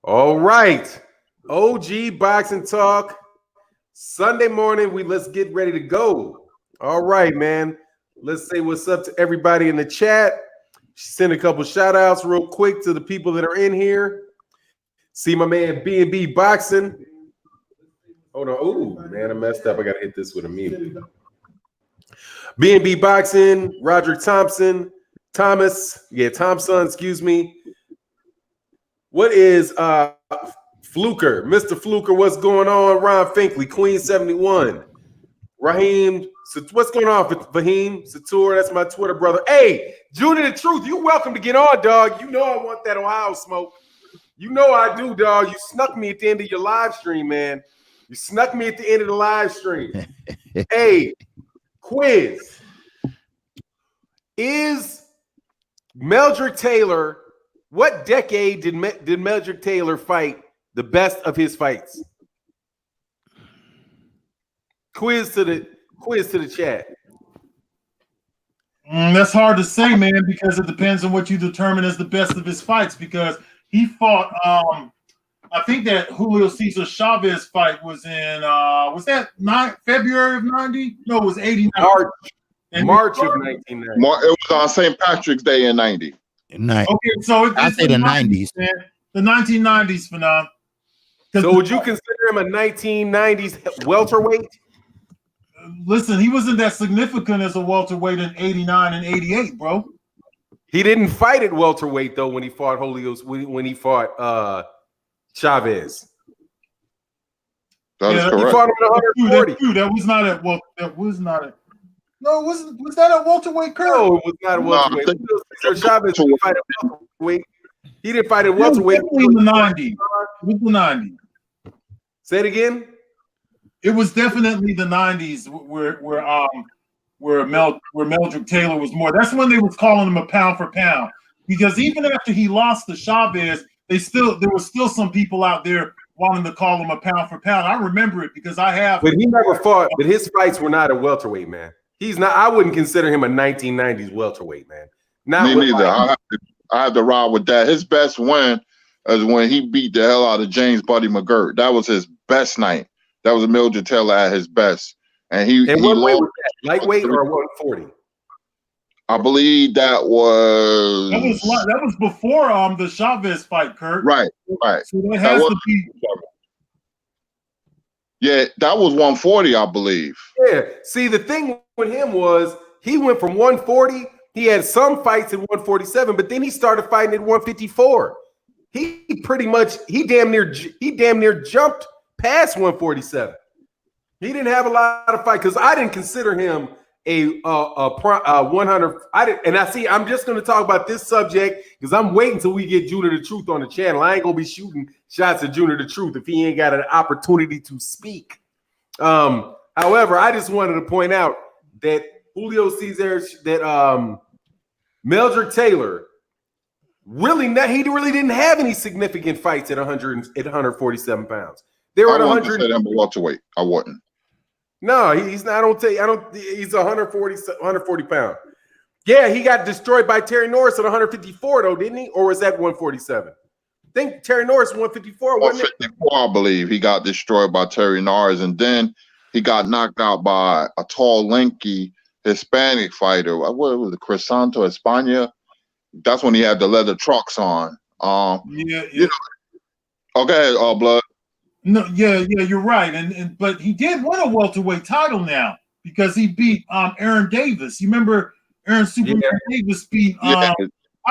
All right. OG Boxing Talk. Sunday morning, let's get ready to go. All right, man. Let's say what's up to everybody in the chat. Send a couple shout outs real quick to the people that are in here. See my man B&B Boxing. Hold on. Oh, man, I messed up. I got to hit this with a mute. B&B Boxing, Roderick Thompson, Thompson, excuse me. What is Fluker? Mr. Fluker, what's going on? Ron Finkley, Queen 71. Raheem, what's going on, Fahim? Satur, that's my Twitter brother. Hey, Junior the Truth, you welcome to get on, dog. You know I want that Ohio smoke. You know I do, dog. You snuck me at the end of your live stream, man. You snuck me at the end of the live stream. Hey, quiz. Is Meldrick Taylor, what decade did Meldrick Taylor fight the best of his fights? Quiz to the chat. That's hard to say, man, because it depends on what you determine as the best of his fights. Because he fought, I think that Julio Cesar Chavez fight was in, was that February of 90? No, it was 89. March of 1990. It was on St. Patrick's Day in 90. Okay, so I say the 90s. Man. The 1990s, Phenom. So would you consider him a 1990s welterweight? Listen, he wasn't that significant as a welterweight in 89 and 88, bro. He didn't fight at welterweight though when he fought when he fought Chavez. That is correct. He fought him at 140. That was not at that was not at. No, was that a welterweight, Kurt? No, it was not a welterweight. Chavez didn't fight at welterweight. He didn't fight at welterweight. It was the 90s. It was the 90s. Say it again. It was definitely the 90s where Meldrick Taylor was more. That's when they was calling him a pound for pound. Because even after he lost to Chavez, there was still some people out there wanting to call him a pound for pound. I remember it because I have. But he never fought. But his fights were not a welterweight, man. He's not. I wouldn't consider him a 1990s welterweight, man. Me neither. I have to ride with that. His best win is when he beat the hell out of James Buddy McGirt. That was his best night. That was Meldrick Taylor at his best. And what weight was that? Lightweight or 140? I believe that was before the Chavez fight, Kurt. Right. So that has to be. Yeah, that was 140, I believe. Yeah. See, the thing with him was he went from 140. He had some fights at 147, but then he started fighting at 154. He damn near jumped past 147. He didn't have a lot of fight because I didn't consider him a 100. I'm just going to talk about this subject because I'm waiting until we get Junior the Truth on the channel. I ain't gonna be shooting shots at Junior the Truth if he ain't got an opportunity to speak. However, I just wanted to point out that Julio Cesar, Meldrick Taylor, he really didn't have any significant fights at 147 pounds. They were at 100. I welterweight. I wouldn't. No, he's not. He's 140 pounds. Yeah, he got destroyed by Terry Norris at 154 though, didn't he? Or was that 147? I think Terry Norris 154. 154, I believe. He got destroyed by Terry Norris, and then he got knocked out by a tall, lanky Hispanic fighter. What was it? Crisanto España. That's when he had the leather trucks on. Yeah. Okay, Blood. No, yeah, you're right. But he did win a welterweight title now because he beat Aaron Davis. You remember Aaron Superman Davis beat I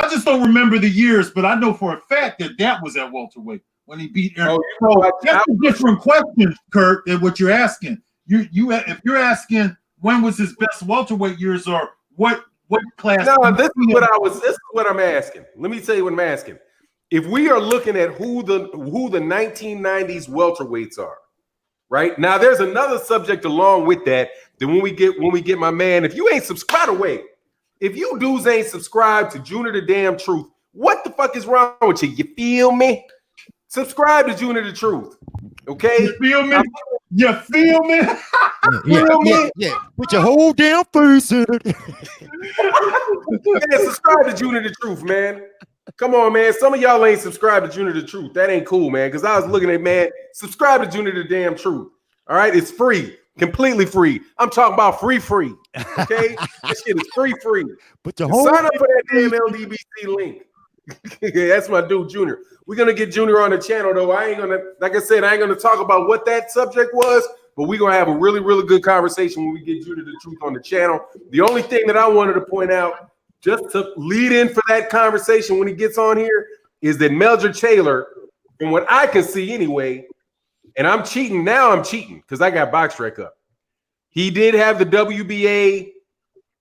just don't remember the years, but I know for a fact that was at welterweight when he beat Aaron. That's a different question, Kurt, than what you're asking. If you're asking when was his best welterweight years or what class? No, this is what I'm asking. Let me tell you what I'm asking. If we are looking at who the 1990s welterweights are, right? Now there's another subject along with that. Then when we get my man, if you ain't subscribed, away. If you dudes ain't subscribed to Junior the Damn Truth, what the fuck is wrong with you? You feel me? Subscribe to Junior the Truth. Okay? You feel me? You feel me? Yeah. Put your whole damn face in it. Yeah, subscribe to Junior the Truth, man. Come on, man. Some of y'all ain't subscribed to Junior the Truth. That ain't cool, man. Because I was looking at, man, subscribe to Junior the damn Truth. All right, it's free, completely free. I'm talking about free. Okay, that shit is free. But the Sign up for that damn LDBC link. That's my dude, Junior. We're gonna get Junior on the channel, though. I ain't gonna, like I said, I ain't gonna talk about what that subject was, but we're gonna have a really, really good conversation when we get Junior the Truth on the channel. The only thing that I wanted to point out, just to lead in for that conversation when he gets on here, is that Meldrick Taylor, from what I can see anyway, and I'm cheating because I got Box Rec up. He did have the WBA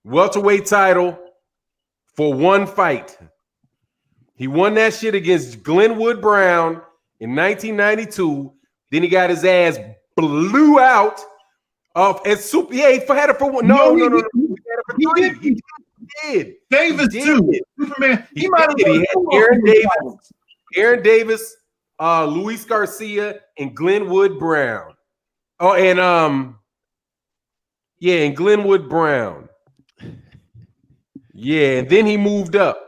welterweight title for one fight. He won that shit against Glenwood Brown in 1992. Then he got his ass blew out of at Super. Yeah, he had it for one. No. He had it for three. He did. Davis too. Superman. He might have. He had Aaron Davis, Luis Garcia, and Glenwood Brown. Oh, and and Glenwood Brown. Yeah, and then he moved up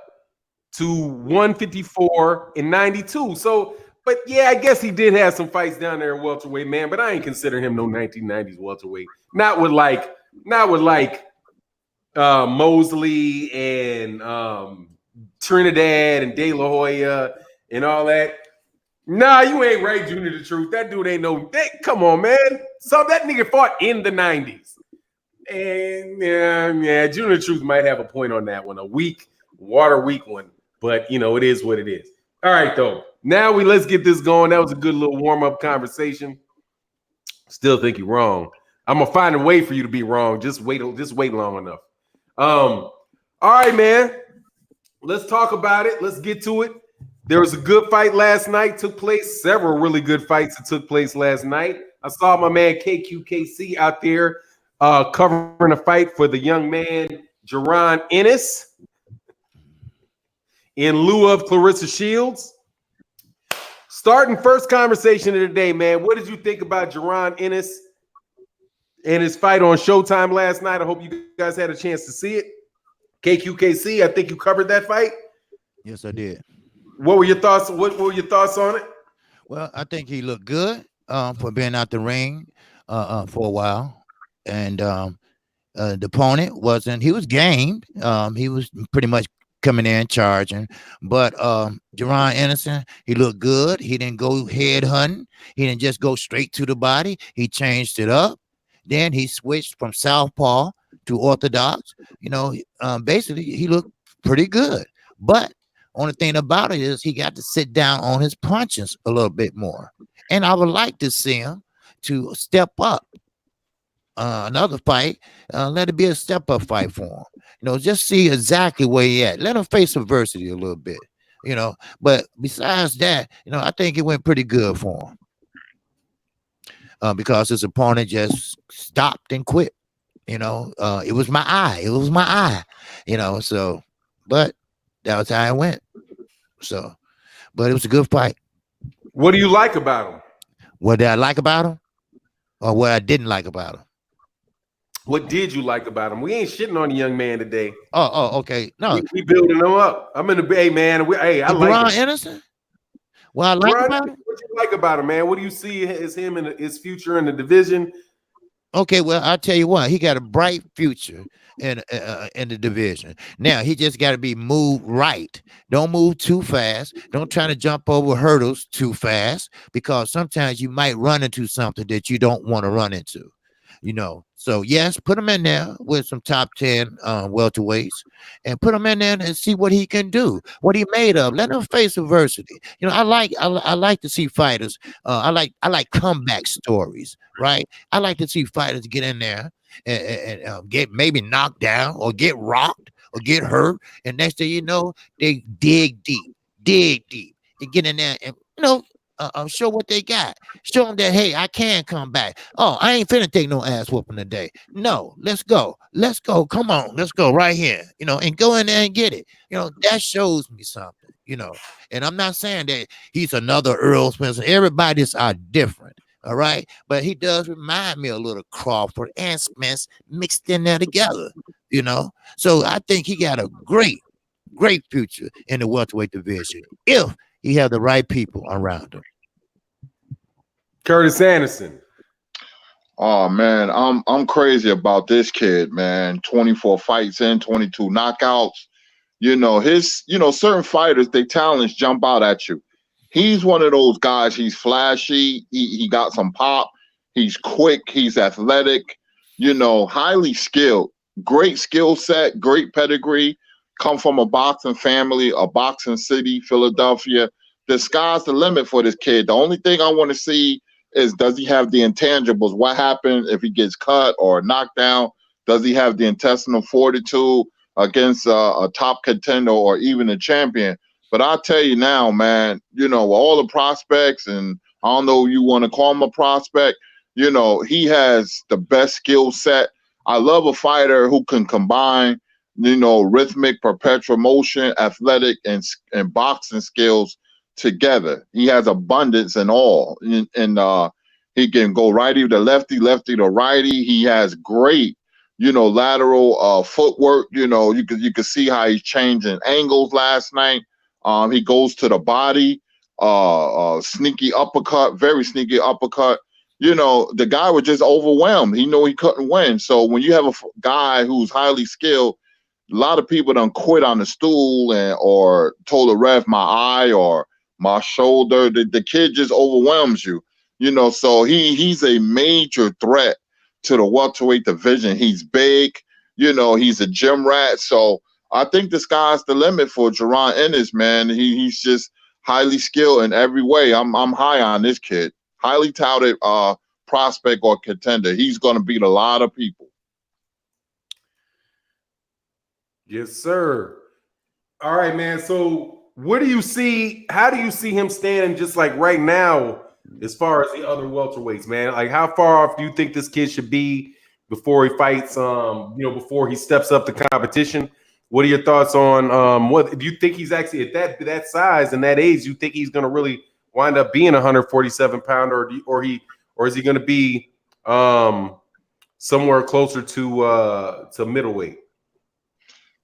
to 154 in 92. So, but yeah, I guess he did have some fights down there at welterweight, man. But I ain't consider him no 1990s welterweight. Not with Mosley and Trinidad and De La Hoya and all that. Nah, you ain't right, Junior the Truth. That dude ain't no. Come on, man. So that nigga fought in the 90s. And yeah, Junior the Truth might have a point on that one. A weak one. But you know, it is what it is. All right, though. Now let's get this going. That was a good little warm-up conversation. Still think you're wrong. I'm gonna find a way for you to be wrong. Just wait long enough. All right, man. Let's talk about it. Let's get to it. There was a good fight last night. Took place. Several really good fights that took place last night. I saw my man KQKC out there covering a fight for the young man Jaron Ennis in lieu of Claressa Sheilds. Starting first conversation of the day, man. What did you think about Jaron Ennis and his fight on Showtime last night? I hope you guys had a chance to see it. KQKC, I think you covered that fight. Yes, I did. What were your thoughts? What were your thoughts on it? Well, I think he looked good for being out the ring for a while. And the opponent he was gamed. He was pretty much coming in charging. But Jaron Anderson, he looked good. He didn't go head hunting. He didn't just go straight to the body. He changed it up. Then he switched from southpaw to orthodox. You know, basically he looked pretty good. But only thing about it is he got to sit down on his punches a little bit more. And I would like to see him to step up. Another fight, let it be a step-up fight for him. You know, just see exactly where he at. Let him face adversity a little bit, you know. But besides that, you know, I think it went pretty good for him because his opponent just stopped and quit. You know, it was my eye. You know, so, but that was how it went. So, but it was a good fight. What do you like about him? What did I like about him? Or what I didn't like about him? What did you like about him? We ain't shitting on the young man today. Oh, okay. No, we building him up. I'm in the bay, man. I like Anderson. Well, I like about him. What you like about him, man? What do you see as him and his future in the division? Okay, well, I'll tell you what. He got a bright future in the division. Now he just got to be moved right. Don't move too fast. Don't try to jump over hurdles too fast because sometimes you might run into something that you don't want to run into. You know, so yes, put him in there with some top 10 welterweights and put him in there and see what he can do, what he made of. Let him face adversity. You know, I like to see fighters. I like comeback stories, right? I like to see fighters get in there and get maybe knocked down or get rocked or get hurt, and next thing you know, they dig deep, and get in there and you know. Show what they got. Show them that, hey, I can come back. Oh, I ain't finna take no ass whooping today. No, let's go. Come on, let's go right here. You know, and go in there and get it. You know, that shows me something, you know. And I'm not saying that he's another Earl Spencer. Everybody's are different, all right? But he does remind me a little Crawford and Spence mixed in there together, you know. So I think he got a great great future in the welterweight division if he have the right people around him. Curtis Anderson. Oh man, I'm crazy about this kid, man. 24 fights in, 22 knockouts. Certain fighters, their talents jump out at you. He's one of those guys. He's flashy. He got some pop. He's quick. He's athletic. Highly skilled. Great skill set. Great pedigree. Come from a boxing family, a boxing city, Philadelphia. The sky's the limit for this kid. The only thing I want to see is, does he have the intangibles? What happens if he gets cut or knocked down? Does he have the intestinal fortitude against a top contender or even a champion? But I'll tell you now, man, all the prospects, and I don't know if you want to call him a prospect, he has the best skill set. I love a fighter who can combine, rhythmic, perpetual motion, athletic, and boxing skills together. He has abundance in all. And he can go righty to lefty, lefty to righty. He has great, lateral footwork. You could see how he's changing angles last night. He goes to the body, sneaky uppercut, very sneaky uppercut. The guy was just overwhelmed. He knew he couldn't win. So when you have a guy who's highly skilled, a lot of people don't quit on the stool or told the ref my eye or my shoulder. The kid just overwhelms you. So he's a major threat to the welterweight division. He's big. He's a gym rat. So I think the sky's the limit for Jaron Ennis, man. He's just highly skilled in every way. I'm high on this kid. Highly touted prospect or contender. He's going to beat a lot of people. Yes, sir. All right, man. So what do you see? How do you see him standing just like right now as far as the other welterweights, man? Like, how far off do you think this kid should be before he fights, before he steps up the competition? What are your thoughts on what if you think he's actually at that size and that age? You think he's going to really wind up being 147 pounder, or is he going to be somewhere closer to middleweight?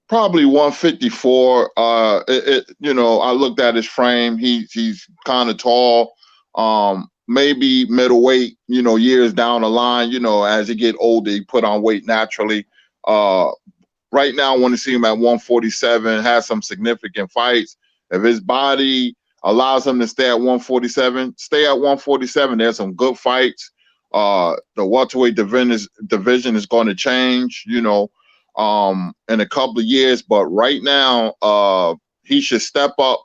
Probably 154. I looked at his frame. He's kind of tall. Maybe middleweight. Years down the line. As he get older, he put on weight naturally. Right now, I want to see him at 147. Has some significant fights. If his body allows him to stay at 147, stay at 147. There's some good fights. The welterweight division is going to change. In a couple of years, but right now, he should step up,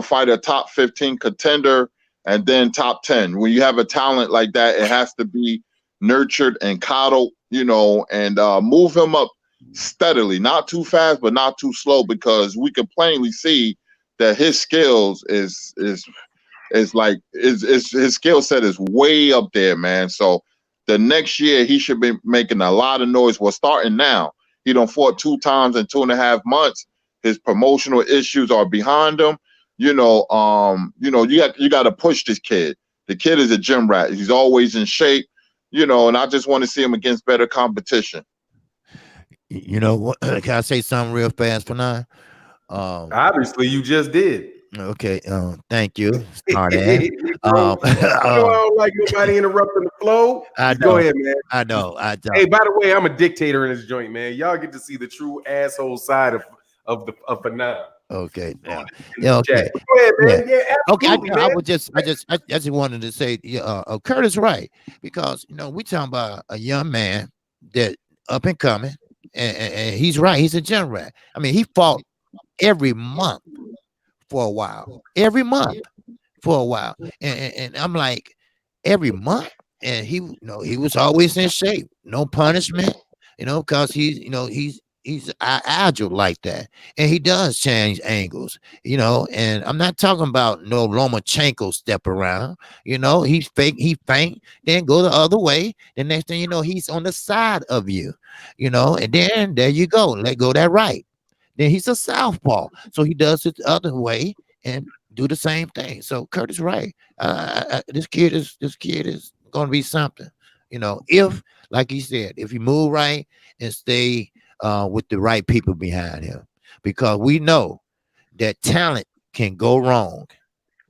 fight a top 15 contender and then top 10. When you have a talent like that, it has to be nurtured and coddled, and move him up steadily, not too fast, but not too slow, because we can plainly see that his skills his skill set is way up there, man. So the next year he should be making a lot of noise. Well, starting now. He done fought 2 times in 2.5 months. His promotional issues are behind him. You got to push this kid. The kid is a gym rat. He's always in shape. And I just want to see him against better competition. Can I say something real fast for now? Obviously, you just did. Okay. Thank you. Smart ass. I don't like nobody interrupting the flow. Go ahead, man. I know. Hey, by the way, I'm a dictator in this joint, man. Y'all get to see the true asshole side of Fanan. Okay. Yeah. Okay. Go ahead, man. Yeah, okay. I just wanted to say, Curtis right, because we talking about a young man that up and coming, and he's right. He's a gym rat. I mean, he fought every month for a while. And I'm like, every month, and he was always in shape. No punishment, because he's agile like that, and he does change angles, and I'm not talking about no Lomachenko step around. He's fake, he feint, then go the other way. The next thing you know, he's on the side of you, and then there you go, let go that right. Then he's a southpaw, so he does it the other way and do the same thing. So Curtis right, this kid is going to be something, if, like he said, if he move right and stay with the right people behind him. because we know that talent can go wrong.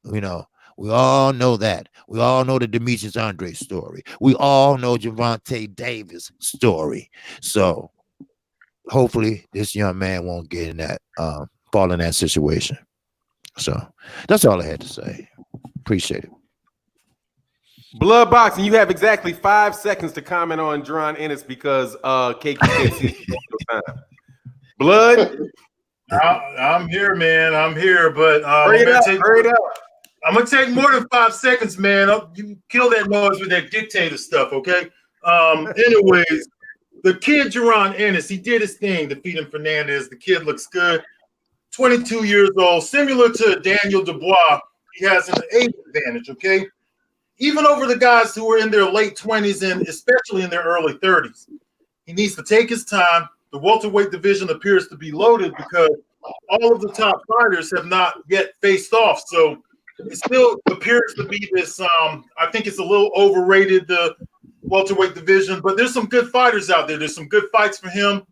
You know, we all know that. We all know the Demetrius Andre story. We all know Gervonta Davis story. So hopefully this young man won't get in that fall in that situation. So that's all I had to say. Appreciate it. Blood Boxing, you have exactly 5 seconds to comment on Jaron Ennis because KQ can't see time. Blood, I'm here, man. I'm here, but hurry it up. I'm gonna take more than 5 seconds, man. You kill that noise with that dictator stuff, okay? Anyways, the kid Jaron Ennis, he did his thing, defeating Fernandez. The kid looks good. 22 years old, similar to Daniel Dubois. He has an age advantage, okay? Even over the guys who are in their late 20s and especially in their early 30s. He needs to take his time. The welterweight division appears to be loaded because all of the top fighters have not yet faced off. So it still appears to be this, I think it's a little overrated, the welterweight division, but there's some good fighters out there. There's some good fights for him.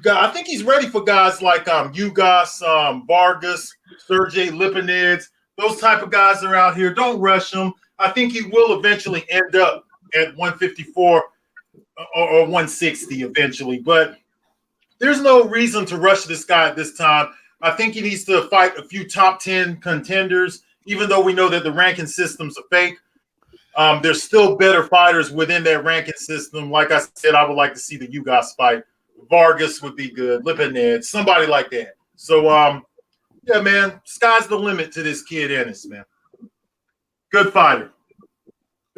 I think he's ready for guys like Ugas, Vargas, Sergey Lipinets. Those type of guys are out here. Don't rush him. I think he will eventually end up at 154 or 160 eventually, but there's no reason to rush this guy at this time. I think he needs to fight a few top 10 contenders, even though we know that the ranking systems are fake. There's still better fighters within that ranking system. Like I said, I would like to see the Ugas fight. Vargas would be good. Lipinets, somebody like that. So, yeah, man, sky's the limit to this kid Ennis, man. Good fighter.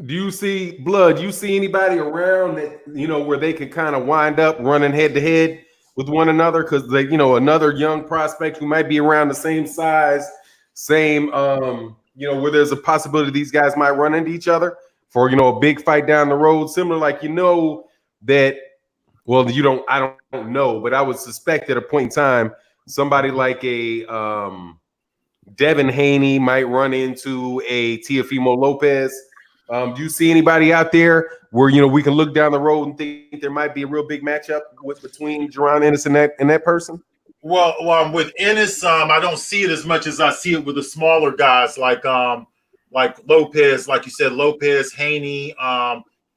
Do you see Blood? You see anybody around that where they could kind of wind up running head to head with one another? Because they, another young prospect who might be around the same size, same, where there's a possibility these guys might run into each other for a big fight down the road. Similar, like that. Well, I don't know, but I would suspect at a point in time somebody like a Devin Haney might run into a Teofimo Lopez. Do you see anybody out there where we can look down the road and think there might be a real big matchup between Jaron Ennis and that person? Well, with Ennis, I don't see it as much as I see it with the smaller guys like Lopez, like you said, Lopez, Haney,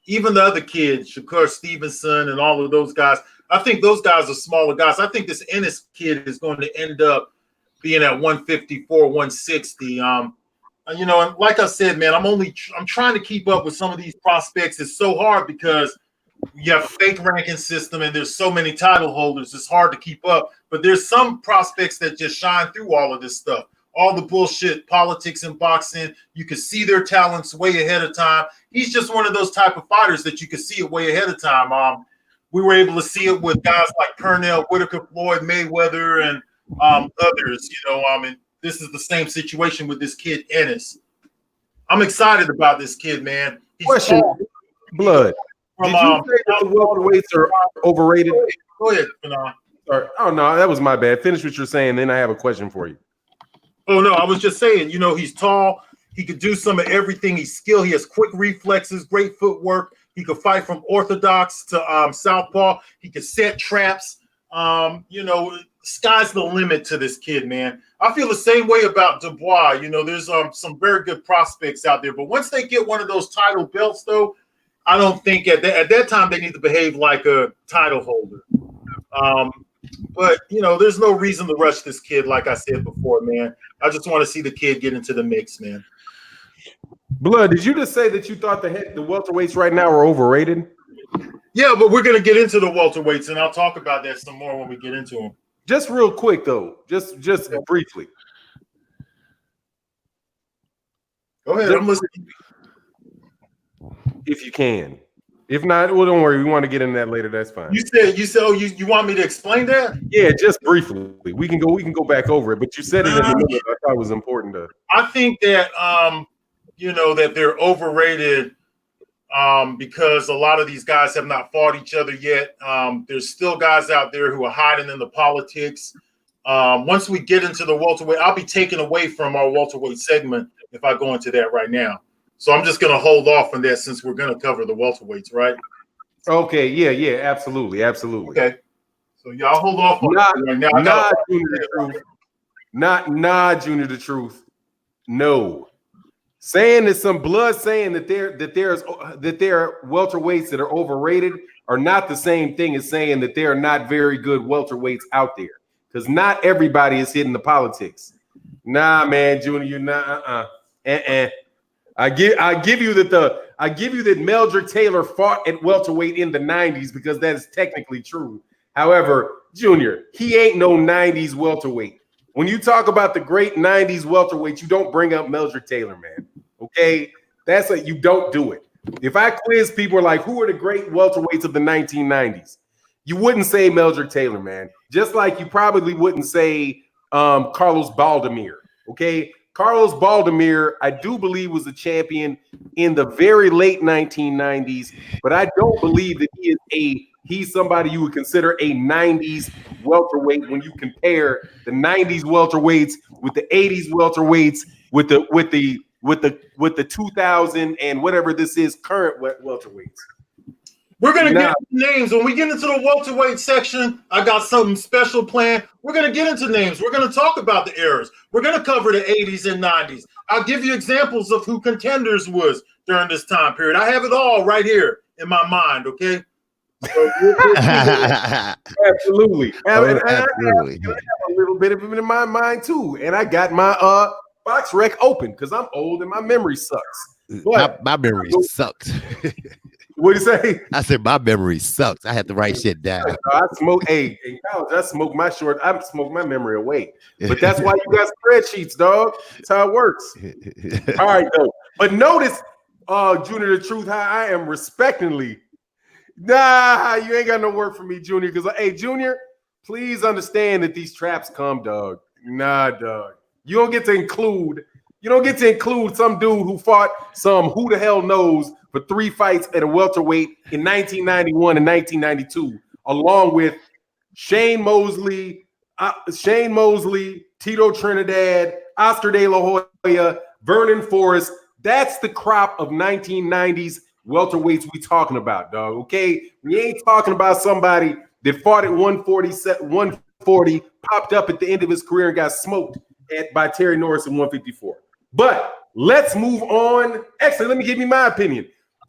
even the other kids, Shakur Stevenson, and all of those guys. I think those guys are smaller guys. I think this Ennis kid is going to end up being at 154, 160. And like I said, man, I'm trying to keep up with some of these prospects. It's so hard because you have a fake ranking system and there's so many title holders. It's hard to keep up. But there's some prospects that just shine through all of this stuff. All the bullshit politics in boxing. You can see their talents way ahead of time. He's just one of those type of fighters that you can see it way ahead of time. We were able to see it with guys like Pernell Whitaker, Floyd Mayweather, and others. And this is the same situation with this kid Ennis. I'm excited about this kid, man. Question, Blood. Did you say that the welterweights are overrated? Go ahead, Fanon. Sorry. Oh no, that was my bad. Finish what you're saying, then I have a question for you. Oh, no, I was just saying, he's tall. He could do some of everything. He's skilled. He has quick reflexes, great footwork. He could fight from orthodox to southpaw. He could set traps. Sky's the limit to this kid, man. I feel the same way about Dubois. There's some very good prospects out there. But once they get one of those title belts, though, I don't think at that time they need to behave like a title holder. But, there's no reason to rush this kid, like I said before, man. I just want to see the kid get into the mix, man. Blood, did you just say that you thought the welterweights right now are overrated? Yeah, but we're going to get into the welterweights, and I'll talk about that some more when we get into them. Just real quick, though. Just briefly. Go ahead. I'm listening. If you can. If not, well, don't worry. We want to get into that later. That's fine. You said, you want me to explain that? Yeah, just briefly. We can go back over it. But you said it in the middle. I thought it was important to. I think that that they're overrated because a lot of these guys have not fought each other yet. There's still guys out there who are hiding in the politics. Once we get into the welterweight, I'll be taken away from our welterweight segment if I go into that right now. So I'm just going to hold off on that since we're going to cover the welterweights, right? Okay. Yeah. Absolutely. Okay. So y'all hold off on Nah, it right now. Junior the Truth. Junior the Truth. No. Saying that some blood saying that there's welterweights that are overrated are not the same thing as saying that there are not very good welterweights out there. Because not everybody is hitting the politics. Nah, man, Junior, you're not. I give you that Meldrick Taylor fought at welterweight in the 90s because that is technically true. However, Junior, he ain't no 90s welterweight. When you talk about the great 90s welterweight, you don't bring up Meldrick Taylor, man. Okay? You don't do it. If I quiz people like who are the great welterweights of the 1990s, you wouldn't say Meldrick Taylor, man. Just like you probably wouldn't say Carlos Baldomir. Okay? Carlos Baldomir, I do believe, was a champion in the very late 1990s, but I don't believe that he's somebody you would consider a 90s welterweight when you compare the 90s welterweights with the 80s welterweights with the 2000 and whatever this is current welterweights. We're going to get into names. When we get into the welterweight section, I got something special planned. We're going to get into names. We're going to talk about the eras. We're going to cover the 80s and 90s. I'll give you examples of who contenders was during this time period. I have it all right here in my mind, okay? So absolutely. Absolutely. I have a little bit of it in my mind, too. And I got my box rec open because I'm old and my memory sucks. But my memory sucks. What do you say? I said my memory sucks. I had to write shit down. I smoke. In college, I smoke my memory away. But that's why you got spreadsheets, dog. That's how it works. All right, though. But notice, Junior the Truth, how I am respectingly. Nah, you ain't got no work for me, Junior. Because Junior, please understand that these traps come, dog. Nah, dog. You don't get to include some dude who fought some who the hell knows for 3 fights at a welterweight in 1991 and 1992, along with Shane Mosley, Tito Trinidad, Oscar De La Hoya, Vernon Forrest. That's the crop of 1990s welterweights we talking about, dog. Okay, we ain't talking about somebody that fought at 140, popped up at the end of his career and got smoked by Terry Norris in 154. But let's move on. Actually, let me give you my opinion.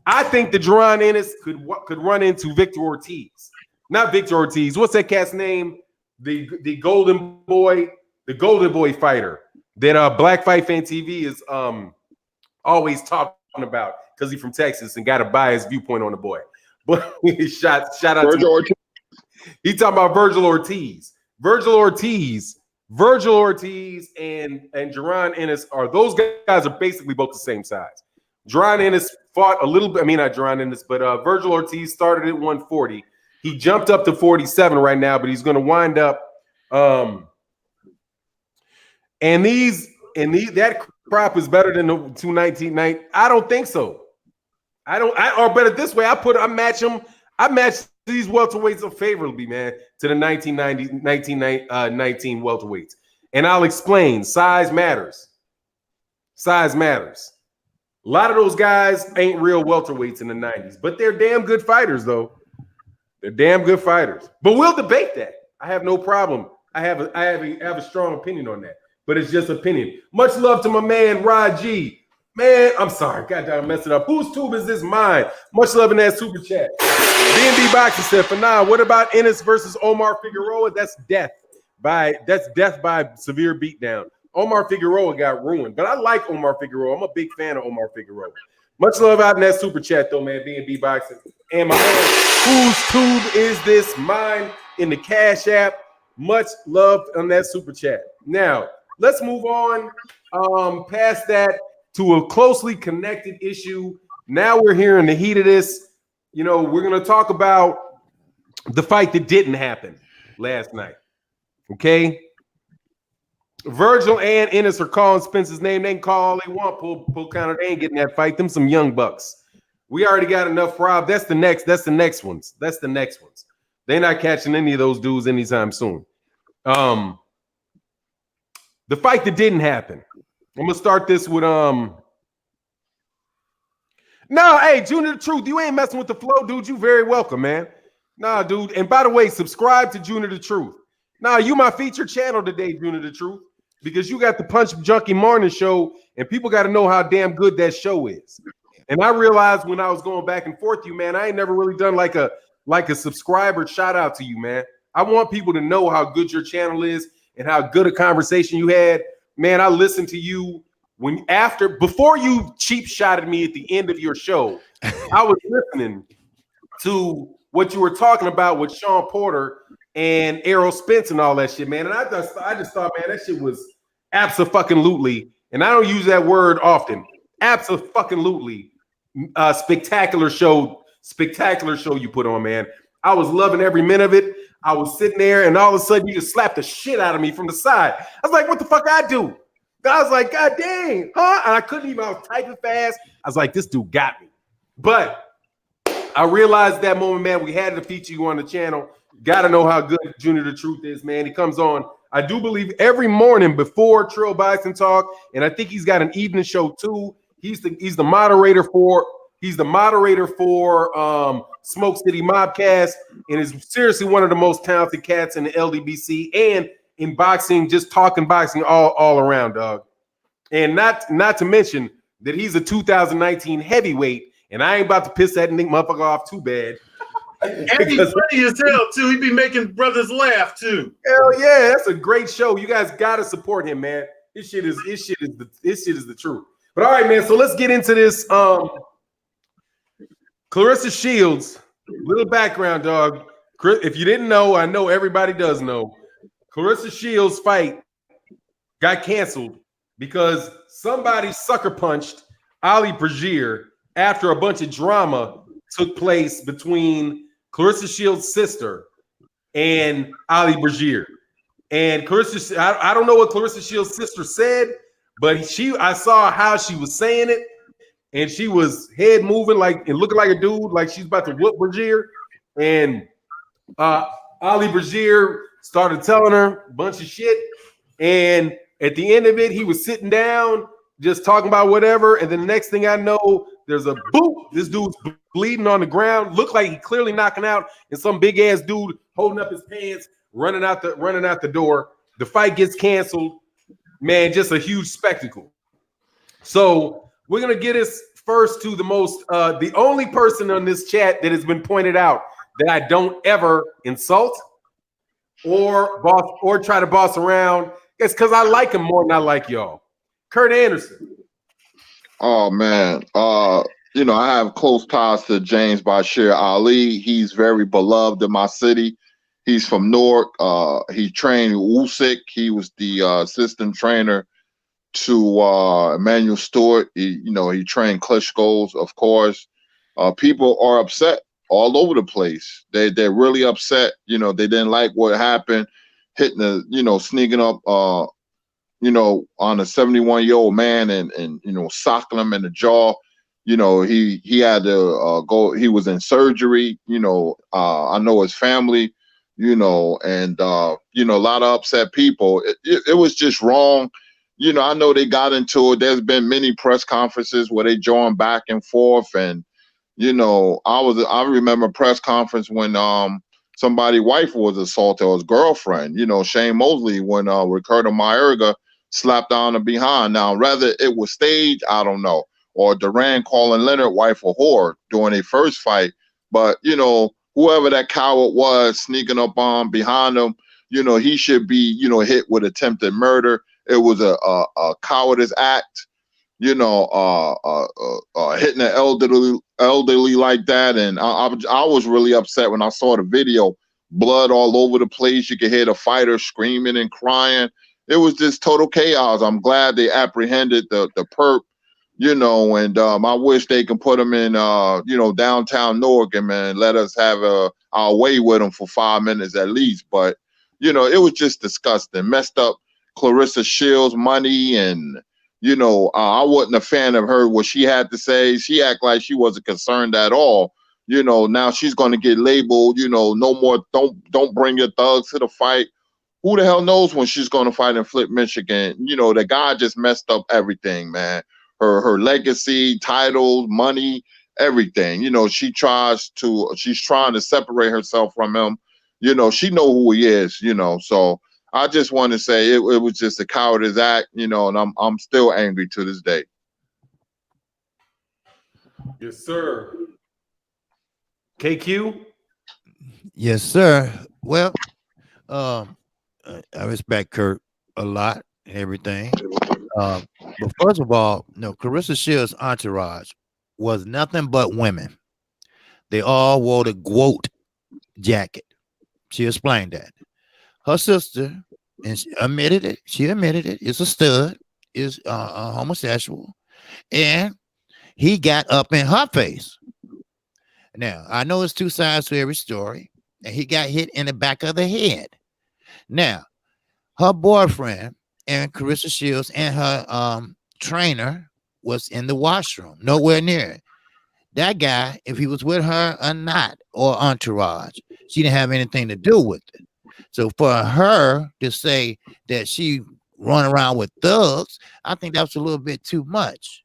I think that Jaron Ennis could run into Victor Ortiz. Not Victor Ortiz. What's that cat's name? The Golden Boy fighter that Black Fight Fan TV is always talking about because he's from Texas and got a biased viewpoint on the boy. But shout out Virgil to Ortiz. He talking about Virgil Ortiz. Virgil Ortiz and Jaron Ennis those guys are basically both the same size. Jaron Ennis fought a little bit. I mean, not Jaron Ennis, but Virgil Ortiz started at 140. He jumped up to 47 right now, but he's going to wind up. That crop is better than the 219. I don't think so. Or better this way. I match them. I match these welterweights favorably, man, to the 1919 welterweights. And I'll explain. Size matters. A lot of those guys ain't real welterweights in the 90s, but they're damn good fighters, though. They're damn good fighters. But we'll debate that. I have no problem. I have a strong opinion on that, but it's just opinion. Much love to my man, Rod G. Man, I'm sorry. Goddamn, I messed it up. Whose tube is this? Mine. Much love in that super chat. B&B Boxing said, for now, what about Ennis versus Omar Figueroa? That's death by severe beatdown. Omar Figueroa got ruined, but I like Omar Figueroa. I'm a big fan of Omar Figueroa. Much love out in that super chat, though, man. B&B Boxing. And my man, whose tube is this? Mine in the Cash App. Much love on that super chat. Now, let's move on past that to a closely connected issue. Now we're here in the heat of this. You know, we're going to talk about the fight that didn't happen last night. Okay? Virgil and Ennis are calling Spence's name. They can call all they want. Pull counter. They ain't getting that fight. Them some young bucks. We already got enough Rob. That's the next ones. They're not catching any of those dudes anytime soon. The fight that didn't happen. I'm gonna start this with No, hey, Junior the Truth, you ain't messing with the flow, dude. You very welcome, man. Nah, dude. And by the way, subscribe to Junior the Truth. Nah, you my featured channel today, Junior the Truth, because you got the Punch Junkie Morning Show, and people got to know how damn good that show is. And I realized when I was going back and forth, you man, I ain't never really done like a subscriber shout out to you, man. I want people to know how good your channel is and how good a conversation you had. Man, I listened to you before you cheap shotted me at the end of your show. I was listening to what you were talking about with Sean Porter and Errol Spence and all that shit, man. And I just thought, man, that shit was abso-fucking-lutely, and I don't use that word often, abso-fucking-lutely spectacular show you put on, man. I was loving every minute of it. I was sitting there, and all of a sudden, you just slapped the shit out of me from the side. I was like, what the fuck I do? I was like, God dang, huh? And I couldn't even, I was typing fast. I was like, this dude got me. But I realized that moment, man, we had to feature you on the channel. Got to know how good Junior the Truth is, man. He comes on, I do believe, every morning before Trill Bison Talk, and I think he's got an evening show too. He's the moderator for Smoke City Mobcast, and is seriously one of the most talented cats in the LDBC and in boxing, just talking boxing all around, dog. And not to mention that he's a 2019 heavyweight, and I ain't about to piss that motherfucker off too bad. And he's funny as hell too. He be making brothers laugh too. Hell yeah, that's a great show. You guys gotta support him, man. This shit is the truth. But all right, man. So let's get into this. Claressa Sheilds, little background, dog. If you didn't know, I know everybody does know. Claressa Sheilds' fight got canceled because somebody sucker punched Ali Bashir after a bunch of drama took place between Claressa Shields' sister and Ali Bashir. And Claressa, I don't know what Claressa Shields' sister said, but I saw how she was saying it, and she was head moving like and looking like a dude, like she's about to whoop Bashir. And Ali Bashir started telling her a bunch of shit. And at the end of it, he was sitting down, just talking about whatever. And then the next thing I know, there's a boop. This dude's bleeding on the ground. Looked like he clearly knocking out, and some big ass dude holding up his pants, running out the door. The fight gets canceled. Man, just a huge spectacle. So we're gonna get us first to the only person on this chat that has been pointed out that I don't ever insult or try to boss around. It's because I like him more than I like y'all. Kurt Anderson. Oh man, I have close ties to James Bashir Ali. He's very beloved in my city. He's from Newark. He trained Usyk. He was the assistant trainer to Emmanuel Stewart. He trained Klitschko's, of course. People are upset all over the place. They're really upset. They didn't like what happened, sneaking up on a 71-year-old man and socking him in the jaw. He had to go. He was in surgery. I know his family. And a lot of upset people. It was just wrong. I know they got into it. There's been many press conferences where they joined back and forth, and I remember a press conference when somebody's wife was assaulted, or his girlfriend. Shane Mosley, when Ricardo Mayorga slapped down her behind. Now, whether it was staged, I don't know, or Duran calling Leonard wife a whore during their first fight. But whoever that coward was sneaking up on behind him, he should be hit with attempted murder. It was a cowardice act, hitting an elderly like that. And I was really upset when I saw the video. Blood all over the place. You could hear the fighter screaming and crying. It was just total chaos. I'm glad they apprehended the perp, and I wish they can put him in, downtown Newark and, man, let us have our way with him for 5 minutes at least. But, it was just disgusting. Messed up Claressa Shields' money, and I wasn't a fan of her, what she had to say. She acted like she wasn't concerned at all. Now she's going to get labeled, no more, don't bring your thugs to the fight. Who the hell knows when she's going to fight in Flint, Michigan? The guy just messed up everything, man. Her legacy, titles, money, everything. You know, she's trying to separate herself from him. You know, she know who he is, you know. So I just want to say it was just a cowardice act, you know, and I'm still angry to this day. Yes, sir. KQ? Yes, sir. Well, I respect Kurt a lot and everything. But first of all, Claressa Shields' entourage was nothing but women. They all wore the GWOAT jacket. She explained that. Her sister, and she admitted it. She admitted it. Is a stud. Is a homosexual, and he got up in her face. Now I know it's two sides to every story, and he got hit in the back of the head. Now, her boyfriend and Claressa Shields and her trainer was in the washroom, nowhere near it. That guy, if he was with her or not, or entourage, she didn't have anything to do with it. So for her to say that she run around with thugs, I think that's a little bit too much.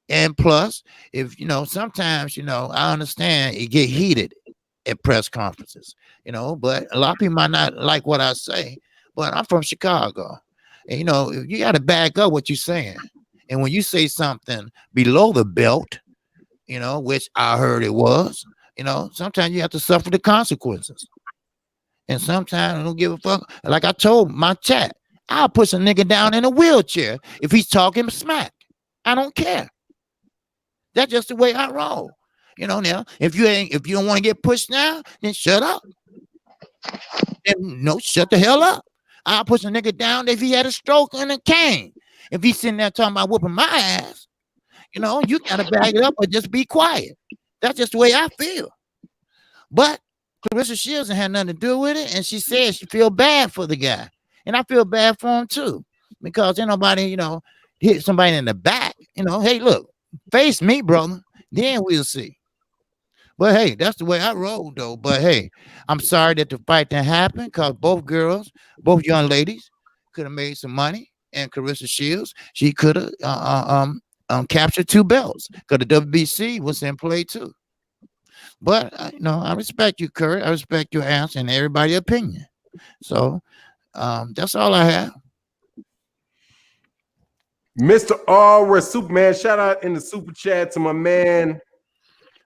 And plus, if sometimes I understand it get heated at press conferences, but a lot of people might not like what I say. But I'm from Chicago, and you got to back up what you're saying. And when you say something below the belt, which I heard it was, sometimes you have to suffer the consequences. And sometimes I don't give a fuck. Like I told my chat, I'll push a nigga down in a wheelchair if he's talking smack. I don't care. That's just the way I roll. Now if you don't want to get pushed down, then shut up. And shut the hell up. I'll push a nigga down if he had a stroke and a cane. If he's sitting there talking about whooping my ass, you gotta back it up or just be quiet. That's just the way I feel. But Claressa Shields had nothing to do with it, and she said she feel bad for the guy, and I feel bad for him too, because ain't nobody, hit somebody in the back. Hey, look, face me, brother, then we'll see. But hey, that's the way I roll, though. But hey, I'm sorry that the fight didn't happen, because both young ladies could have made some money, and Claressa Shields, she could have captured 2 belts, because the WBC was in play too. But I respect you, Kurt. I respect your answer and everybody's opinion. So that's all I have. Mr. R. Superman, shout out in the super chat to my man,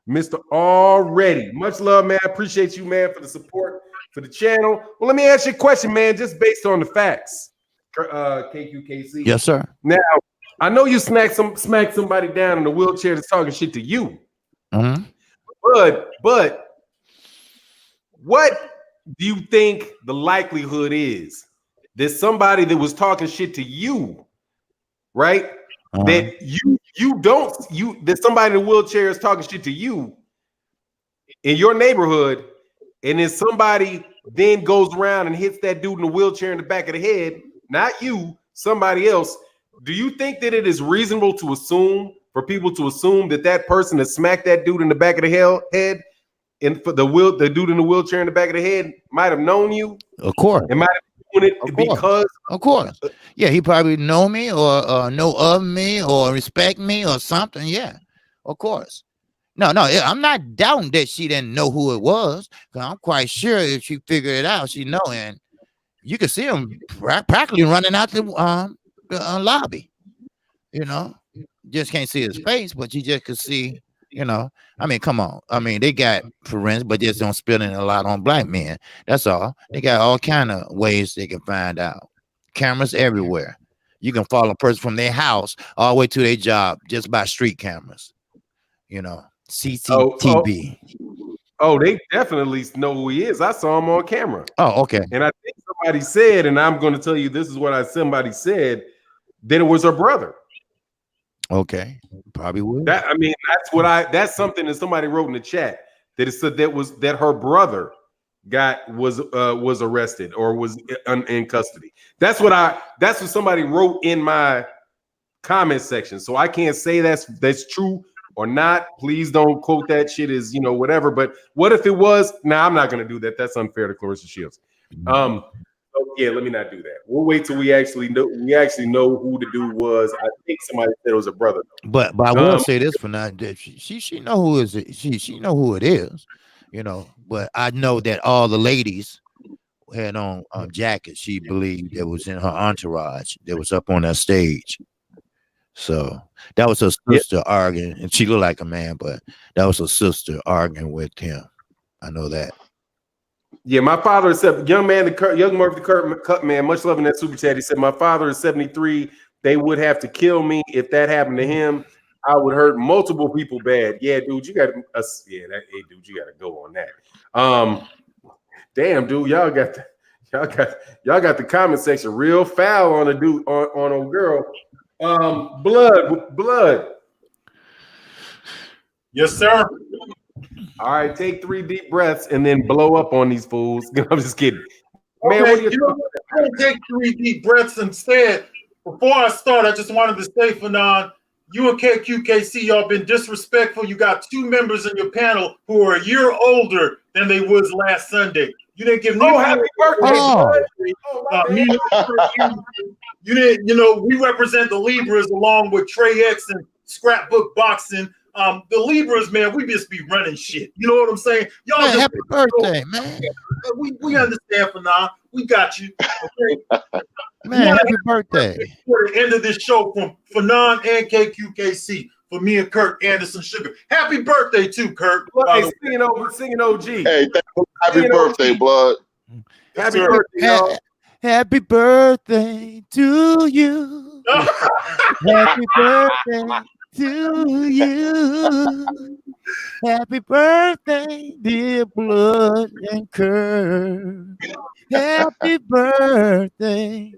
Mr. Already. Much love, man. I appreciate you, man, for the support for the channel. Well, let me ask you a question, man, just based on the facts. KQKC. Yes, sir. Now, I know you smacked somebody down in a wheelchair that's talking shit to you. Mm-hmm. But what do you think the likelihood is that somebody that was talking shit to you, right? That that somebody in a wheelchair is talking shit to you in your neighborhood, and then somebody then goes around and hits that dude in the wheelchair in the back of the head, not you, somebody else. Do you think that it is reasonable to assume, for people to assume, that that person that smacked that dude in the back of the head, and for the dude in the wheelchair in the back of the head might have known you? Of course. It might have doing it because, of course. Yeah, he probably know me or know of me or respect me or something. Yeah, of course. No, I'm not doubting that she didn't know who it was, because I'm quite sure if she figured it out, she know. And you could see him practically running out the lobby. Just can't see his face, but you just could see. I mean, come on. I mean, they got forensics, but just don't spill it a lot on black men. That's all. They got all kind of ways they can find out. Cameras everywhere. You can follow a person from their house all the way to their job just by street cameras. CCTV. Oh, they definitely know who he is. I saw him on camera. Oh, okay. And I think somebody said, and I'm going to tell you, this is what somebody said, that it was her brother. Okay, probably would. That's something that somebody wrote in the chat, that it said that her brother was arrested or was in custody. That's what somebody wrote in my comment section. So I can't say that's true or not. Please don't quote that shit as whatever. But what if it was? Nah, I'm not gonna do that. That's unfair to Claressa Shields. So yeah, let me not do that. We'll wait till we actually know who the dude was. I think somebody said it was a brother. But I will say this for now. She know who is it. She know who it is, you know. But I know that all the ladies had on jackets. She believed that was in her entourage that was up on that stage. So that was her sister arguing, and she looked like a man, but that was her sister arguing with him. I know that. Yeah, my father said, young Murphy the Cut man, much love in that super chat. He said, my father is 73. They would have to kill me if that happened to him. I would hurt multiple people bad. Yeah, dude, you got to, hey, dude, you got to go on that. Damn, dude, y'all got the comment section real foul on a dude on a girl. Blood. Yes, sir. All right, take 3 deep breaths and then blow up on these fools. I'm just kidding. Man, Okay, what do you know what? I'm going to take 3 deep breaths instead. Before I start, I just wanted to say, Fanon, you and KQKC, y'all been disrespectful. You got 2 members in your panel who are a year older than they was last Sunday. You didn't give me happy birthday. You didn't, you know, we represent the Libras along with Trey X and Scrapbook Boxing. The Libras, man, we just be running shit. You know what I'm saying? Y'all Man, just happy birthday, man. We understand for now. We got you. Okay? Man, happy birthday. For the end of this show from Fanon and KQKC for me and Kirk Anderson Sugar. Happy birthday too, Kirk. Hey, singing OG. Hey, happy birthday, Blood. Happy birthday, y'all. Happy birthday to you. Happy birthday to you. Happy birthday, dear Blood and Kirk. Happy birthday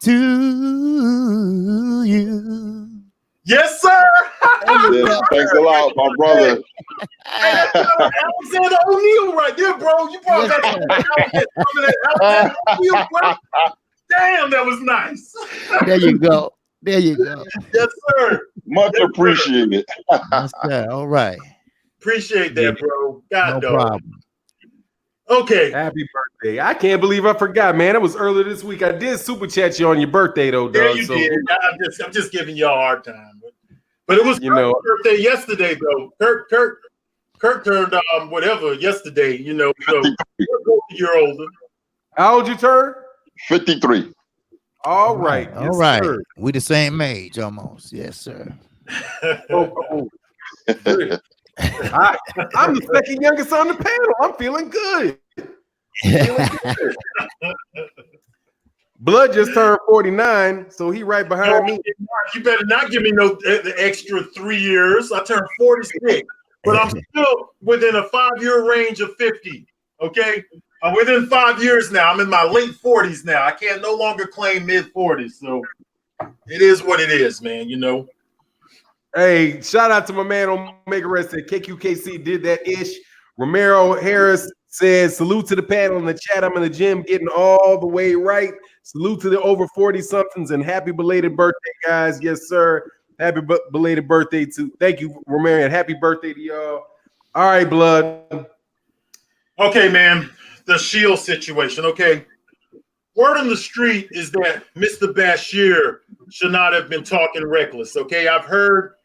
to you. Yes, sir. Yeah, thanks a lot, my brother. Hey, Alexander O'Neal right there, bro. You brought that O'Neal, bro. Damn, that was nice. There you go. There you go. Yes, sir. Much appreciated. Yes, sir. All right. Appreciate that, bro. God, no problem. Okay. Happy birthday. I can't believe I forgot, man. It was earlier this week. I did super chat you on your birthday, though, dog. Yeah, you did. I'm just giving y'all a hard time. But it was Kirk's birthday yesterday, though. Kirk turned whatever yesterday, you know. So we're a year older. How old you turn? 53. All right. All right. Sir. We the same age almost. Yes, sir. I'm the second youngest on the panel. I'm feeling good. Blood just turned 49, so he right behind me. You better not give me the extra 3 years. I turned 46, but I'm still within a 5-year range of 50. Okay, I'm within 5 years now. I'm in my late 40s now. I can't no longer claim mid 40s, so it is what it is, man. You know. Hey, shout out to my man Omega Red said KQKC did that ish. Romero Harris says salute to the panel in the chat. I'm in the gym getting all the way right. Salute to the over 40 somethings and happy belated birthday, guys. Yes, sir. Happy belated birthday to thank you, Romero, and happy birthday to y'all. All right, Blood. Okay, man. The Sheilds situation. Okay. Word on the street is that Mr. Bashir should not have been talking reckless. Okay. I've heard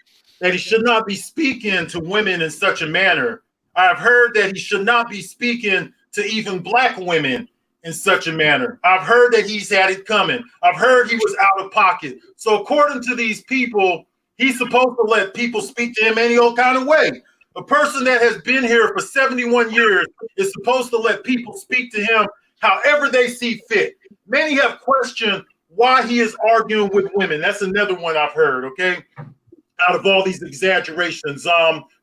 that he should not be speaking to women in such a manner. I've heard that he should not be speaking to even black women in such a manner. I've heard that he's had it coming. I've heard he was out of pocket. So according to these people, he's supposed to let people speak to him any old kind of way. A person that has been here for 71 years is supposed to let people speak to him however they see fit. Many have questioned why he is arguing with women. That's another one I've heard, okay? Out of all these exaggerations.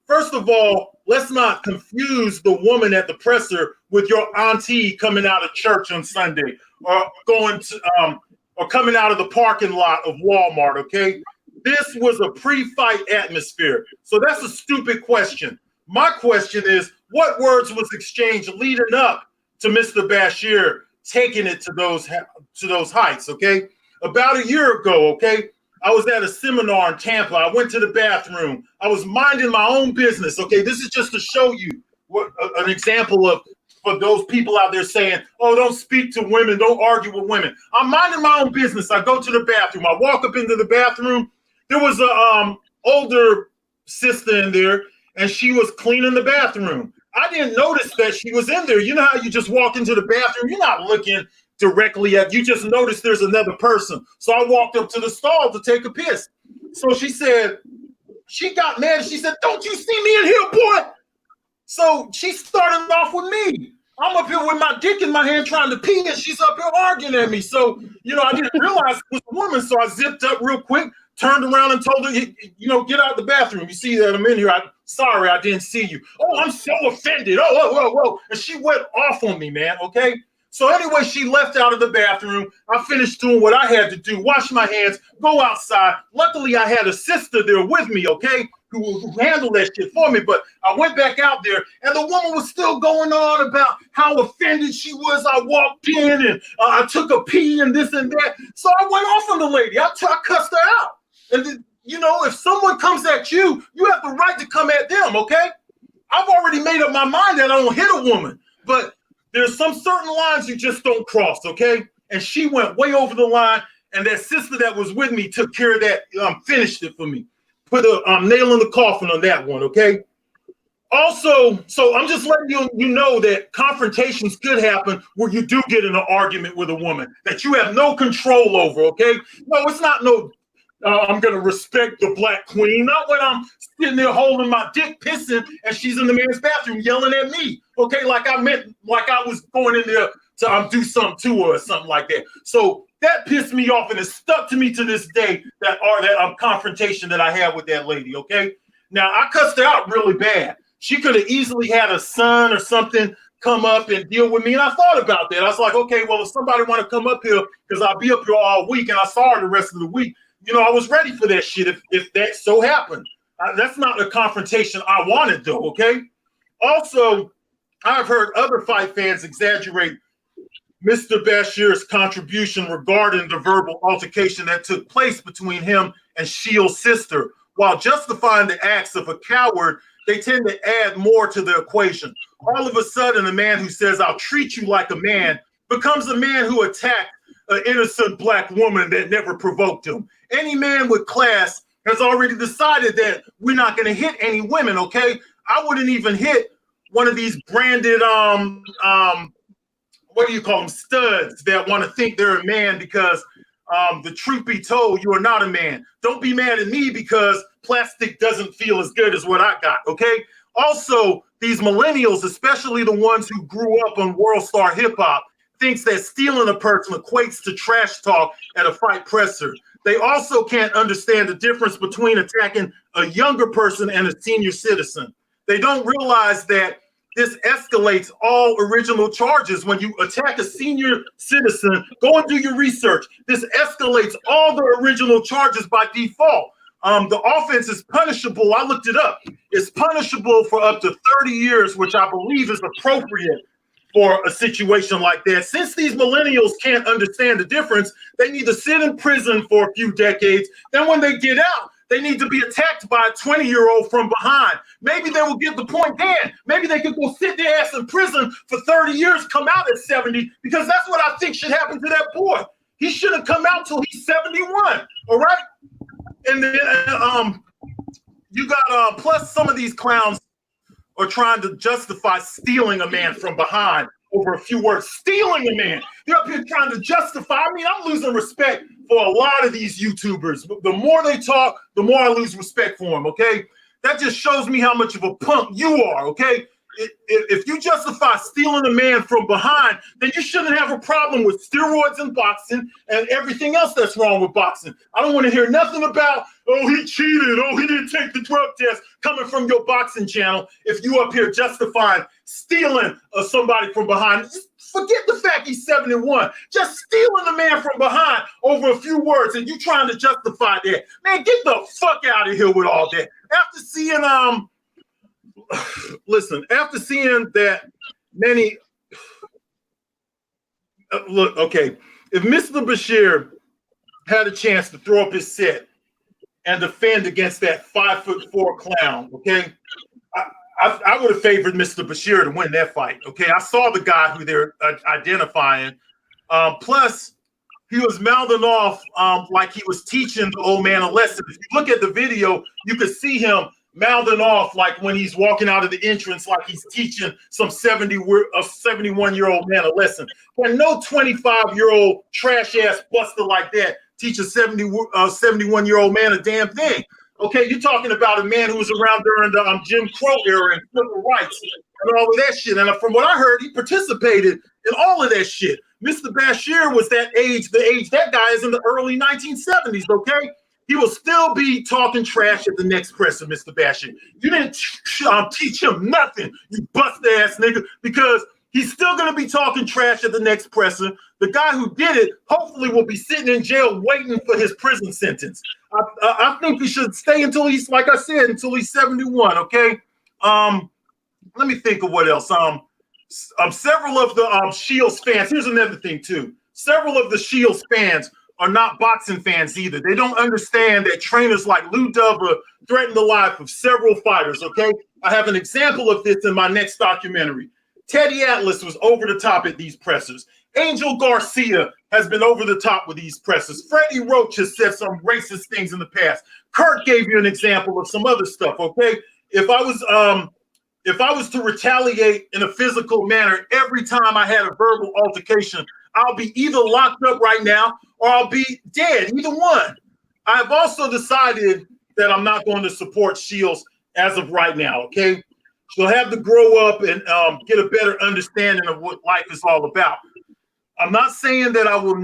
First of all, let's not confuse the woman at the presser with your auntie coming out of church on Sunday or going to or coming out of the parking lot of Walmart, okay? This was a pre-fight atmosphere. So that's a stupid question. My question is, what words was exchanged leading up to Mr. Bashir taking it to those heights, okay? About a year ago, okay? I was at a seminar in Tampa. I went to the bathroom. I was minding my own business. Okay, this is just to show you what an example of for those people out there saying, oh, don't speak to women, don't argue with women. I'm minding my own business. I go to the bathroom. I walk up into the bathroom. There was a older sister in there, and she was cleaning the bathroom. I didn't notice that she was in there. You know how you just walk into the bathroom, you're not looking directly at, you just notice there's another person. So I walked up to the stall to take a piss. So she said, she got mad. She said, don't you see me in here, boy? So she started off with me. I'm up here with my dick in my hand trying to pee, and she's up here arguing at me. So, I didn't realize it was a woman. So I zipped up real quick, turned around and told her, get out of the bathroom. You see that I'm in here. Sorry, I didn't see you. Oh, I'm so offended. Oh, whoa. And she went off on me, man, okay? So anyway, she left out of the bathroom. I finished doing what I had to do, wash my hands, go outside. Luckily, I had a sister there with me, okay, who handled that shit for me. But I went back out there, and the woman was still going on about how offended she was. I walked in, and I took a pee and this and that. So I went off on the lady. I cussed her out. And if someone comes at you, you have the right to come at them, okay? I've already made up my mind that I don't hit a woman, but there's some certain lines you just don't cross, okay? And she went way over the line, and that sister that was with me took care of that, finished it for me. Put a nail in the coffin on that one, okay? Also, so I'm just letting you know that confrontations could happen where you do get in an argument with a woman that you have no control over, okay? No, it's not I'm going to respect the black queen. Not when I'm sitting there holding my dick pissing and she's in the man's bathroom yelling at me. Okay, like I was going in there to do something to her or something like that. So that pissed me off, and it stuck to me to this day, that confrontation that I had with that lady, okay? Now, I cussed her out really bad. She could have easily had a son or something come up and deal with me, and I thought about that. I was like, okay, well, if somebody want to come up here, because I'll be up here all week, and I saw her the rest of the week, I was ready for that shit if that so happened. That's not a confrontation I wanted, though, okay? Also, I've heard other fight fans exaggerate Mr. Bashir's contribution regarding the verbal altercation that took place between him and Sheilds' sister. While justifying the acts of a coward, they tend to add more to the equation. All of a sudden, a man who says, I'll treat you like a man, becomes a man who attacked an innocent black woman that never provoked him. Any man with class has already decided that we're not going to hit any women, okay? I wouldn't even hit one of these branded, what do you call them, studs that want to think they're a man because the truth be told, you are not a man. Don't be mad at me because plastic doesn't feel as good as what I got, okay? Also, these millennials, especially the ones who grew up on World Star Hip Hop, thinks that stealing a person equates to trash talk at a fight presser. They also can't understand the difference between attacking a younger person and a senior citizen. They don't realize that this escalates all original charges. When you attack a senior citizen, go and do your research. This escalates all the original charges by default. The offense is punishable. I looked it up. It's punishable for up to 30 years, which I believe is appropriate for a situation like that. Since these millennials can't understand the difference, they need to sit in prison for a few decades. Then when they get out, they need to be attacked by a 20-year-old from behind. Maybe they will get the point then. Maybe they could go sit their ass in prison for 30 years, come out at 70, because that's what I think should happen to that boy. He shouldn't come out till he's 71, all right? And then you got, plus some of these clowns are trying to justify stealing a man from behind over a few words. Stealing a man. They're up here trying to justify. I mean, I'm losing respect for a lot of these YouTubers. The more they talk, the more I lose respect for them, okay? That just shows me how much of a punk you are, okay? If you justify stealing a man from behind, then you shouldn't have a problem with steroids and boxing and everything else that's wrong with boxing. I don't want to hear nothing about, oh, he cheated, oh, he didn't take the drug test, coming from your boxing channel. If you up here justifying stealing somebody from behind, just forget the fact he's 71. Just stealing the man from behind over a few words, and you trying to justify that. Man, get the fuck out of here with all that. After seeing listen, after seeing that many, look, okay, if Mr. Bashir had a chance to throw up his set and defend against that 5'4" clown, okay, I would have favored Mr. Bashir to win that fight. Okay, I saw the guy who they're identifying. Plus, he was mouthing off like he was teaching the old man a lesson. If you look at the video, you could see him mouthing off like when he's walking out of the entrance, like he's teaching some 71-year-old man a lesson. And no 25-year-old trash ass buster like that teach a 71-year-old man a damn thing. Okay, you're talking about a man who was around during the Jim Crow era and civil rights and all of that shit. And from what I heard, he participated in all of that shit. Mr. Bashir was the age that guy is in the early 1970s, okay? He will still be talking trash at the next presser, Mr. Bashir. You didn't teach him nothing, you bust-ass nigga, because he's still going to be talking trash at the next presser. The guy who did it hopefully will be sitting in jail waiting for his prison sentence. I think he should stay until he's, like I said, until he's 71, okay? Let me think of what else. Several of the Shields fans, here's another thing too. Several of the Shields fans are not boxing fans either. They don't understand that trainers like Lou Dover threaten the life of several fighters, okay? I have an example of this in my next documentary. Teddy Atlas was over the top at these pressers. Angel Garcia has been over the top with these pressers. Freddie Roach has said some racist things in the past. Kurt gave you an example of some other stuff, okay? If I was to retaliate in a physical manner every time I had a verbal altercation, I'll be either locked up right now or I'll be dead, either one. I've also decided that I'm not going to support Shields as of right now, okay? She'll have to grow up and get a better understanding of what life is all about. I'm not saying that I will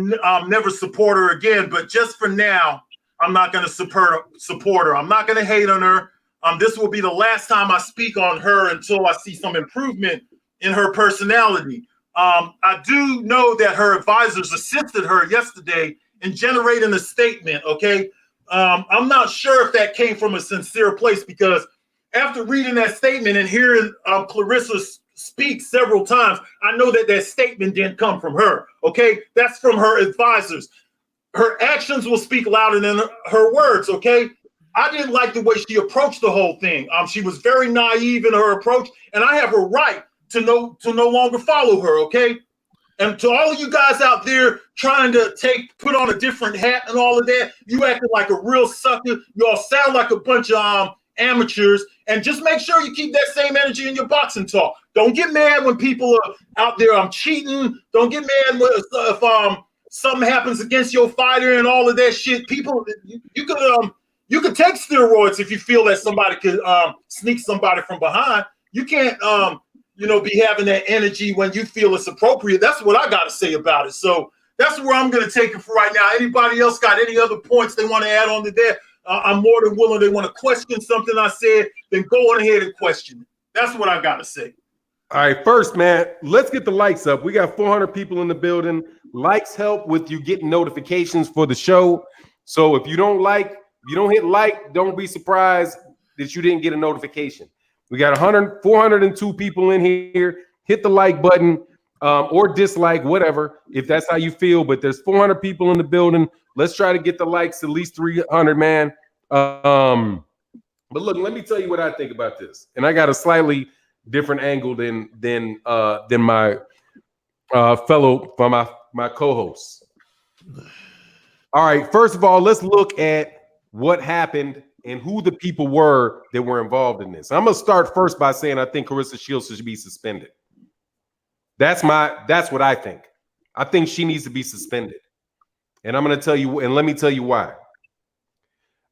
never support her again, but just for now, I'm not going to support her. I'm not going to hate on her. This will be the last time I speak on her until I see some improvement in her personality. I do know that her advisors assisted her yesterday in generating a statement, okay? I'm not sure if that came from a sincere place, because after reading that statement and hearing Claressa speak several times, I know that that statement didn't come from her, okay? That's from her advisors. Her actions will speak louder than her words, okay? I didn't like the way she approached the whole thing. She was very naive in her approach, and I have a right to no longer follow her, okay? And to all of you guys out there trying to put on a different hat and all of that, you acting like a real sucker. You all sound like a bunch of amateurs, and just make sure you keep that same energy in your boxing talk. Don't get mad when people are out there cheating. Don't get mad if something happens against your fighter and all of that shit. People, you could take steroids if you feel that somebody could sneak somebody from behind. You can't be having that energy when you feel it's appropriate. That's what I got to say about it. So that's where I'm going to take it for right now. Anybody else got any other points they want to add on to that? I'm more than willing. They want to question something I said, then go on ahead and question it. That's what I got to say. All right, first, man, let's get the likes up. We got 400 people in the building. Likes help with you getting notifications for the show. So if you don't hit like, don't be surprised that you didn't get a notification. We got 402 people in here. Hit the like button or dislike, whatever, if that's how you feel. But there's 400 people in the building. Let's try to get the likes at least 300, man. But look, let me tell you what I think about this. And I got a slightly different angle than my my co-hosts. All right, first of all, let's look at what happened and who the people were that were involved in this. I'm gonna start first by saying I think Claressa Shields should be suspended. That's what I think. I think she needs to be suspended. And I'm gonna tell you, and let me tell you why.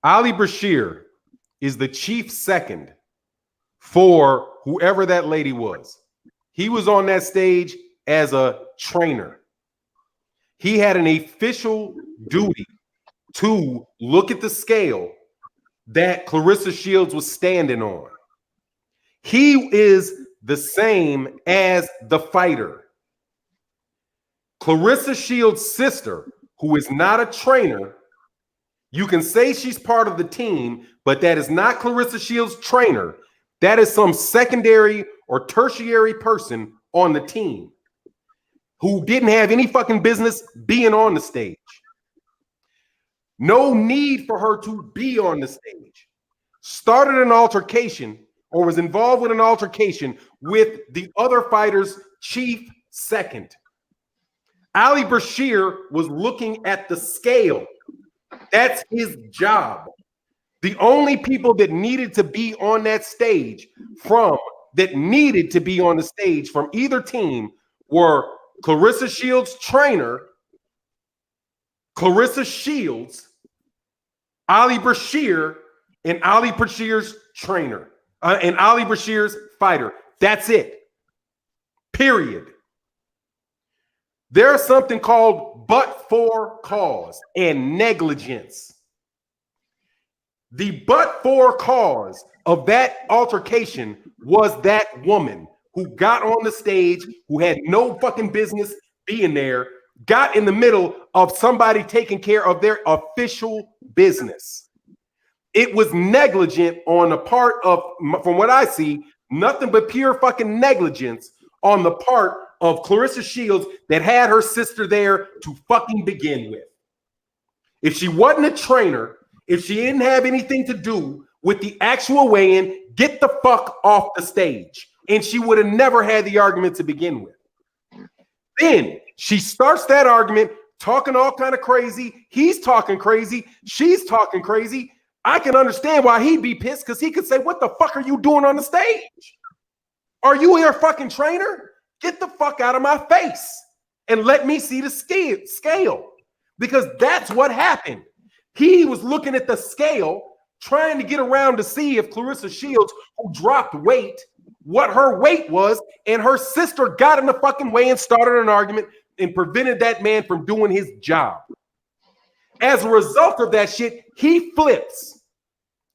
Ali Bashir is the chief second for whoever that lady was. He was on that stage as a trainer. He had an official duty to look at the scale that Claressa Shields was standing on. He is the same as the fighter. Claressa Shields' sister, who is not a trainer, you can say she's part of the team, but that is not Claressa Shields' trainer. That is some secondary or tertiary person on the team who didn't have any fucking business being on the stage. No need for her to be on the stage. Started an altercation or was involved with an altercation with the other fighter's chief second. Ali Bashir was looking at the scale. That's his job. The only people that needed to be on that stage from either team were Claressa Shields' trainer, Claressa Shields, Ali Bashir, and Ali Bashir's trainer, and Ali Bashir's fighter. That's it. Period. There's something called but-for cause and negligence. The but-for cause of that altercation was that woman who got on the stage, who had no fucking business being there, got in the middle of somebody taking care of their official business. It was negligent on the part of, from what I see, nothing but pure fucking negligence on the part of Claressa Shields that had her sister there to fucking begin with. If she wasn't a trainer, if she didn't have anything to do with the actual weigh-in, get the fuck off the stage. And she would have never had the argument to begin with. Then she starts that argument, talking all kind of crazy. He's talking crazy. She's talking crazy. I can understand why he'd be pissed, because he could say, what the fuck are you doing on the stage? Are you your fucking trainer? Get the fuck out of my face and let me see the scale. Because that's what happened. He was looking at the scale, trying to get around to see if Claressa Shields, who dropped weight, what her weight was, and her sister got in the fucking way and started an argument and prevented that man from doing his job. As a result of that shit, he flips,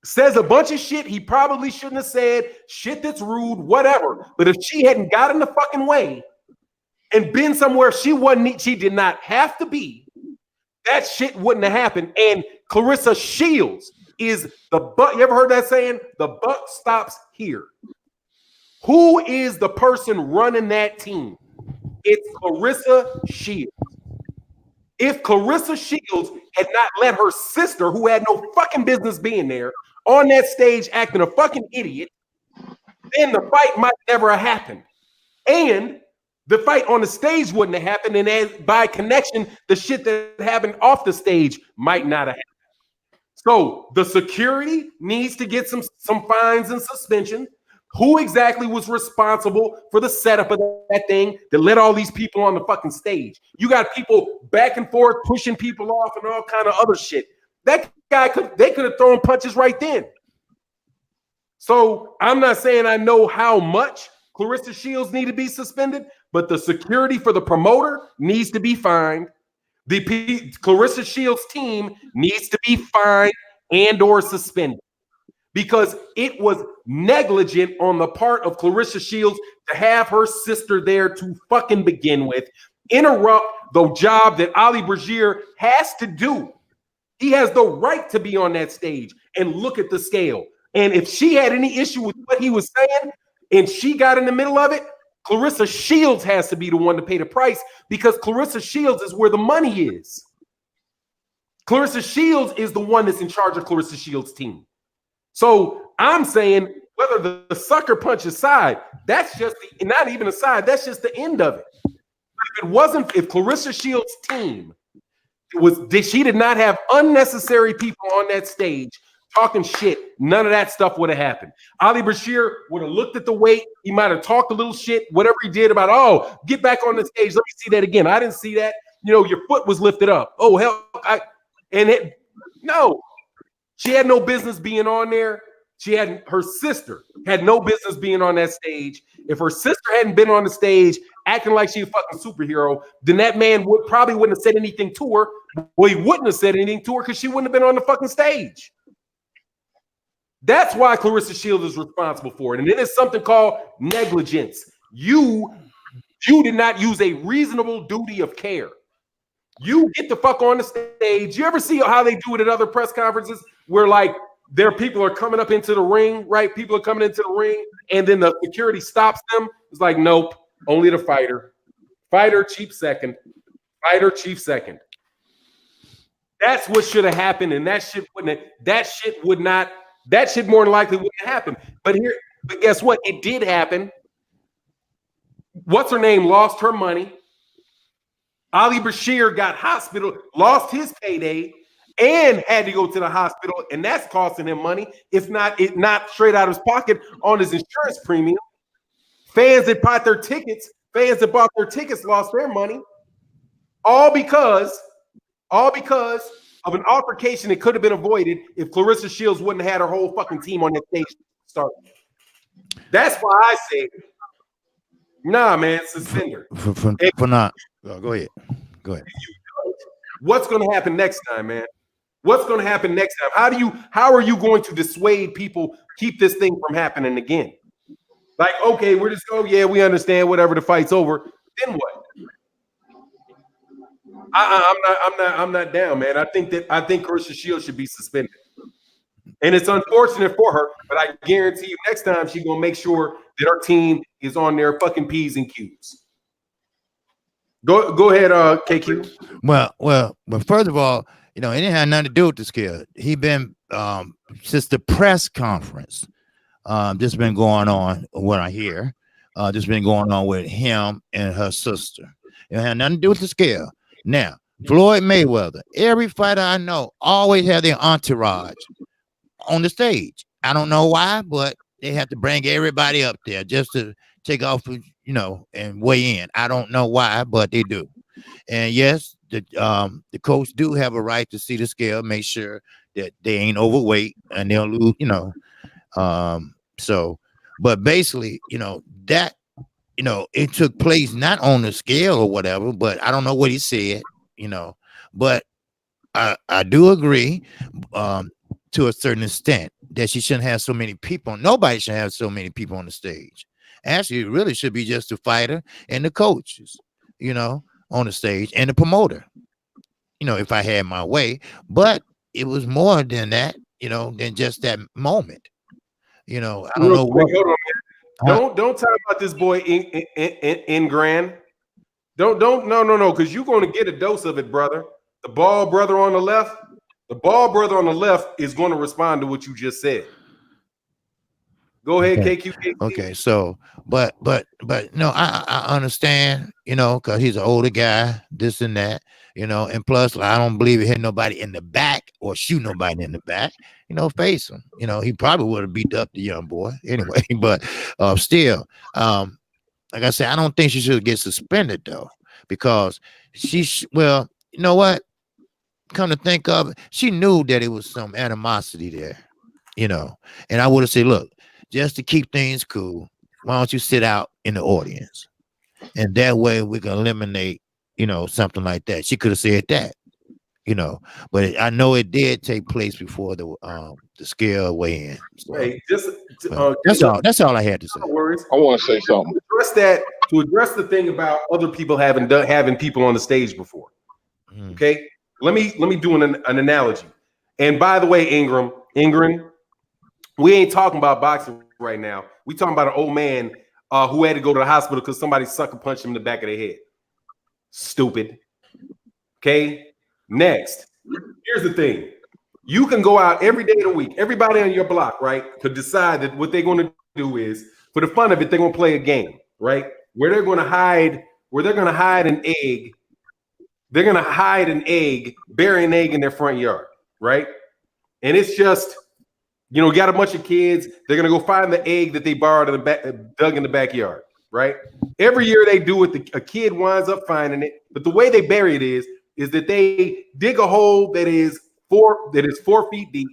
says a bunch of shit he probably shouldn't have said, shit that's rude, whatever. But if she hadn't got in the fucking way and been somewhere she did not have to be, that shit wouldn't have happened. And Claressa Shields is the buck. You ever heard that saying? The buck stops here. Who is the person running that team? It's Claressa Shields. If Claressa Shields had not let her sister, who had no fucking business being there, on that stage acting a fucking idiot, then the fight might never have happened. And the fight on the stage wouldn't have happened. And as by connection, the shit that happened off the stage might not have happened. So the security needs to get some fines and suspension. Who exactly was responsible for the setup of that thing that let all these people on the fucking stage? You got people back and forth pushing people off and all kind of other shit. That guy they could have thrown punches right then. So I'm not saying I know how much Claressa Shields need to be suspended, but the security for the promoter needs to be fined. The Claressa Shields team needs to be fined and or suspended, because it was negligent on the part of Claressa Shields to have her sister there to fucking begin with, interrupt the job that Ali Bashir has to do. He has the right to be on that stage and look at the scale. And if she had any issue with what he was saying and she got in the middle of it, Claressa Shields has to be the one to pay the price, because Claressa Shields is where the money is. Claressa Shields is the one that's in charge of Claressa Shields' team. So I'm saying, whether the sucker punch aside, that's just not even aside, that's just the end of it. If Claressa Shields' team she did not have unnecessary people on that stage talking shit, none of that stuff would have happened. Ali Bashir would have looked at the weight. He might have talked a little shit, whatever he did about, oh, get back on the stage. Let me see that again. I didn't see that. You know, your foot was lifted up. Oh, hell. No, she had no business being on there. Her sister had no business being on that stage. If her sister hadn't been on the stage acting like she a fucking superhero, then that man probably wouldn't have said anything to her. Well, he wouldn't have said anything to her because she wouldn't have been on the fucking stage. That's why Claressa Shields is responsible for it. And it is something called negligence. You did not use a reasonable duty of care. You get the fuck on the stage. You ever see how they do it at other press conferences where, like, their people are coming up into the ring, right? People are coming into the ring, and then the security stops them. It's like, nope, only the fighter. Fighter, chief second. Fighter, chief second. That's what should have happened, and that shit more than likely wouldn't happen. But But guess what? It did happen. What's her name lost her money. Ali Bashir got hospital, lost his payday, and had to go to the hospital, and that's costing him money. If not, it not straight out of his pocket on his insurance premium. Fans that bought their tickets, lost their money, all because of an altercation that could have been avoided if Claressa Shields wouldn't have had her whole fucking team on that stage to start. That's why I say, nah, man, suspender. For not. Go ahead. What's going to happen next time, man? What's going to happen next time? How are you going to dissuade people, keep this thing from happening again? Like, okay, we're just we understand whatever, the fight's over. Then what? I'm not down, man. I think Claressa Shields should be suspended. And it's unfortunate for her, but I guarantee you next time she's gonna make sure that our team is on their fucking P's and Q's. Go ahead, KQ. Well, first of all, it didn't have nothing to do with the scale. He been since the press conference, just been going on what I hear, just been going on with him and her sister. It had nothing to do with the scale. Now, Floyd Mayweather, every fighter I know always have their entourage on the stage. I don't know why, but they have to bring everybody up there just to take off, and weigh in. I don't know why, but they do. And yes, the coach do have a right to see the scale, make sure that they ain't overweight and they'll lose, So, but basically, that, it took place not on the scale or whatever, but I don't know what he said, but I do agree to a certain extent that she shouldn't have so many people. Nobody should have so many people on the stage. Actually, it really should be just the fighter and the coaches, on the stage, and the promoter, if I had my way. But it was more than that, than just that moment. I don't know what. Don't talk about this boy in Grand. No, because you're going to get a dose of it, brother. The ball brother on the left is going to respond to what you just said. Go ahead, okay. KQ. Okay, so but no, I understand, because he's an older guy, this and that, and plus I don't believe he hit nobody in the back or shoot nobody in the back, face him. He probably would have beat up the young boy anyway, but still, like I said, I don't think she should get suspended though, because well, you know what? Come to think of it, she knew that it was some animosity there, and I would have said, look, just to keep things cool, why don't you sit out in the audience? And that way we can eliminate, something like that. She could have said that, but I know it did take place before the scale weigh in. So, hey, that's all I had to say. No worries. I want to say something. To address the thing about other people having people on the stage before. Okay, let me do an analogy. And by the way, Ingram, we ain't talking about boxing right now. We talking about an old man who had to go to the hospital because somebody sucker punched him in the back of the head. Stupid. Okay. Next, here's the thing. You can go out every day of the week. Everybody on your block, right, could decide that what they're going to do is, for the fun of it, they're going to play a game, right, where they're going to hide an egg. They're going to hide an egg, bury an egg in their front yard, right? And it's just, got a bunch of kids. They're going to go find the egg that they borrowed dug in the backyard, right? Every year they do it. A kid winds up finding it. But the way they bury it is that they dig a hole that is 4 feet deep.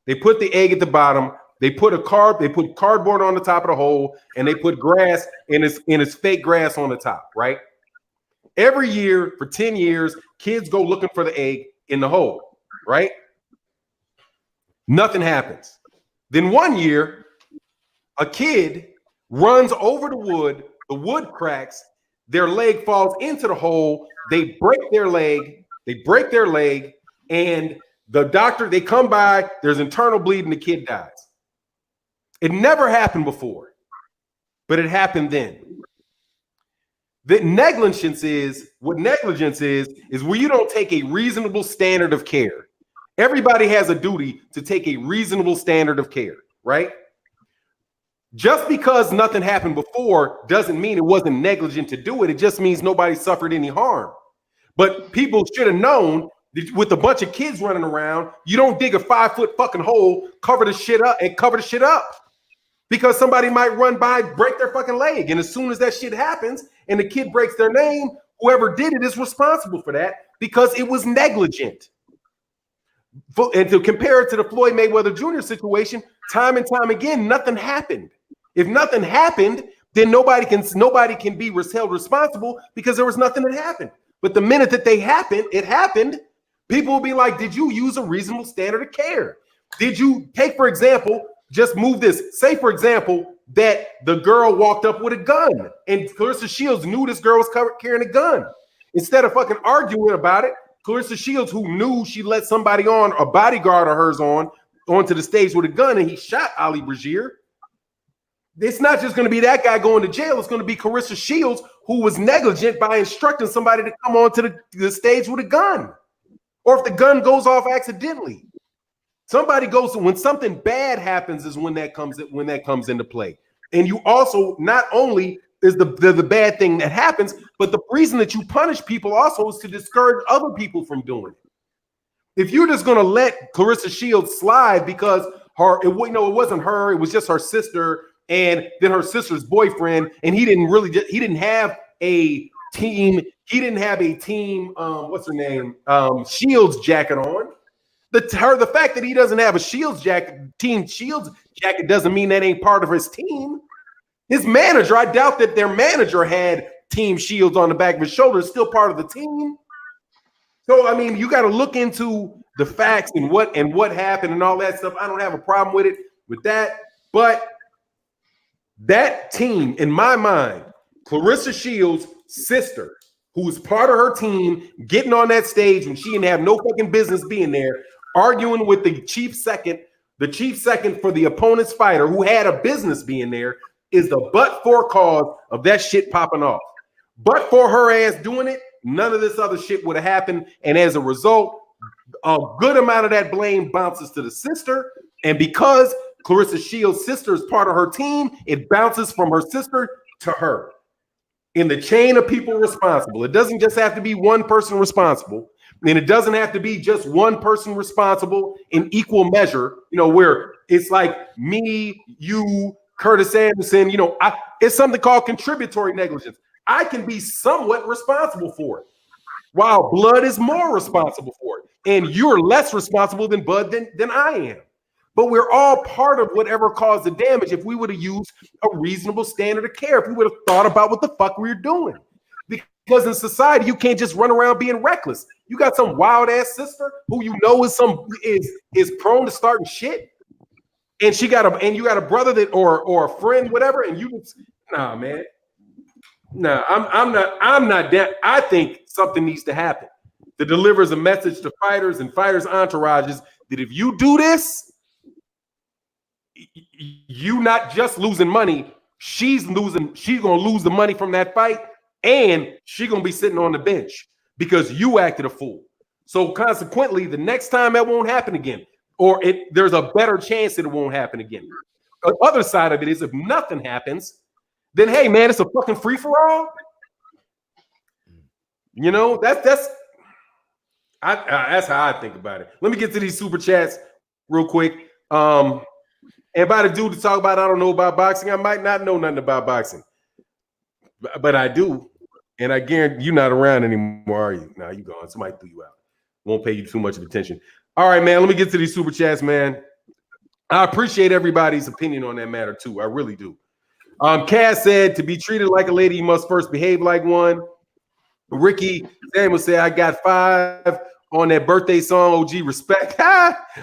They put the egg at the bottom. They put cardboard on the top of the hole, and they put grass, and it's fake grass on the top, right? Every year for 10 years, kids go looking for the egg in the hole, right? Nothing happens. Then one year, a kid runs over the wood cracks, their leg falls into the hole, they break their leg, and the doctor, they come by, there's internal bleeding, the kid dies. It never happened before, but it happened then. What negligence is where you don't take a reasonable standard of care. Everybody has a duty to take a reasonable standard of care, right? Just because nothing happened before doesn't mean it wasn't negligent to do it. It just means nobody suffered any harm. But people should have known that with a bunch of kids running around, you don't dig a 5-foot fucking hole, cover the shit up. Because somebody might run by, break their fucking leg. And as soon as that shit happens and the kid breaks their name, whoever did it is responsible for that because it was negligent. And to compare it to the Floyd Mayweather Jr. situation, time and time again, nothing happened. If nothing happened, then nobody can be held responsible because there was nothing that happened. But the minute that it happened, people will be like, did you use a reasonable standard of care? Did you take, for example, just move this. Say, for example, that the girl walked up with a gun and Claressa Sheilds knew this girl was carrying a gun. Instead of fucking arguing about it, Claressa Sheilds, who knew she let somebody on, a bodyguard of hers onto the stage with a gun and he shot Ali Bashir. It's not just going to be that guy going to jail. It's going to be Claressa Sheilds, who was negligent by instructing somebody to come onto the stage with a gun. Or if the gun goes off accidentally. Somebody goes, when something bad happens is when that comes into play. And you also, not only is the bad thing that happens, but the reason that you punish people also is to discourage other people from doing it. If you're just going to let Claressa Sheilds slide because it wasn't her, it was just her sister, and then her sister's boyfriend, and he didn't have a team. He didn't have a team. What's her name? Shields jacket on. The fact that he doesn't have a team Shields jacket doesn't mean that ain't part of his team. His manager, I doubt that their manager had team Shields on the back of his shoulder. It's still part of the team. So I mean, you got to look into the facts and what happened and all that stuff. I don't have a problem with that, but that team, in my mind, Claressa Sheilds' sister, who was part of her team, getting on that stage when she didn't have no fucking business being there, arguing with the chief second for the opponent's fighter, who had a business being there, is the but-for cause of that shit popping off. But for her ass doing it, none of this other shit would have happened. And as a result, a good amount of that blame bounces to the sister. And because Claressa Sheilds' sister is part of her team, it bounces from her sister to her. In the chain of people responsible, it doesn't just have to be one person responsible, and it doesn't have to be just one person responsible in equal measure, where it's like me, you, Curtis Anderson, it's something called contributory negligence. I can be somewhat responsible for it, while Blood is more responsible for it, and you're less responsible than Bud than I am. But we're all part of whatever caused the damage if we would have used a reasonable standard of care, if we would have thought about what the fuck we were doing. Because in society, you can't just run around being reckless. You got some wild ass sister who is prone to starting shit, and you got a brother that or a friend, whatever, and nah, man. Nah, I'm not that. I think something needs to happen that delivers a message to fighters and fighters' entourages that if you do this, you not just losing money, she's gonna lose the money from that fight, and she's gonna be sitting on the bench because you acted a fool. So consequently, the next time that won't happen again, or there's a better chance that it won't happen again. The other side of it is if nothing happens, then hey man, it's a fucking free-for-all. That's how I think about it. Let me get to these super chats real quick. And by the dude to talk about, I don't know about boxing. I might not know nothing about boxing, but I do. And I guarantee you're not around anymore, are you? Nah, you gone. Somebody threw you out. Won't pay you too much of attention. All right, man. Let me get to these super chats, man. I appreciate everybody's opinion on that matter too. I really do. Cass said, to be treated like a lady, you must first behave like one. Ricky Samuel said, I got 5 on that birthday song, OG respect.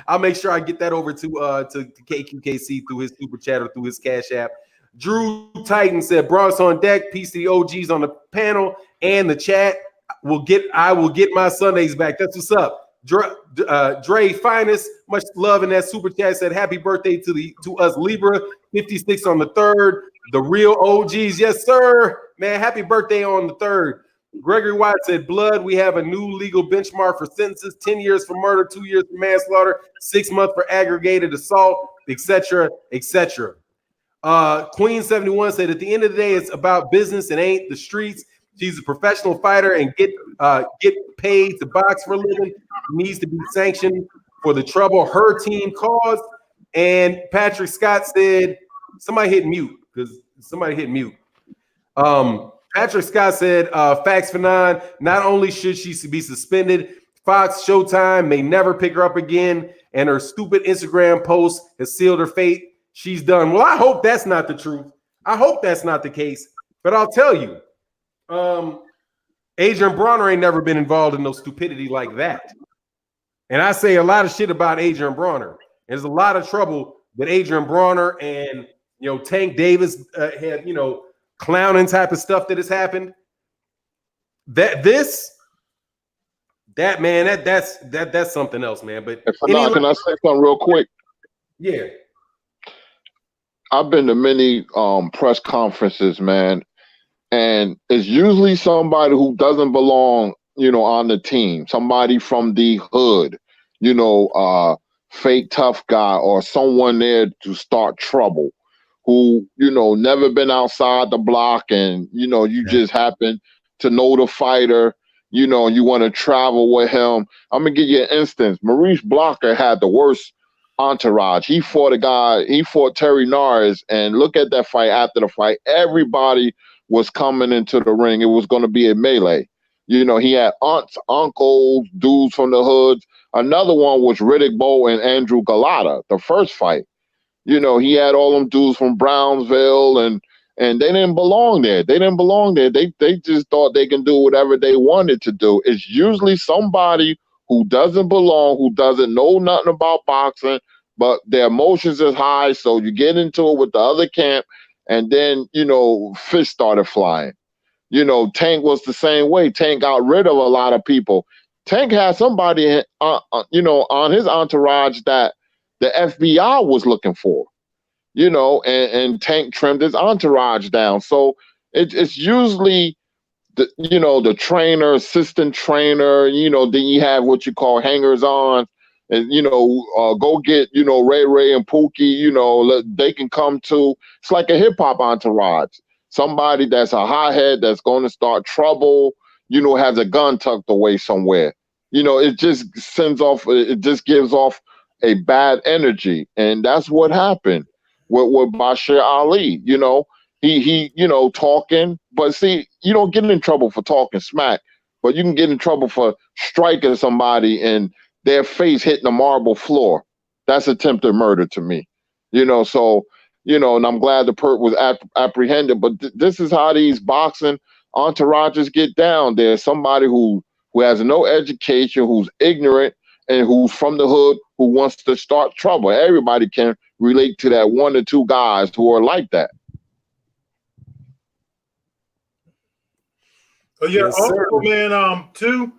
I'll make sure I get that over to KQKC through his super chat or through his Cash App. Drew Titan said, Bronx on deck, peace to the OGs on the panel and the chat. I will get my Sundays back. That's what's up. Dre Finest, much love in that super chat, said happy birthday to us Libra 56 on the 3rd. The real OGs, yes sir, man. Happy birthday on the 3rd. Gregory White said, Blood, we have a new legal benchmark for sentences: 10 years for murder, 2 years for manslaughter, 6 months for aggravated assault, etc., etc. Queen 71 said, at the end of the day, it's about business. It ain't the streets. She's a professional fighter and get paid to box for a living. Needs to be sanctioned for the trouble her team caused. And Patrick Scott said, somebody hit mute because somebody hit mute. Patrick Scott said, facts for 9. Not only should she be suspended, Fox Showtime may never pick her up again, and her stupid Instagram post has sealed her fate. She's done. Well, I hope that's not the truth. I hope that's not the case. But I'll tell you, Adrian Bronner ain't never been involved in no stupidity like that. And I say a lot of shit about Adrian Bronner. There's a lot of trouble that Adrian Bronner and Tank Davis have, clowning type of stuff that has happened. That's something else, man. But can I say something real quick? Yeah. I've been to many press conferences, man, and it's usually somebody who doesn't belong, on the team, somebody from the hood, fake tough guy or someone there to start trouble, who, never been outside the block and, you just happen to know the fighter, you want to travel with him. I'm going to give you an instance. Maurice Blocker had the worst entourage. He fought Terry Narz, and look at that fight. After the fight, everybody was coming into the ring. It was going to be a melee. He had aunts, uncles, dudes from the hoods. Another one was Riddick Bowe and Andrew Galata, the first fight. He had all them dudes from Brownsville, and they didn't belong there. They just thought they can do whatever they wanted to do. It's usually somebody who doesn't belong, who doesn't know nothing about boxing, but their emotions is high, so you get into it with the other camp, and then, fish started flying. Tank was the same way. Tank got rid of a lot of people. Tank had somebody, on his entourage that the FBI was looking for, and Tank trimmed his entourage down. So it's usually the trainer, assistant trainer, then you have what you call hangers on, and, go get, Ray and Pookie, they can come to. It's like a hip hop entourage. Somebody that's a hothead that's going to start trouble, has a gun tucked away somewhere. It just gives off a bad energy. And that's what happened with Bashir Ali. He talking, but see, you don't get in trouble for talking smack, but you can get in trouble for striking somebody and their face hitting the marble floor. That's attempted murder to me. So, and I'm glad the perp was apprehended, but this is how these boxing entourages get down. There's somebody who has no education, who's ignorant, and who's from the hood, who wants to start trouble. Everybody can relate to that one or two guys who are like that. Yeah, yes, also, man, too,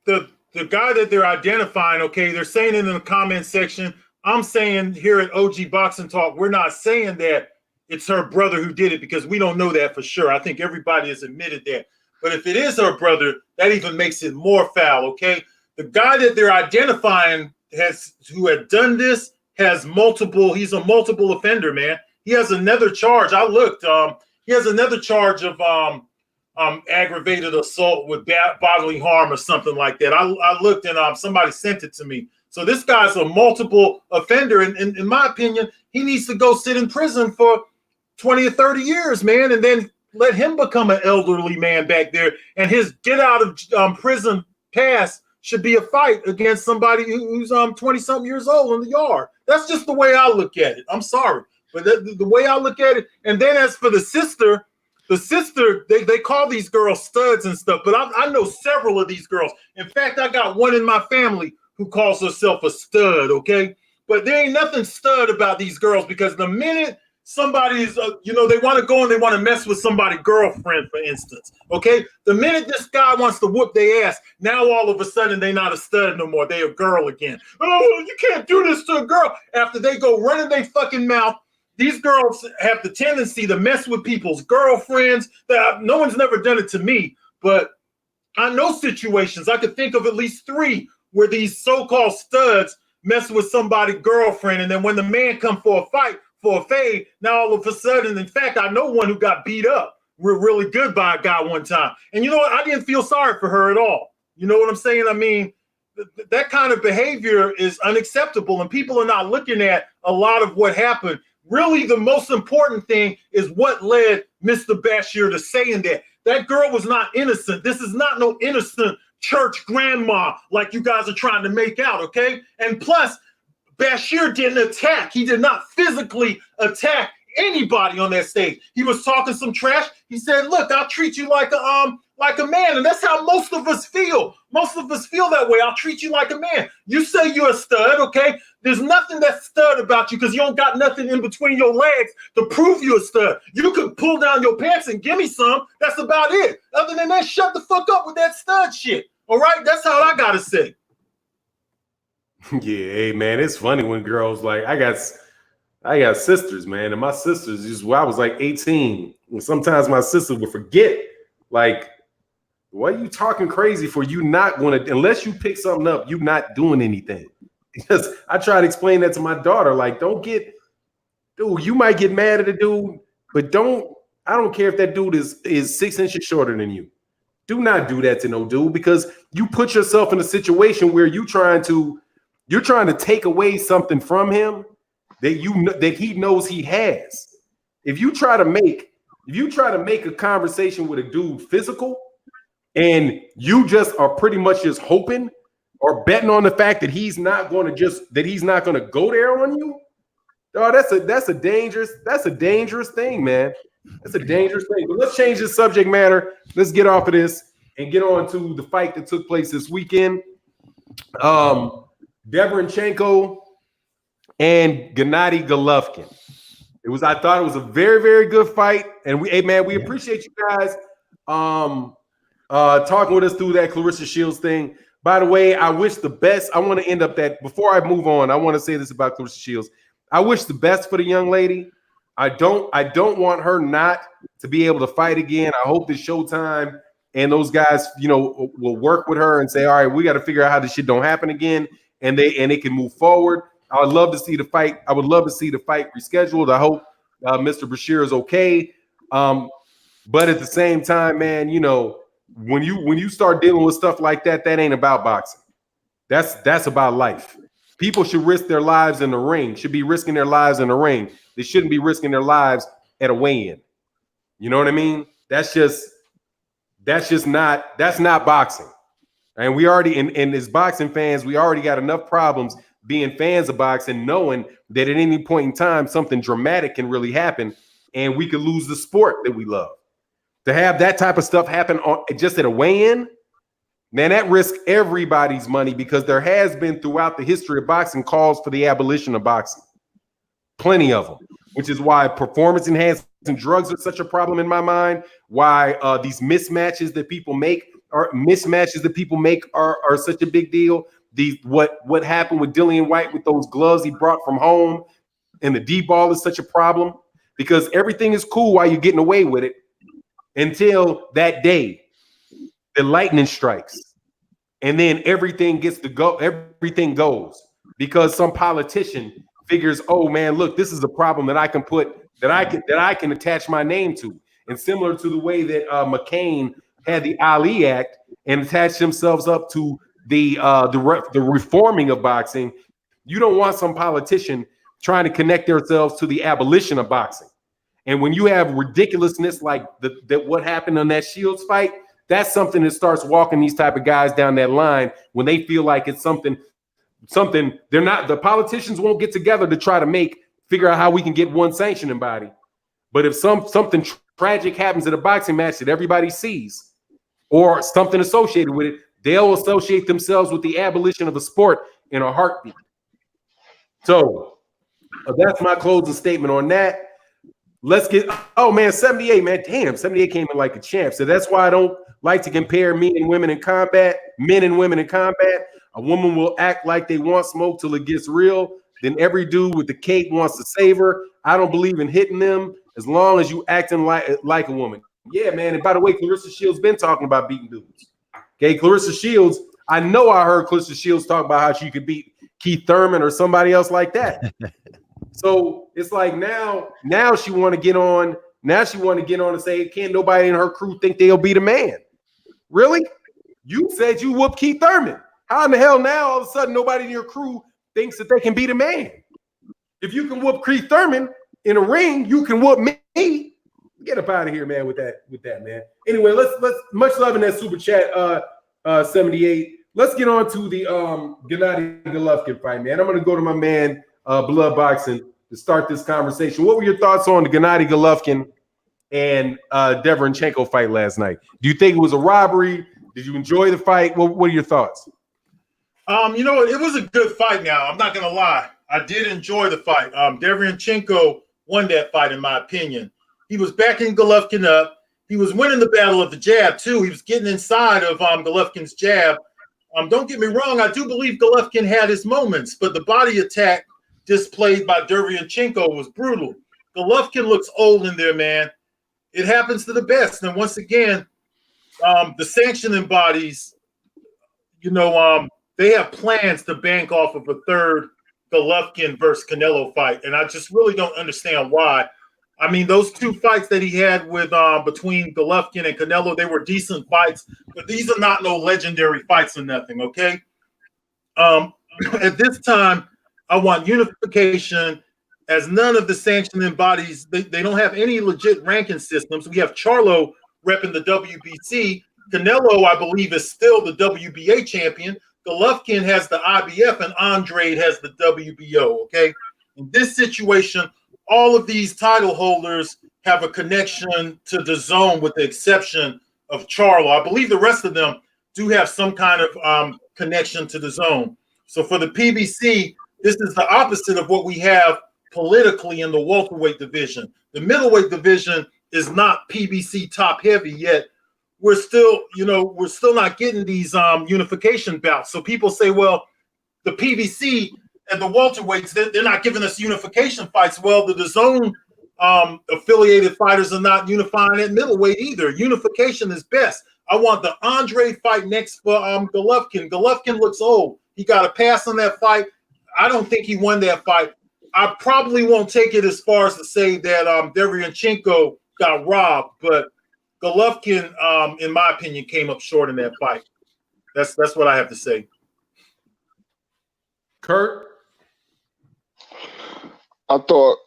the guy that they're identifying, okay, they're saying it in the comment section. I'm saying here at OG Boxing Talk, we're not saying that it's her brother who did it because we don't know that for sure. I think everybody has admitted that. But if it is her brother, that even makes it more foul, okay? The guy that they're identifying who had done this has he's a multiple offender, man. He has another charge. I looked. He has another charge of aggravated assault with bodily harm or something like that. I looked and somebody sent it to me. So this guy's a multiple offender, and in my opinion, he needs to go sit in prison for 20 or 30 years, man, and then let him become an elderly man back there. And his get out of prison pass should be a fight against somebody who's 20-something years old in the yard. That's just the way I look at it. I'm sorry, but the way I look at it. And then as for the sister, they call these girls studs and stuff, but I know several of these girls. In fact, I got one in my family who calls herself a stud, okay? But there ain't nothing stud about these girls, because the minute somebody's, they want to go and they want to mess with somebody's girlfriend, for instance, okay? The minute this guy wants to whoop their ass, now all of a sudden they're not a stud no more. They're a girl again. Oh, you can't do this to a girl. After they go running their fucking mouth, these girls have the tendency to mess with people's girlfriends. No one's never done it to me, but I know situations. I could think of at least 3 where these so-called studs mess with somebody's girlfriend, and then when the man come for a fight, for a fade. Now all of a sudden, in fact, I know one who got beat up really good by a guy one time. And you know what? I didn't feel sorry for her at all. You know what I'm saying? I mean, that kind of behavior is unacceptable, and people are not looking at a lot of what happened. Really, the most important thing is what led Mr. Bashir to saying that. That girl was not innocent. This is not no innocent church grandma like you guys are trying to make out, okay? And plus, Bashir didn't attack. He did not physically attack anybody on that stage. He was talking some trash. He said, look, I'll treat you like a man. And that's how most of us feel. Most of us feel that way. I'll treat you like a man. You say you're a stud, okay? There's nothing that's stud about you because you don't got nothing in between your legs to prove you're a stud. You could pull down your pants and give me some. That's about it. Other than that, shut the fuck up with that stud shit. All right? That's how I got to say. Yeah, hey, man, it's funny when girls like, I got sisters, man, and my sisters just when I was like 18. And sometimes my sister would forget, like, what are you talking crazy for? You not going to, unless you pick something up, you not doing anything. Because I try to explain that to my daughter, like, dude, you might get mad at a dude, but I don't care if that dude is 6 inches shorter than you. Do not do that to no dude, because you put yourself in a situation where you're trying to take away something from him that he knows he has. If you try to make a conversation with a dude physical, and you just are pretty much just hoping or betting on the fact that he's not going to go there on you, oh, that's a dangerous thing, man. That's a dangerous thing. But let's change the subject matter. Let's get off of this and get on to the fight that took place this weekend. Deverenchenko and Gennady Golovkin. I thought it was a very, very good fight. And we appreciate you guys talking with us through that Claressa Sheilds thing. By the way, I wish the best. I want to end up that before I move on. I want to say this about Claressa Sheilds. I wish the best for the young lady. I don't want her not to be able to fight again. I hope that Showtime and those guys, will work with her and say, all right, we got to figure out how this shit don't happen again, and they can move forward. I would love to see the fight. I would love to see the fight rescheduled. I hope Mr. Bashir is okay. But at the same time, man, when you start dealing with stuff like that, that ain't about boxing. That's about life. People should risk their lives in the ring. Should be risking their lives in the ring. They shouldn't be risking their lives at a weigh-in. You know what I mean? That's not boxing. And we already, and as boxing fans, we already got enough problems being fans of boxing, knowing that at any point in time, something dramatic can really happen and we could lose the sport that we love. To have that type of stuff happen just at a weigh-in, man, that risks everybody's money, because there has been throughout the history of boxing calls for the abolition of boxing. Plenty of them, which is why performance-enhancing drugs are such a problem in my mind, why these mismatches that people make are such a big deal. What happened with Dillian White with those gloves he brought from home, and the D-ball is such a problem, because everything is cool while you're getting away with it until that day the lightning strikes, and then everything goes because some politician figures, oh man, look, this is a problem that I can attach my name to. And similar to the way that McCain had the Ali Act and attached themselves up to the reforming of boxing, you don't want some politician trying to connect themselves to the abolition of boxing. And when you have ridiculousness like that what happened on that Shields fight, that's something that starts walking these type of guys down that line when they feel like it's something they're not. The politicians won't get together to try to figure out how we can get one sanctioning body. But if something tragic happens at a boxing match that everybody sees, or something associated with it, they'll associate themselves with the abolition of a sport in a heartbeat. So that's my closing statement on that. Let's get, oh man, 78, man. Damn, 78 came in like a champ. So that's why I don't like to compare men and women in combat. A woman will act like they want smoke till it gets real. Then every dude with the cape wants to save her. I don't believe in hitting them as long as you acting like a woman. Yeah, man. And by the way, Claressa Sheilds been talking about beating dudes. Okay, Claressa Sheilds. I know I heard Claressa Sheilds talk about how she could beat Keith Thurman or somebody else like that. So it's like now she want to get on. Now she want to get on and say, can't nobody in her crew think they'll be the man? Really? You said you whooped Keith Thurman. How in the hell now all of a sudden nobody in your crew thinks that they can be the man? If you can whoop Keith Thurman in a ring, you can whoop me. Get up out of here, man, with that, man. Anyway, let's much love in that super chat, 78. Let's get on to the Gennady Golovkin fight, man. I'm gonna go to my man Blood Boxing to start this conversation. What were your thoughts on the Gennady Golovkin and Deverenchenko fight last night? Do you think it was a robbery? Did you enjoy the fight? What are your thoughts? You know, it was a good fight now. I'm not going to lie. I did enjoy the fight. Deverenchenko won that fight, in my opinion. He was backing Golovkin up. He was winning the battle of the jab, too. He was getting inside of Golovkin's jab. Don't get me wrong. I do believe Golovkin had his moments, but the body attack displayed by Deverenchenko was brutal. Golovkin looks old in there, man. It happens to the best. And once again, the sanctioning bodies, you know, they have plans to bank off of a third Golovkin versus Canelo fight. And I just really don't understand why. I mean, those two fights that he had with between Golovkin and Canelo, they were decent fights, but these are not no legendary fights or nothing, okay? At this time, I want unification, as none of the sanctioning bodies, they don't have any legit ranking systems. We have Charlo repping the WBC. Canelo, I believe, is still the WBA champion. Golovkin has the IBF, and Andrade has the WBO, okay? In this situation, all of these title holders have a connection to the zone with the exception of Charlo. I believe the rest of them do have some kind of connection to the zone. So for the PBC, this is the opposite of what we have politically in the welterweight division. The middleweight division is not PBC top heavy yet. We're still not getting these unification bouts. So people say, well, the PBC and the welterweights, they're not giving us unification fights. Well, the DAZN affiliated fighters are not unifying at middleweight either. Unification is best. I want the Andrade fight next for Golovkin. Golovkin looks old. He got a pass on that fight. I don't think he won that fight. I probably won't take it as far as to say that Deverenchenko got robbed, but Golovkin, in my opinion, came up short in that fight. That's what I have to say. Kurt? I thought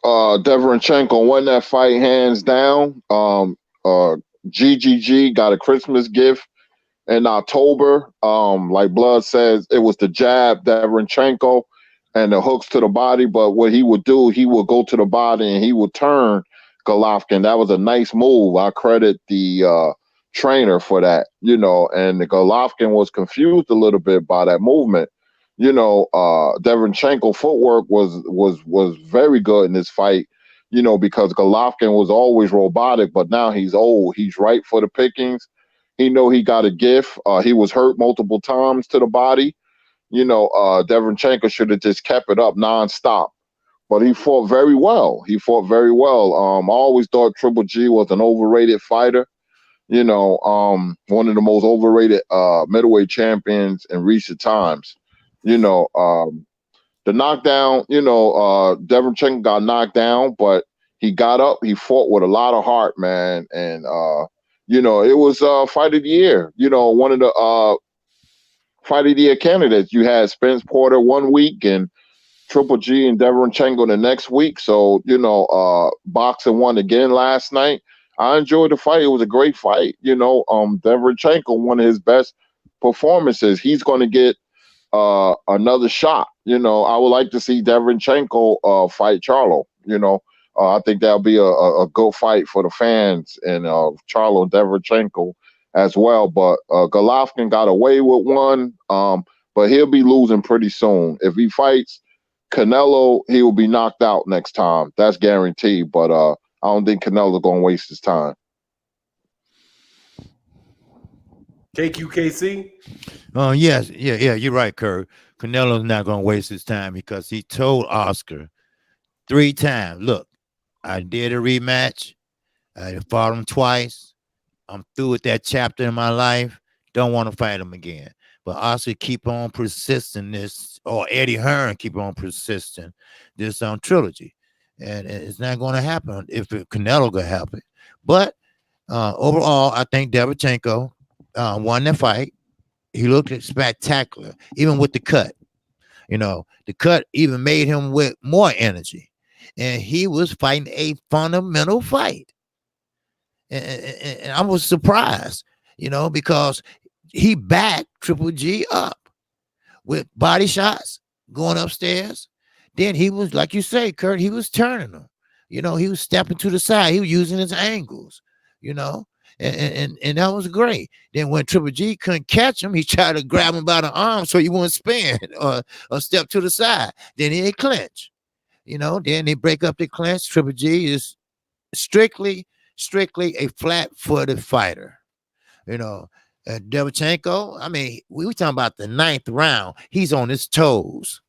Deverenchenko won that fight hands down. GGG got a Christmas gift in October. Like Blood says, it was the jab, Deverenchenko, and the hooks to the body. But what he would do, he would go to the body and he would turn Golovkin. That was a nice move. I credit the trainer for that, you know, and the Golovkin was confused a little bit by that movement. You know, Deverenchenko footwork was very good in this fight, you know, because Golovkin was always robotic, but now he's old. He's right for the pickings. He know he got a gift. He was hurt multiple times to the body. You know, Deverenchenko should have just kept it up nonstop. But he fought very well. I always thought Triple G was an overrated fighter. You know, one of the most overrated middleweight champions in recent times. You know, the knockdown, you know, Deverenchenko got knocked down, but he got up. He fought with a lot of heart, man. And, you know, it was fight of the year. You know, one of the fight of the year candidates. You had Spence Porter 1 week and Triple G and Deverenchenko the next week. So, you know, boxing won again last night. I enjoyed the fight. It was a great fight. You know, Deverenchenko, one of his best performances. He's going to get another shot. You know, I would like to see Deverenchenko fight Charlo. You know, I think that'll be a good fight for the fans and Charlo and Deverenchenko as well. But Golovkin got away with one, but he'll be losing pretty soon. If he fights Canelo, he will be knocked out next time. That's guaranteed. But I don't think Canelo's going to waste his time. KQKC? Yes, yeah, you're right, Kurt. Canelo's not going to waste his time because he told Oscar 3 times, look, I did a rematch. I fought him twice. I'm through with that chapter in my life. Don't want to fight him again. But Oscar keep on persisting this, or Eddie Hearn keep on persisting this trilogy. and it's not going to happen if Canelo could help it. But overall, I think Derevchenko won the fight. He looked spectacular, even with the cut. The cut even made him with more energy, and he was fighting a fundamental fight. And I was surprised, because he backed Triple G up with body shots going upstairs. Then he was, like you say, Kurt, he was turning them. He was stepping to the side. He was using his angles, and that was great. Then when Triple G couldn't catch him, he tried to grab him by the arm so he wouldn't spin or step to the side. Then he clinch. Then they break up the clinch. Triple G is strictly a flat-footed fighter. Derevchenko, I mean, we were talking about the 9th round. He's on his toes.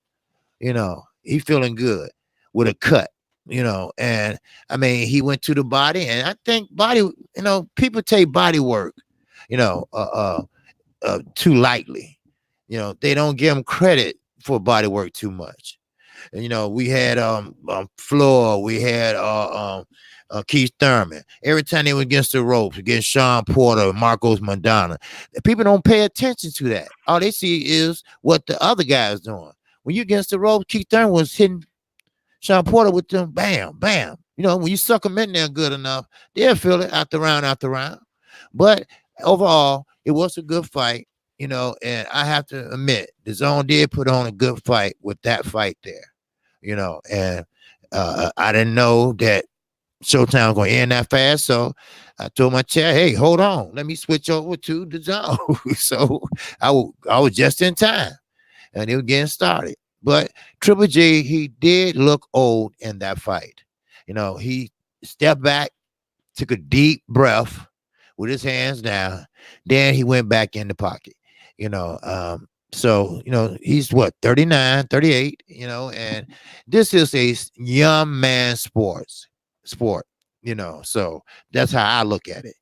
He's feeling good with a cut. And I mean, he went to the body, and I think body, people take body work, too lightly. They don't give him credit for body work too much. And, we had Floor, we had Keith Thurman. Every time they were against the ropes, against Sean Porter, Marcos Mandana, people don't pay attention to that. All they see is what the other guy is doing. When you against the ropes, Keith Thurman was hitting Sean Porter with them, bam, bam. When you suck them in there good enough, they'll feel it after round. But overall, it was a good fight, and I have to admit, the Zone did put on a good fight with that fight there, and I didn't know that Showtime was going to end that fast, so I told my chair, hey, hold on, let me switch over to the Zone. So I was just in time, and it was getting started. But Triple G, he did look old in that fight. He stepped back, took a deep breath with his hands down. Then he went back in the pocket, So, he's 39, 38, and this is a young man sport, so that's how I look at it.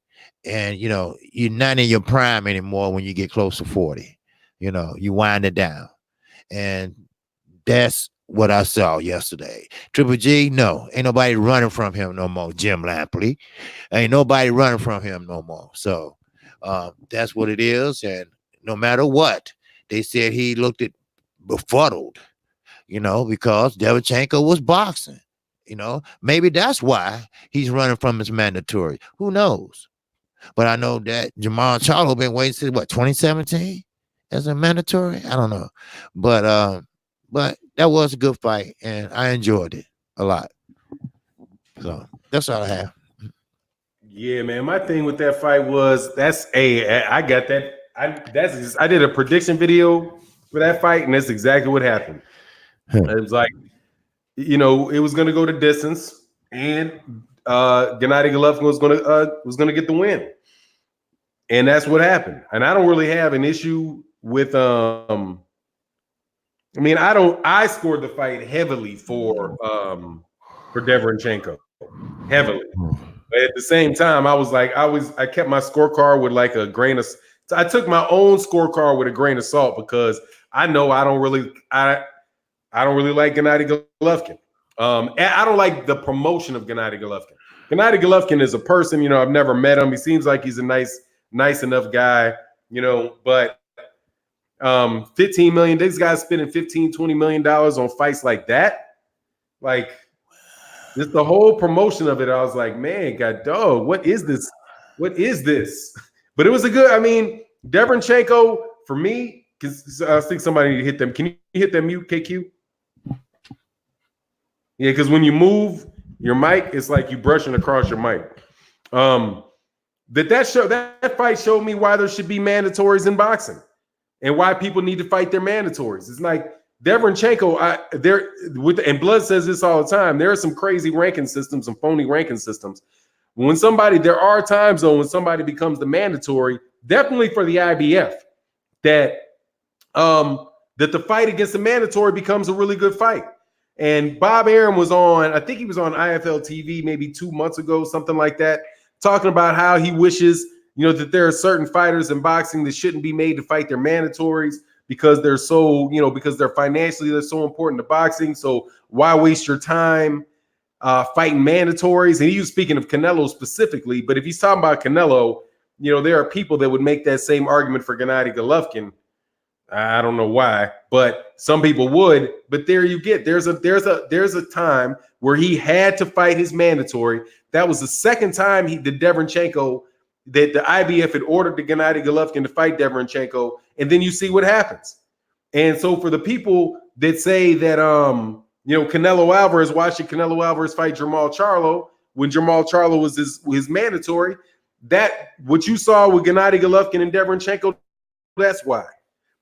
And, you're not in your prime anymore when you get close to 40, you wind it down. And that's what I saw yesterday. Triple G, no, ain't nobody running from him no more. Jim Lampley, ain't nobody running from him no more. So that's what it is. And no matter what, they said he looked befuddled, because Derevchenko was boxing. Maybe that's why he's running from his mandatory. Who knows? But I know that Jamal Charlo been waiting since 2017 as a mandatory. I don't know, but that was a good fight, and I enjoyed it a lot. So that's all I have. Yeah, man. My thing with that fight was I got that. I did a prediction video for that fight, and that's exactly what happened. It was like, it was going to go to distance, and Gennady Golovkin was gonna get the win, and that's what happened. And I don't really have an issue with I scored the fight heavily for Derevchenko, heavily. But at the same time, I kept my scorecard with like a grain of. So I took my own scorecard with a grain of salt because I know I don't really like Gennady Golovkin. I don't like the promotion of Gennady Golovkin. Gennady Golovkin is a person, I've never met him. He seems like he's a nice enough guy, but 15 million, these guys spending 15-20 million dollars on fights like that. Like, just the whole promotion of it, I was like, man, god dog, what is this? But it was Derevchenko, for me, because I think somebody need to hit them. Can you hit that mute, KQ? Yeah, because when you move your mic, it's like you brushing across your mic. That fight showed me why there should be mandatories in boxing. And why people need to fight their mandatories. It's like Derevchenko, and Blood says this all the time. There are some crazy ranking systems, some phony ranking systems. There are times though when somebody becomes the mandatory, definitely for the IBF, that the fight against the mandatory becomes a really good fight. And Bob Arum was on, I think he was on IFL TV maybe 2 months ago, something like that, talking about how he wishes that there are certain fighters in boxing that shouldn't be made to fight their mandatories because they're so, because they're so important to boxing. So why waste your time fighting mandatories, and he was speaking of Canelo specifically. But if he's talking about Canelo, you know, there are people that would make that same argument for Gennady Golovkin. I don't know why, but some people would. But there you get. There's a time where he had to fight his mandatory. That was the second time that the IBF had ordered the Gennady Golovkin to fight Deverenchenko, and then you see what happens. And so for the people that say that you know, Canelo Alvarez, why should Canelo Alvarez fight Jermall Charlo when Jermall Charlo was his mandatory? That what you saw with Gennady Golovkin and Deverenchenko, that's why.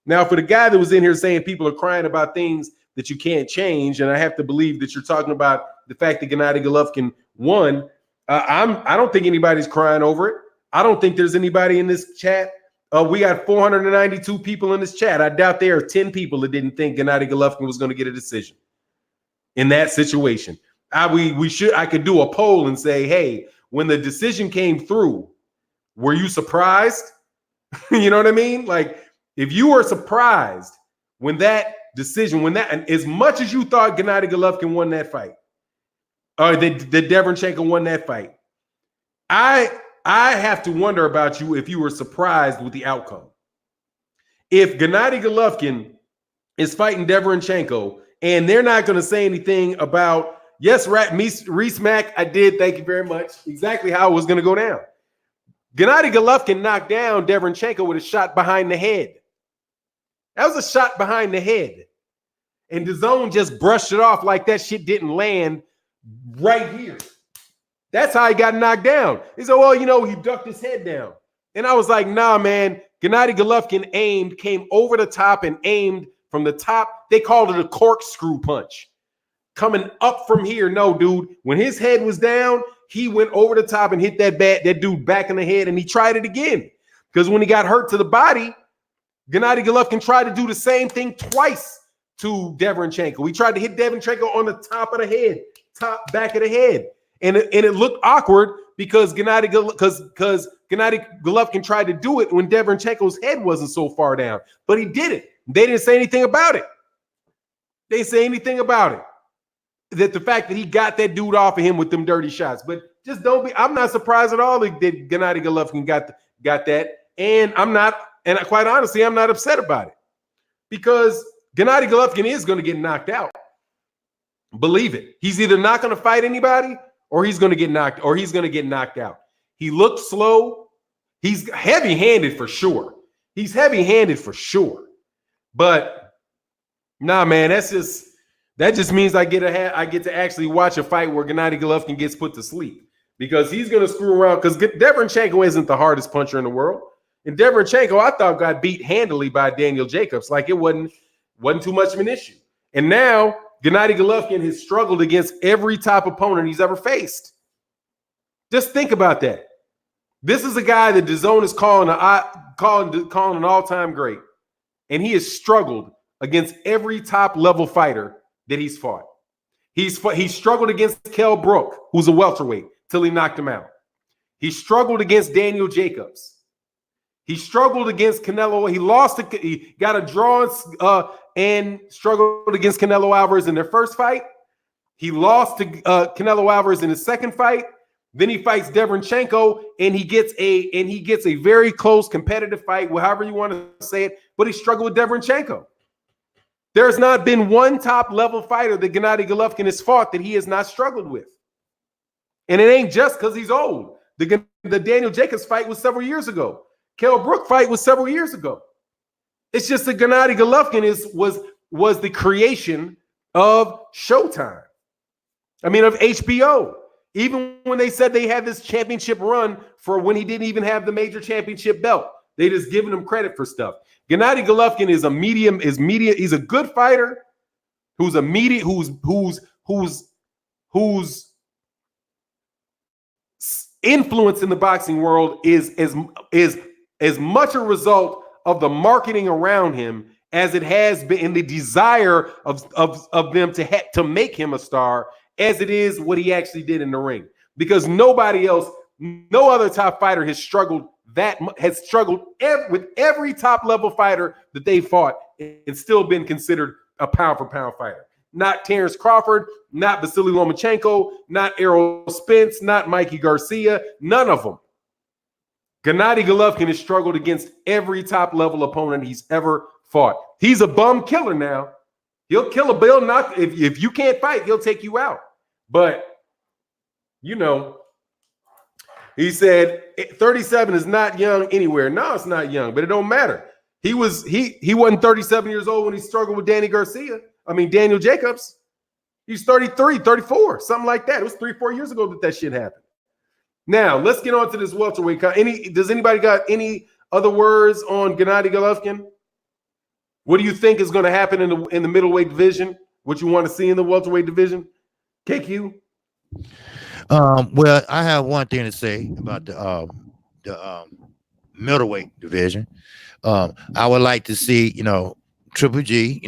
Now, for the guy that was in here saying people are crying about things that you can't change, and I have to believe that you're talking about the fact that Gennady Golovkin won. I don't think anybody's crying over it. I don't think there's anybody in this chat. We got 492 people in this chat. I doubt there are 10 people that didn't think Gennady Golovkin was going to get a decision in that situation. I could do a poll and say, hey, when the decision came through, were you surprised? You know what I mean? Like, if you were surprised when that decision, and as much as you thought Gennady Golovkin won that fight, or that Deverenchenko won that fight, I have to wonder about you if you were surprised with the outcome. If Gennady Golovkin is fighting Deverenchenko and they're not going to say anything about, yes, Reese Mack, I did, thank you very much, exactly how it was going to go down. Gennady Golovkin knocked down Deverenchenko with a shot behind the head. That was a shot behind the head. And DAZN just brushed it off like that shit didn't land right here. That's how he got knocked down. He said, well, you know, he ducked his head down. And I was like, nah, man. Gennady Golovkin came over the top and aimed from the top. They called it a corkscrew punch. Coming up from here. No, dude. When his head was down, he went over the top and hit that dude back in the head, and he tried it again. Because when he got hurt to the body, Gennady Golovkin tried to do the same thing twice to Deverenchenko. He tried to hit Deverenchenko on the top of the head, back of the head. And it looked awkward because Gennady Golovkin tried to do it when Deverenchenko's head wasn't so far down. But he did it. They didn't say anything about it. They didn't say anything about it. That the fact that he got that dude off of him with them dirty shots. But just I'm not surprised at all that Gennady Golovkin got that. And quite honestly, I'm not upset about it. Because Gennady Golovkin is going to get knocked out. Believe it. He's either not going to fight anybody or he's going to get knocked out. He looked slow. He's heavy-handed for sure. But nah, man, that just means I get to actually watch a fight where Gennady Golovkin gets put to sleep, because he's going to screw around, because Deverenchenko isn't the hardest puncher in the world. And Deverenchenko, I thought, got beat handily by Daniel Jacobs. Like, it wasn't too much of an issue. And now Gennady Golovkin has struggled against every top opponent he's ever faced. Just think about that. This is a guy that DAZN is calling an all-time great. And he has struggled against every top-level fighter that he's fought. He struggled against Kell Brook, who's a welterweight, till he knocked him out. He struggled against Daniel Jacobs. He struggled against Canelo. He got a draw and struggled against Canelo Alvarez in their first fight. He lost to Canelo Alvarez in his second fight. Then he fights Deverenchenko, and he gets a very close competitive fight, however you want to say it. But he struggled with Deverenchenko. There's not been one top-level fighter that Gennady Golovkin has fought that he has not struggled with. And it ain't just because he's old. The Daniel Jacobs fight was several years ago. Kell Brook fight was several years ago. It's just that Gennady Golovkin was the creation of Showtime. I mean, of HBO. Even when they said they had this championship run for when he didn't even have the major championship belt, they just giving him credit for stuff. Gennady Golovkin is he's a good fighter whose influence in the boxing world is as much a result of the marketing around him as it has been in the desire of them to make him a star, as it is what he actually did in the ring. Because no other top fighter has struggled with every top level fighter that they fought and still been considered a pound for pound fighter. not Terrence Crawford, not Vasily Lomachenko, not Errol Spence, not Mikey Garcia, none of them. Gennady Golovkin has struggled against every top-level opponent he's ever fought. He's a bum killer now. He'll kill a Bill. Not if you can't fight, he'll take you out. But, you know, he said 37 is not young anywhere. No, it's not young, but it don't matter. He wasn't 37 years old when he struggled with Daniel Jacobs. He's 33, 34, something like that. It was 3-4 years ago that shit happened. Now, let's get on to this welterweight. Does anybody got any other words on Gennady Golovkin? What do you think is going to happen in the middleweight division? What you want to see in the welterweight division? KQ? Well, I have one thing to say about the middleweight division. I would like to see, Triple G,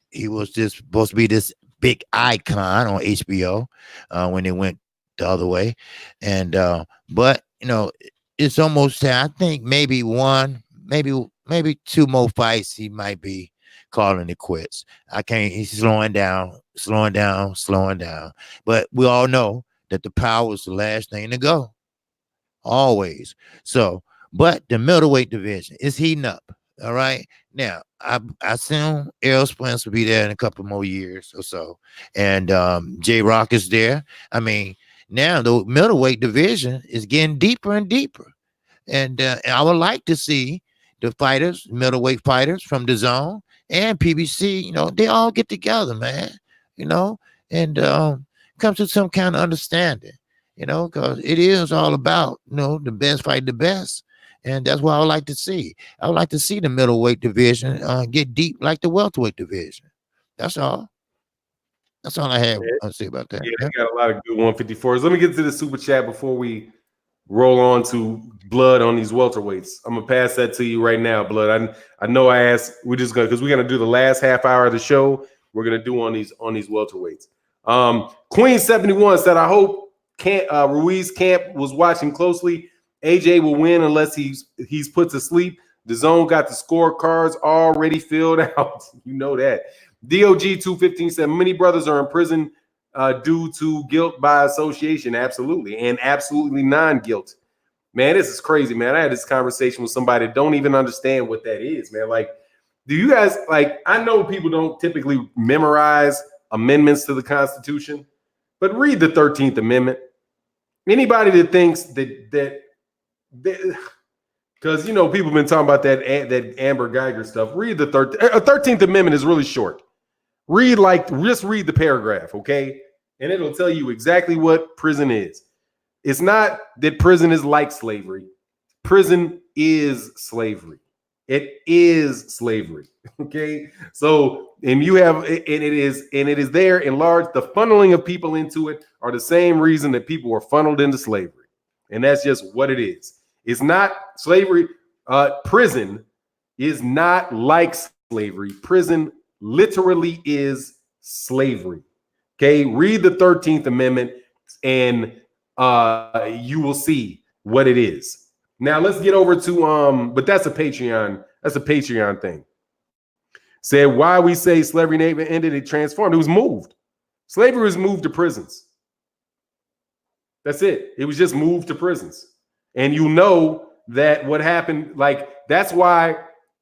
he was just supposed to be this big icon on HBO when they went the other way. And but it's almost I think maybe maybe two more fights he might be calling it quits. He's slowing down. But we all know that the power is the last thing to go. Always. So, but the middleweight division is heating up. All right. Now, I assume Errol Spence will be there in a couple more years or so. And J-Rock is there. I mean, now the middleweight division is getting deeper and deeper. And I would like to see the middleweight fighters from the Zone and PBC, they all get together, man, and come to some kind of understanding, because it is all about, the best fight the best. And that's what I would like to see. I would like to see the middleweight division get deep like the welterweight division. That's all. That's all I have to say about that. Yeah, they got a lot of good 154s. Let me get to the super chat before we roll on to Blood on these welterweights. I'm gonna pass that to you right now, Blood. I know I asked. We're just gonna because we're gonna do the last half hour of the show. We're gonna do on these welterweights. Queen 71 said, "I hope Ruiz Camp was watching closely. AJ will win unless he's put to sleep. The Zone got the scorecards already filled out. You know that." DOG 215 said, "Many brothers are in prison due to guilt by association." Absolutely. And absolutely non-guilt. Man, this is crazy, man. I had this conversation with somebody that don't even understand what that is, man. Like, do you guys, I know people don't typically memorize amendments to the Constitution, but read the 13th Amendment. Anybody that thinks that because, people have been talking about that Amber Geiger stuff, read the 13th Amendment is really short. Just read the paragraph, okay? And it'll tell you exactly what prison is. It's not that prison is like slavery. Prison is slavery. It is slavery, okay? So, and it is there in large. The funneling of people into it are the same reason that people were funneled into slavery. And that's just what it is. It's not slavery. Prison is not like slavery. Prison literally is slavery. Okay, read the 13th Amendment and you will see what it is. Now let's get over to but that's a Patreon thing. Said why we say slavery never ended, it transformed. It was moved. Slavery was moved to prisons. That's it. It was just moved to prisons. And that what happened, that's why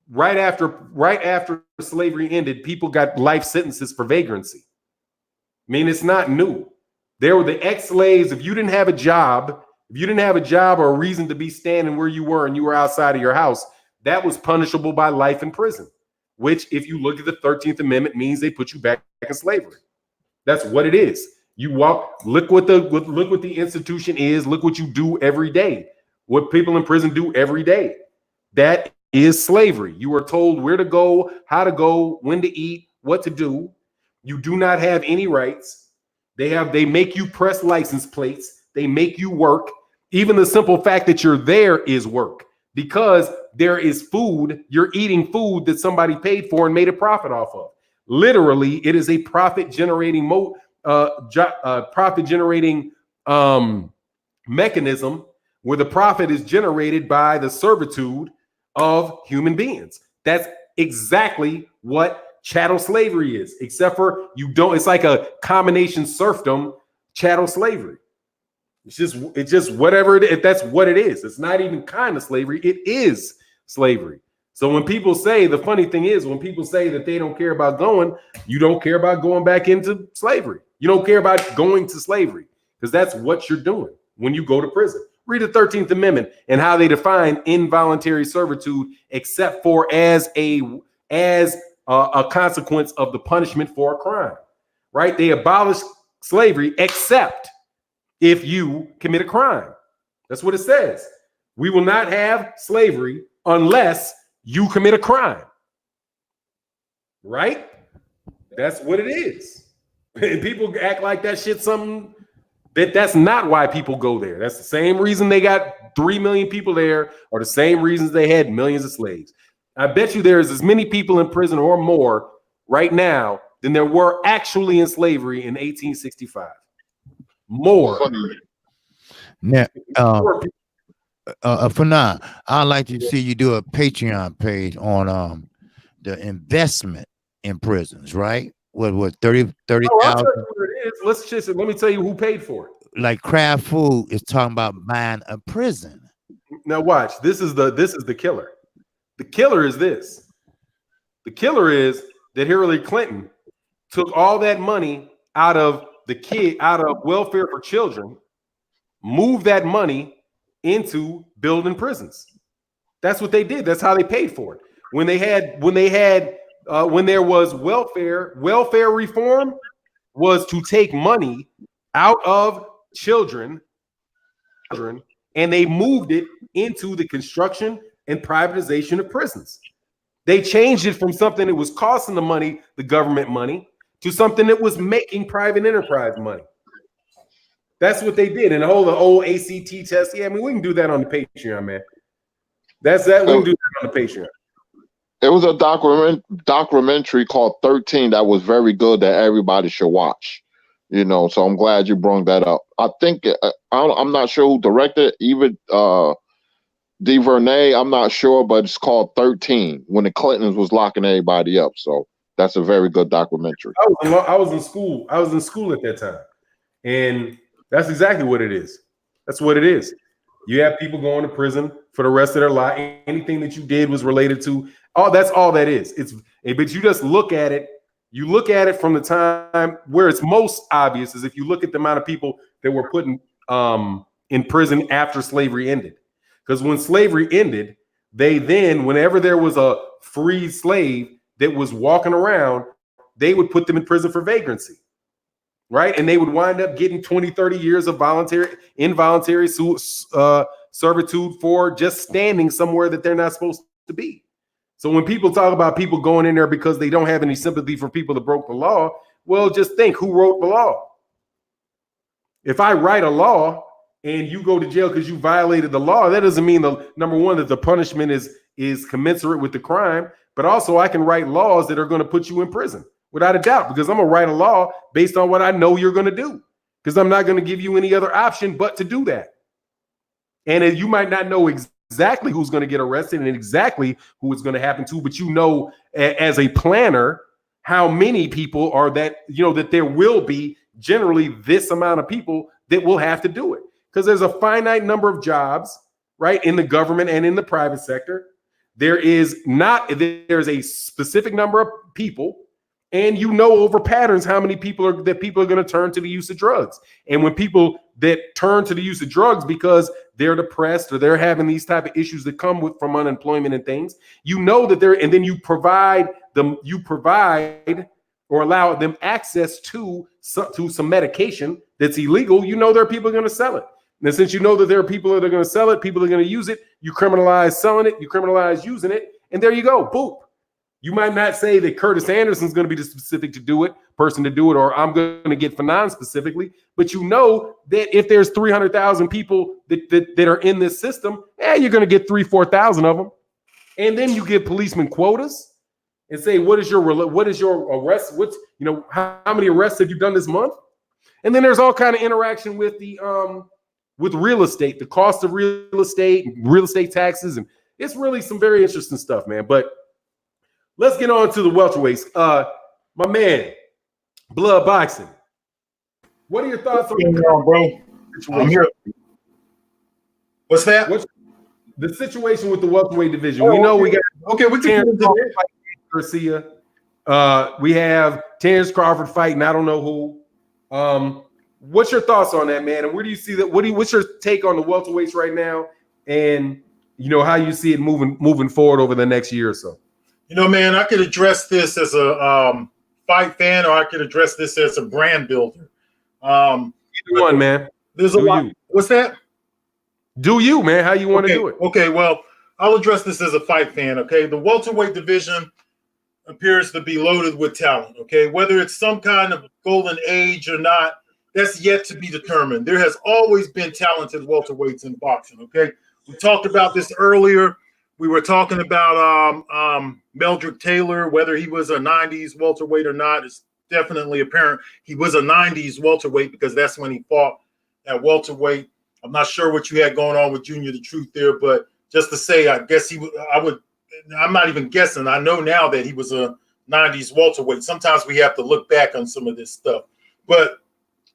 right after slavery ended, people got life sentences for vagrancy. I mean, it's not new. There were the ex-slaves. If you didn't have a job or a reason to be standing where you were and you were outside of your house, that was punishable by life in prison, which if you look at the 13th Amendment means they put you back in slavery. That's what it is. You look what the institution is, look what you do every day, what people in prison do every day. That is slavery. You are told where to go, how to go, when to eat, what to do. You do not have any rights. They make you press license plates. They make you work. Even the simple fact that you're there is work because there is food. You're eating food that somebody paid for and made a profit off of. Literally, it is a profit generating mechanism where the profit is generated by the servitude of human beings. That's exactly what chattel slavery is, except for you don't. It's like a combination serfdom, chattel slavery. It's just whatever it is. That's what it is. It's not even kind of slavery. It is slavery. So when people say, the funny thing is, when people say that they don't care about going, you don't care about going back into slavery. You don't care about going to slavery because that's what you're doing when you go to prison. Read the 13th Amendment and how they define involuntary servitude, except for as a consequence of the punishment for a crime, right? They abolished slavery except if you commit a crime. That's what it says. We will not have slavery unless you commit a crime, right? That's what it is. And people act like that shit's something that's not why people go there. That's the same reason they got 3 million people there, or the same reasons they had millions of slaves. I bet you there's as many people in prison or more right now than there were actually in slavery in 1865. More. Now, for now, I'd like to see you do a Patreon page on the investment in prisons, right? What 30,000? Let me tell you who paid for it. Like Kraft Food is talking about buying a prison. Now watch. This is the killer. The killer is this. The killer is that Hillary Clinton took all that money out of welfare for children, moved that money into building prisons. That's what they did. That's how they paid for it. When there was welfare reform was to take money out of children, and they moved it into the construction and privatization of prisons. They changed it from something that was costing the government money, to something that was making private enterprise money. That's what they did. And the old ACT test. Yeah, I mean, we can do that on the Patreon, man. That's that. We can do that on the Patreon. It was a documentary called 13 that was very good that everybody should watch. So I'm glad you brought that up. I think I'm not sure who directed it, even DuVernay. I'm not sure, but it's called 13 when the Clintons was locking everybody up. So that's a very good documentary. I was in school. I was in school at that time, and that's exactly what it is. That's what it is. You have people going to prison for the rest of their life. Anything that you did was related to. That's all that is. But you just look at it. You look at it from the time where it's most obvious is if you look at the amount of people that were put in prison after slavery ended. Because when slavery ended, they then, whenever there was a free slave that was walking around, they would put them in prison for vagrancy, right? And they would wind up getting 20, 30 years of involuntary servitude for just standing somewhere that they're not supposed to be. So when people talk about people going in there because they don't have any sympathy for people that broke the law, well, just think who wrote the law. If I write a law and you go to jail because you violated the law, that doesn't mean number one, that the punishment is commensurate with the crime, but also I can write laws that are going to put you in prison without a doubt, because I'm going to write a law based on what I know you're going to do, because I'm not going to give you any other option but to do that. And you might not know exactly who's going to get arrested and exactly who it's going to happen to, but as a planner, how many people are that there will be generally this amount of people that will have to do it, because there's a finite number of jobs, right, in the government and in the private sector. There's a specific number of people, and over patterns how many people are going to turn to the use of drugs. And when people that turn to the use of drugs because they're depressed or they're having these type of issues that come from unemployment and things, and then you provide or allow them access to some medication that's illegal, there are people going to sell it. And since that there are people that are going to sell it, people are going to use it, you criminalize selling it, you criminalize using it, and there you go, boom. You might not say that Curtis Anderson's going to be the specific person to do it, or I'm going to get Fanon specifically, but that if there's 300,000 people that are in this system, you're going to get 4,000 of them. And then you give policemen quotas and say, what is your arrest? How many arrests have you done this month? And then there's all kind of interaction with with real estate, the cost of real estate taxes. And it's really some very interesting stuff, man. But let's get on to the welterweights. My man, Blood Boxing. What are your thoughts on bro? I'm here. What's that? What's the situation with the welterweight division? We know we got we can Garcia. We have Terrence Crawford fighting. I don't know who. What's your thoughts on that, man? And where do you see that? What's your take on the welterweights right now? And how you see it moving forward over the next year or so? Man, I could address this as a fight fan, or I could address this as a brand builder. Either one, man. There's a lot. What's that? Do you, man? How you want to do it? Okay, well, I'll address this as a fight fan, okay? The welterweight division appears to be loaded with talent, okay? Whether it's some kind of golden age or not, that's yet to be determined. There has always been talented welterweights in boxing, okay? We talked about this earlier. We were talking about Meldrick Taylor, whether he was a 90s welterweight or not. It's definitely apparent he was a 90s welterweight because that's when he fought at welterweight. I'm not sure what you had going on with Junior the Truth there, but just to say, I guess I'm not even guessing. I know now that he was a 90s welterweight. Sometimes we have to look back on some of this stuff. But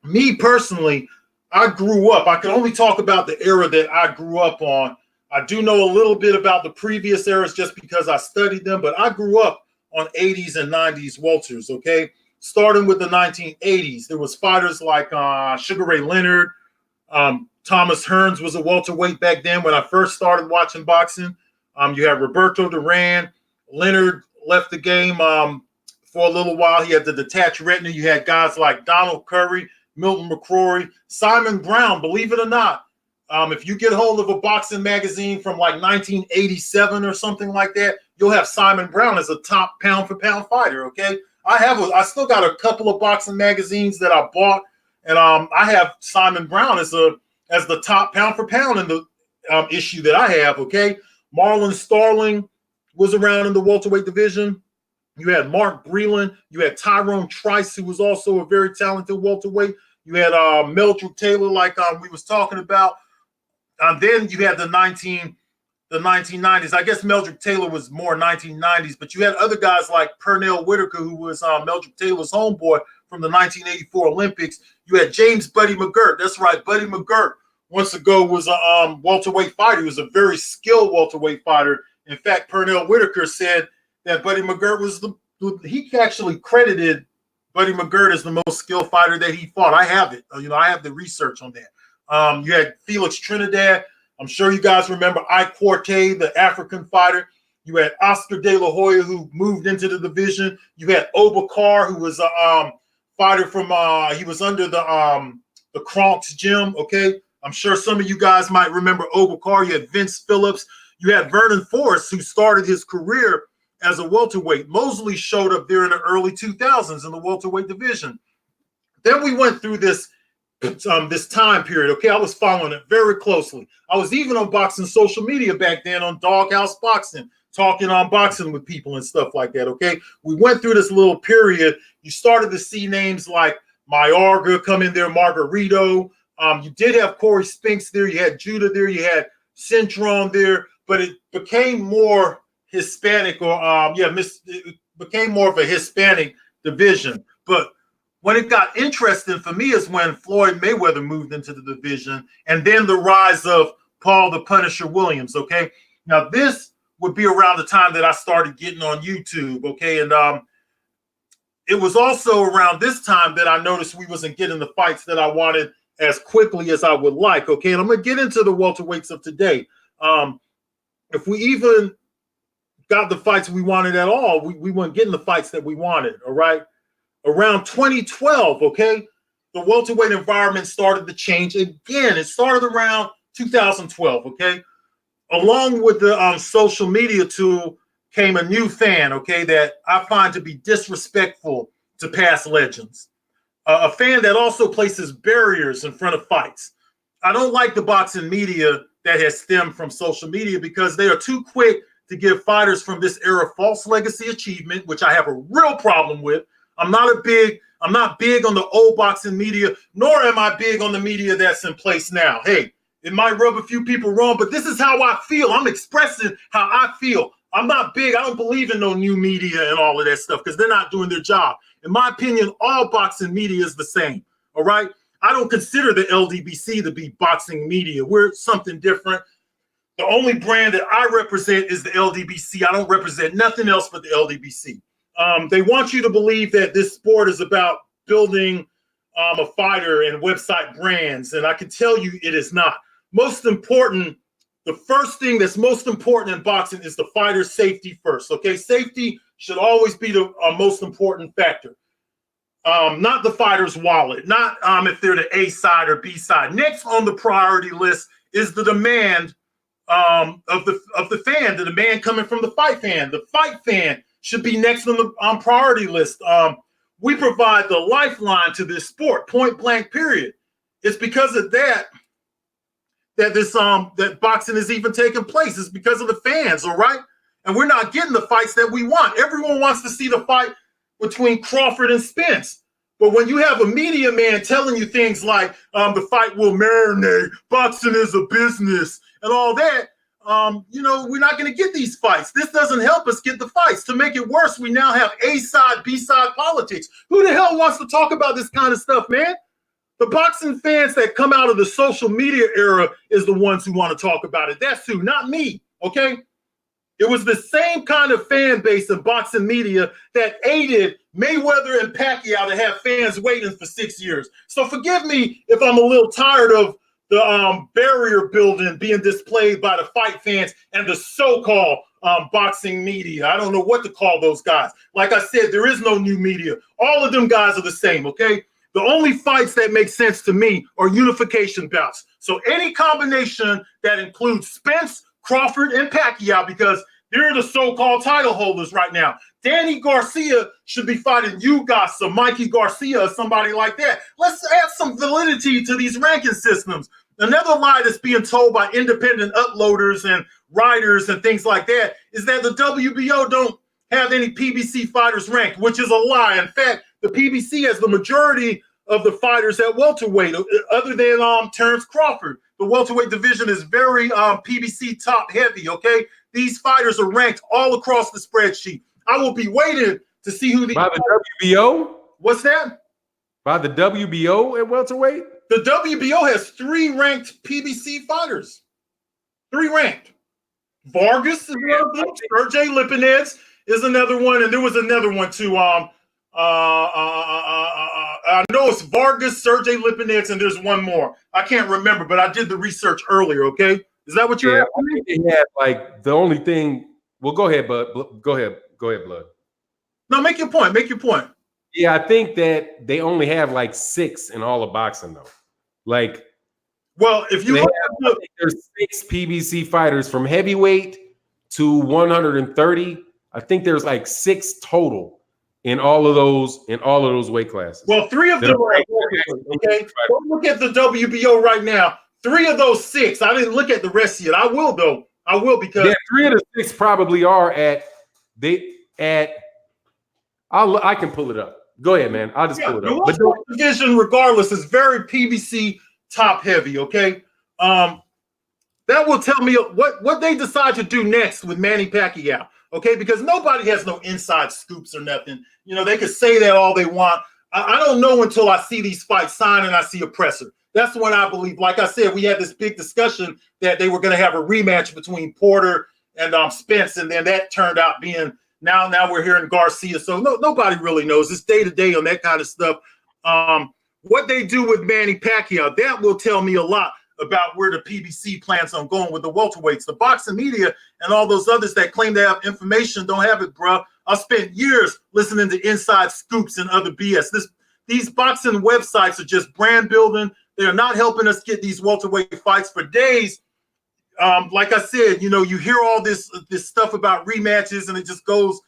me personally, I grew up. I can only talk about the era that I grew up on. I do know a little bit about the previous eras just because I studied them, but I grew up on 80s and 90s welters, okay? Starting with the 1980s, there was fighters like Sugar Ray Leonard. Thomas Hearns was a welterweight back then when I first started watching boxing. You had Roberto Duran. Leonard left the game for a little while. He had the detached retina. You had guys like Donald Curry, Milton McCrory, Simon Brown, believe it or not. If you get hold of a boxing magazine from like 1987 or something like that, you'll have Simon Brown as a top pound-for-pound fighter, okay? I still got a couple of boxing magazines that I bought, and I have Simon Brown as the top pound-for-pound in the issue that I have, okay? Marlon Starling was around in the welterweight division. You had Mark Breland. You had Tyrone Trice, who was also a very talented welterweight. You had Meldrick Taylor, like we was talking about. Then you had the 1990s. I guess Meldrick Taylor was more 1990s, but you had other guys like Pernell Whitaker, who was Meldrick Taylor's homeboy from the 1984 Olympics. You had James Buddy McGirt. That's right, Buddy McGirt once ago was a welterweight fighter. He was a very skilled welterweight fighter. In fact, Pernell Whitaker said that Buddy McGirt he actually credited Buddy McGirt as the most skilled fighter that he fought. I have it. I have the research on that. You had Felix Trinidad. I'm sure you guys remember Ike Quartey, the African fighter. You had Oscar De La Hoya, who moved into the division. You had Obakar, who was a fighter from he was under the Kronk's gym. Okay, I'm sure some of you guys might remember Obakar. You had Vince Phillips. You had Vernon Forrest, who started his career as a welterweight. Mosley showed up there in the early 2000s in the welterweight division. Then we went through this time period. Okay, I was following it very closely. I was even on boxing social media back then on Doghouse Boxing, talking on boxing with people and stuff like that. Okay, we went through this little period. You started to see names like Mayorga come in there, Margarito. You did have Corey Spinks there. You had Judah there. You had Centron there, but it became more Hispanic, it became more of a Hispanic division. But when it got interesting for me is when Floyd Mayweather moved into the division, and then the rise of Paul the Punisher Williams, okay? Now, this would be around the time that I started getting on YouTube, okay? And it was also around this time that I noticed we wasn't getting the fights that I wanted as quickly as I would like, okay? And I'm going to get into the welterweights of today. If we even got the fights we wanted at all, we weren't getting the fights that we wanted, all right? Around 2012, okay, the welterweight environment started to change again. It started around 2012, okay? Along with the social media tool came a new fan, okay, that I find to be disrespectful to past legends. A fan that also places barriers in front of fights. I don't like the boxing media that has stemmed from social media because they are too quick to give fighters from this era false legacy achievement, which I have a real problem with. I'm not big on the old boxing media, nor am I big on the media that's in place now. Hey, it might rub a few people wrong, but this is how I feel. I'm expressing how I feel. I'm not big. I don't believe in no new media and all of that stuff because they're not doing their job. In my opinion, all boxing media is the same. All right. I don't consider the LDBC to be boxing media. We're something different. The only brand that I represent is the LDBC. I don't represent nothing else but the LDBC. They want you to believe that this sport is about building a fighter and website brands, and I can tell you it is not. Most important, the first thing that's most important in boxing is the fighter's safety first, okay? Safety should always be the most important factor. Not the fighter's wallet, not if they're the A side or B side. Next on the priority list is the demand of the fan, the demand coming from the fight fan. The fight fan should be next on the priority list. We provide the lifeline to this sport, point blank, period. It's because of that this that boxing is even taking place. It's because of the fans, all right? And we're not getting the fights that we want. Everyone wants to see the fight between Crawford and Spence. But when you have a media man telling you things like the fight will marinate, boxing is a business, and all that, we're not going to get these fights. This doesn't help us get the fights. To make it worse, we now have A-side, B-side politics. Who the hell wants to talk about this kind of stuff, man? The boxing fans that come out of the social media era is the ones who want to talk about it. That's who, not me, okay? It was the same kind of fan base in boxing media that aided Mayweather and Pacquiao to have fans waiting for 6 years. So forgive me if I'm a little tired of the barrier building being displayed by the fight fans and the so-called boxing media. I don't know what to call those guys. Like I said, there is no new media. All of them guys are the same, okay? The only fights that make sense to me are unification bouts. So any combination that includes Spence, Crawford, and Pacquiao, because they're the so-called title holders right now. Danny Garcia should be fighting Ugasa, Mikey Garcia, or somebody like that. Let's add some validity to these ranking systems. Another lie that's being told by independent uploaders and writers and things like that is that the WBO don't have any PBC fighters ranked, which is a lie. In fact, the PBC has the majority of the fighters at welterweight, other than Terrence Crawford. The welterweight division is very PBC top heavy, okay? These fighters are ranked all across the spreadsheet. I will be waiting to see who by the WBO. What's that? By the WBO at welterweight? The WBO has 3 ranked PBC fighters. 3 ranked. Vargas is one of them. Sergey Lipinets is another one, and there was another one too. I know it's Vargas, Sergey Lipinets, and there's one more. I can't remember, but I did the research earlier. Okay, is that what you're asking? I think they had like the only thing. Well, go ahead, Bud. Go ahead, Blood. No, make your point. Make your point. Yeah, I think that they only have like 6 in all of boxing, though. Like, well, if you there's 6 PBC fighters from heavyweight to 130. I think there's like 6 total in all of those weight classes. Well, 3 of them are okay. Don't look at the WBO right now. 3 of those 6. I didn't look at the rest yet. I will though. I will because 3 of the 6 probably are I can pull it up. Go ahead, man. I'll just pull it up. The division, regardless, is very PBC top heavy. Okay, that will tell me what they decide to do next with Manny Pacquiao. Okay, because nobody has no inside scoops or nothing. They could say that all they want. I don't know until I see these fights signed and I see a presser. That's when I believe. Like I said, we had this big discussion that they were going to have a rematch between Porter and Spence, and then that turned out being. Now we're hearing Garcia. So nobody really knows. It's day to day on that kind of stuff. What they do with Manny Pacquiao, that will tell me a lot about where the PBC plans on going with the welterweights. The boxing media and all those others that claim they have information don't have it, bro. I spent years listening to inside scoops and other BS. These boxing websites are just brand building. They're not helping us get these welterweight fights for days. Like I said, you hear all this stuff about rematches and it just goes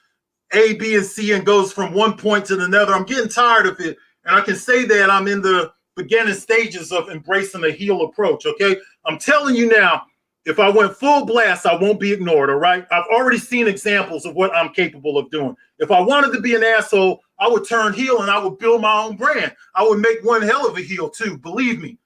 A, B, and C and goes from one point to another. I'm getting tired of it. And I can say that I'm in the beginning stages of embracing a heel approach, okay? I'm telling you now, if I went full blast, I won't be ignored, all right? I've already seen examples of what I'm capable of doing. If I wanted to be an asshole, I would turn heel and I would build my own brand. I would make one hell of a heel too, believe me.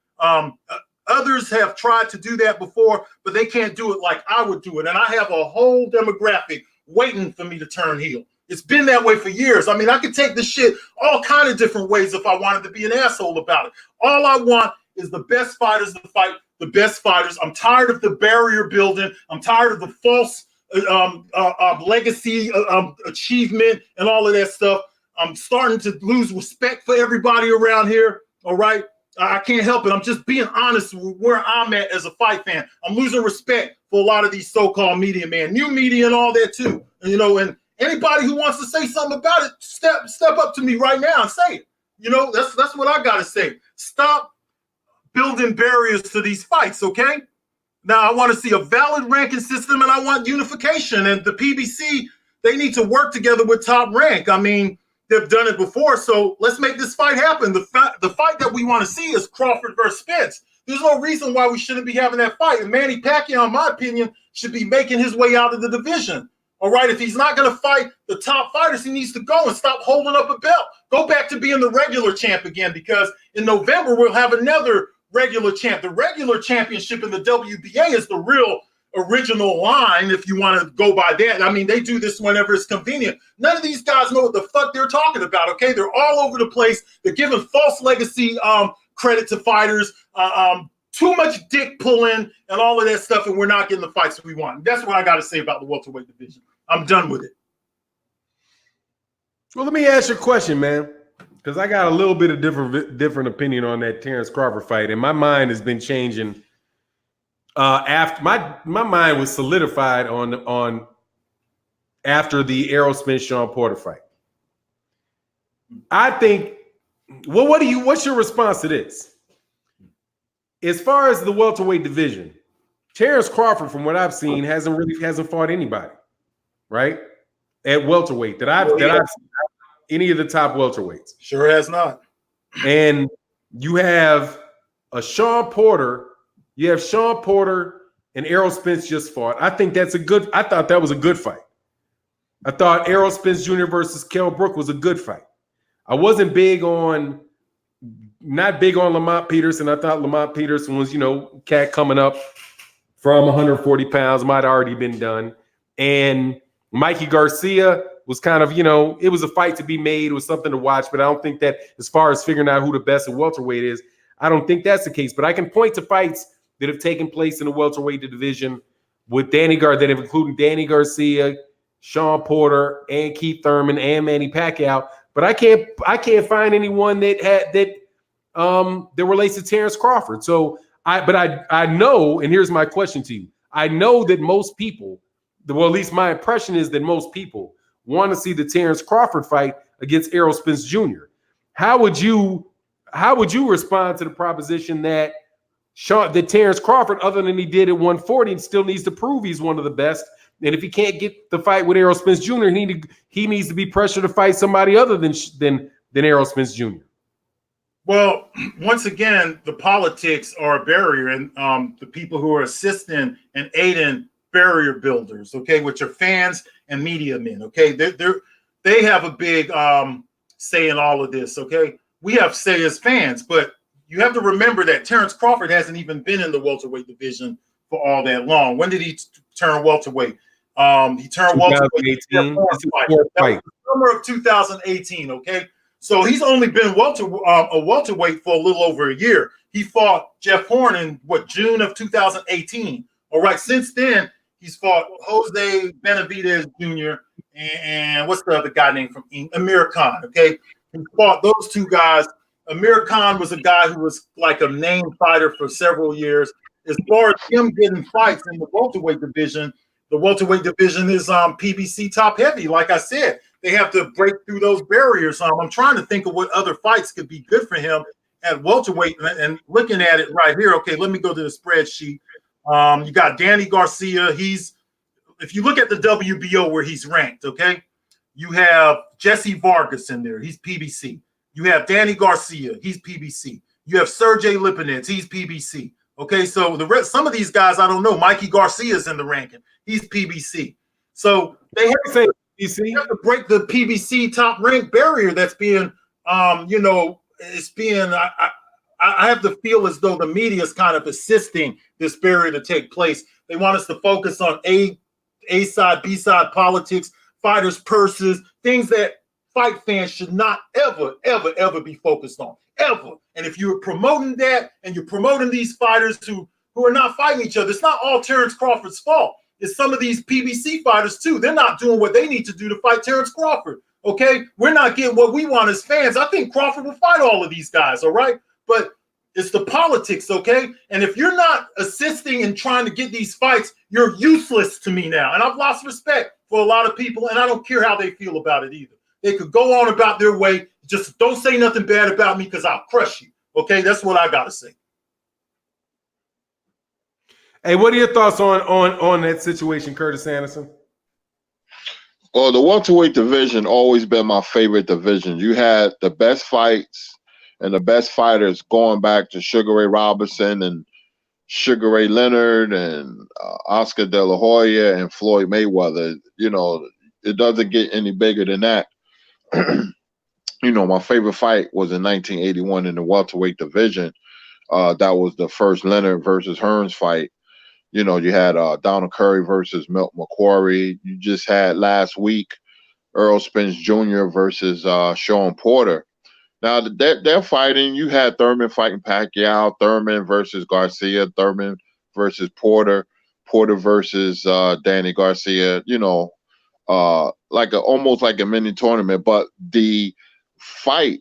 Others have tried to do that before, but they can't do it like I would do it. And I have a whole demographic waiting for me to turn heel. It's been that way for years. I mean, I could take this shit all kind of different ways if I wanted to be an asshole about it. All I want is the best fighters to fight the best fighters. I'm tired of the barrier building. I'm tired of the false legacy achievement and all of that stuff. I'm starting to lose respect for everybody around here. All right. I can't help it. I'm just being honest with where I'm at as a fight fan. I'm losing respect for a lot of these so-called media, man, new media and all that too. And, you know, and anybody who wants to say something about it, step up to me right now and say it. You know, that's what I got to say. Stop building barriers to these fights, okay? Now, I want to see a valid ranking system, and I want unification. And the PBC, they need to work together with Top Rank. I mean, they've done it before, so let's make this fight happen. The fight that we want to see is Crawford versus Spence. There's no reason why we shouldn't be having that fight. And Manny Pacquiao, in my opinion, should be making his way out of the division. All right, if he's not going to fight the top fighters, he needs to go and stop holding up a belt. Go back to being the regular champ again, because in November we'll have another regular champ. The regular championship in the WBA is the real original line, if you want to go by that. I mean, they do this whenever it's convenient. None of these guys know what the fuck they're talking about, okay? They're all over the place. They're giving false legacy credit to fighters, too much dick pulling and all of that stuff, and we're not getting the fights we want. That's what I got to say about the welterweight division. I'm done with it. Well, let me ask you a question, man, because I got a little bit of different opinion on that Terrence Crawford fight, and my mind has been changing. After my mind was solidified on after the Errol Spence Sean Porter fight. I think. Well, what's your response to this? As far as the welterweight division, Terrence Crawford, from what I've seen, hasn't fought anybody, right? At welterweight that I've seen, any of the top welterweights. Sure has not. And you have a Sean Porter. You have Sean Porter and Errol Spence just fought. I thought that was a good fight. I thought Errol Spence Jr. versus Kell Brook was a good fight. I wasn't not big on Lamont Peterson. I thought Lamont Peterson was, cat coming up from 140 pounds, might already been done. And Mikey Garcia was kind of, it was a fight to be made. It was something to watch, but I don't think that as far as figuring out who the best at welterweight is, I don't think that's the case. But I can point to fights that have taken place in the welterweight division with that have included Danny Garcia, Sean Porter, and Keith Thurman, and Manny Pacquiao. But I can't find anyone that relates to Terrence Crawford. So I know, and here's my question to you. I know that most people, well, at least my impression is that most people want to see the Terrence Crawford fight against Errol Spence Jr. How would you respond to the proposition that Terrence Crawford, other than he did at 140, still needs to prove he's one of the best? And if he can't get the fight with Errol Spence Jr., he needs to be pressured to fight somebody other than Errol Spence Jr. Well, once again, the politics are a barrier, and the people who are assisting and aiding barrier builders, okay, which are fans and media men, okay, they have a big say in all of this, okay. We have say as fans, but you have to remember that Terrence Crawford hasn't even been in the welterweight division for all that long. When did he turn welterweight? He turned welterweight in the summer of 2018. Okay, so he's only been a welterweight for a little over a year. He fought Jeff Horn in June of 2018. All right, since then he's fought Jose Benavidez Jr. and what's the other guy named from Amir Khan. Okay, he fought those two guys. Amir Khan was a guy who was like a name fighter for several years. As far as him getting fights in the welterweight division is PBC top heavy. Like I said, they have to break through those barriers. I'm trying to think of what other fights could be good for him at welterweight, and looking at it right here. Okay, let me go to the spreadsheet. You got Danny Garcia. If you look at the WBO where he's ranked, okay, you have Jesse Vargas in there. He's PBC. You have Danny Garcia. He's PBC. You have Sergey Lipinets. He's PBC. Okay, so some of these guys I don't know. Mikey Garcia's in the ranking. He's PBC. So they have to break the PBC top rank barrier that's being, it's being I have to feel as though the media is kind of assisting this barrier to take place. They want us to focus on A side, B side politics, fighters' purses, things that fight fans should not ever be focused on, ever. And if you're promoting that and you're promoting these fighters who are not fighting each other, it's not all Terrence Crawford's fault. It's some of these PBC fighters too. They're not doing what they need to do to fight Terrence Crawford. Okay, we're not getting what we want as fans. I think Crawford will fight all of these guys. All right, but it's the politics. Okay, and if you're not assisting and trying to get these fights, you're useless to me now. And I've lost respect for a lot of people, and I don't care how they feel about it either. They could go on about their way. Just don't say nothing bad about me because I'll crush you. Okay, that's what I gotta say. Hey, what are your thoughts on that situation, Curtis Anderson? Well, the welterweight division always been my favorite division. You had the best fights and the best fighters going back to Sugar Ray Robinson and Sugar Ray Leonard and Oscar De La Hoya and Floyd Mayweather. You know, it doesn't get any bigger than that. You know, my favorite fight was in 1981 in the welterweight division. That was the first Leonard versus Hearns fight. You know, you had Donald Curry versus Milt McQuarrie. You just had last week Earl Spence Jr. versus Sean Porter. Now, they're fighting. You had Thurman fighting Pacquiao, Thurman versus Garcia, Thurman versus Porter, Porter versus Danny Garcia, you know, almost like a mini tournament. But the fight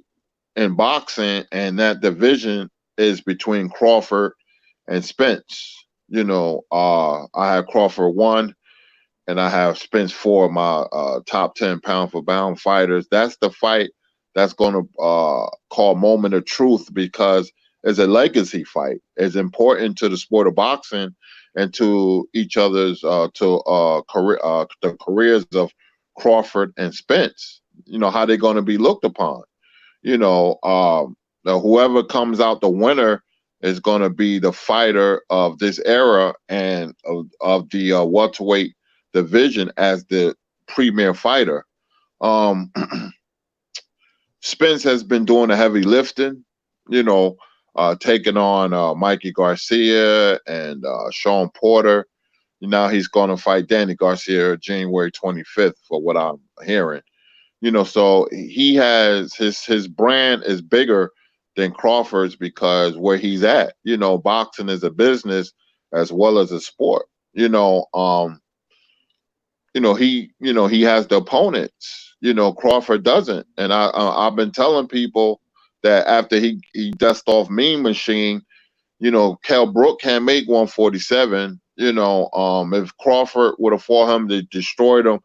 in boxing and that division is between Crawford and Spence. You know, I have Crawford 1 and I have Spence 4, my top 10 pound for pound fighters. That's the fight that's going to call moment of truth because it's a legacy fight. It's important to the sport of boxing and to each other's the careers of Crawford and Spence. You know, how they're going to be looked upon. You know, whoever comes out the winner is going to be the fighter of this era and of the welterweight division as the premier fighter. Spence has been doing the heavy lifting, you know, taking on Mikey Garcia and Sean Porter. Now he's going to fight Danny Garcia January 25th for what I'm hearing. You know, so he has his brand is bigger than Crawford's because where he's at, you know, boxing is a business as well as a sport. He has the opponents. You know, Crawford doesn't. And I've been telling people that after he dusted off Mean Machine, you know, Kell Brook can't make 147. You know, if Crawford would have fought him to destroy him,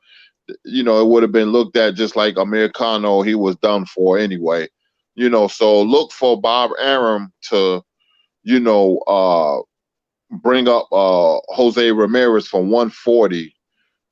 you know, it would have been looked at just like Amir Khan. Oh, he was done for anyway. You know, so look for Bob Arum to, you know, bring up Jose Ramirez from 140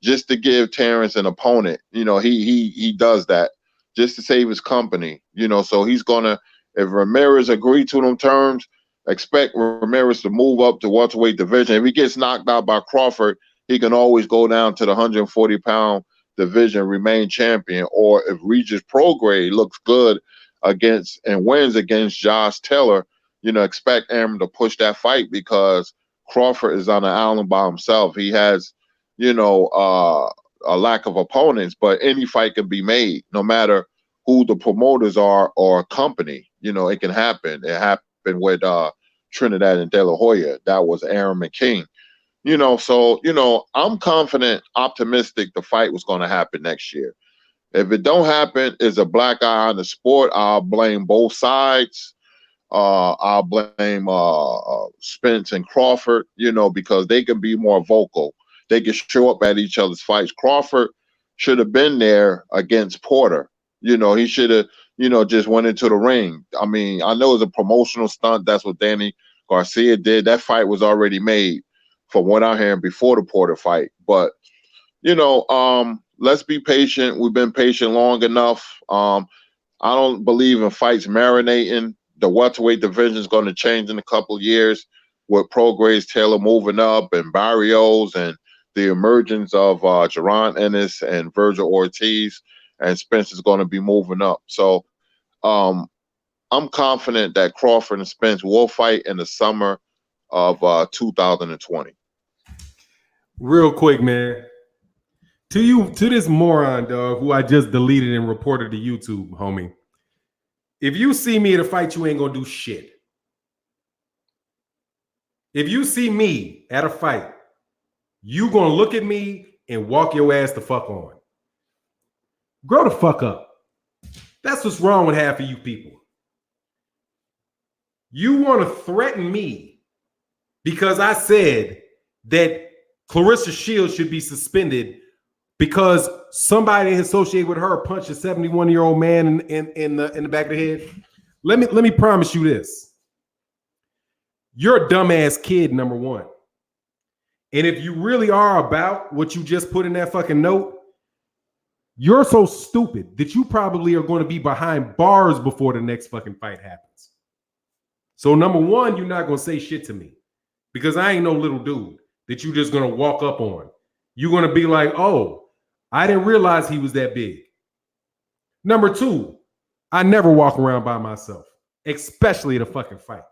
just to give Terrence an opponent. You know, he does that just to save his company. You know, so he's gonna, if Ramirez agreed to them terms, expect Ramirez to move up to welterweight division. If he gets knocked out by Crawford, he can always go down to the 140-pound division, remain champion. Or if Regis Prograis looks good against and wins against Josh Taylor, you know, expect Arum to push that fight because Crawford is on an island by himself. He has, you know, a lack of opponents, but any fight can be made no matter who the promoters are or company. You know, it can happen. It happened with Trinidad and De La Hoya. That was Arum and King. You know, so, you know, I'm confident, optimistic the fight was going to happen next year. If it don't happen, it's a black eye on the sport. I'll blame both sides. I'll blame Spence and Crawford, you know, because they can be more vocal. They can show up at each other's fights. Crawford should have been there against Porter. You know, he should have, you know, just went into the ring. I mean, I know it's a promotional stunt. That's what Danny Garcia did. That fight was already made from what I'm hearing before the Porter fight. But, you know, let's be patient. We've been patient long enough. I don't believe in fights marinating. The welterweight division is going to change in a couple of years with Prograis, Taylor moving up and Barrios and the emergence of Jaron Ennis and Virgil Ortiz, and Spence is going to be moving up. So I'm confident that Crawford and Spence will fight in the summer of 2020. Real quick, man. To this moron, dog, who I just deleted and reported to YouTube, homie. If you see me at a fight, you ain't gonna do shit. If you see me at a fight, you gonna look at me and walk your ass the fuck on. Grow the fuck up. That's what's wrong with half of you people. You want to threaten me because I said that Claressa Sheilds should be suspended because somebody associated with her punched a 71-year-old man in the back of the head. Let me promise you this. You're a dumbass kid, number one. And if you really are about what you just put in that fucking note, you're so stupid that you probably are going to be behind bars before the next fucking fight happens. So number one, you're not going to say shit to me because I ain't no little dude that you just going to walk up on. You're going to be like, oh, I didn't realize he was that big. Number two, I never walk around by myself, especially at a fucking fight.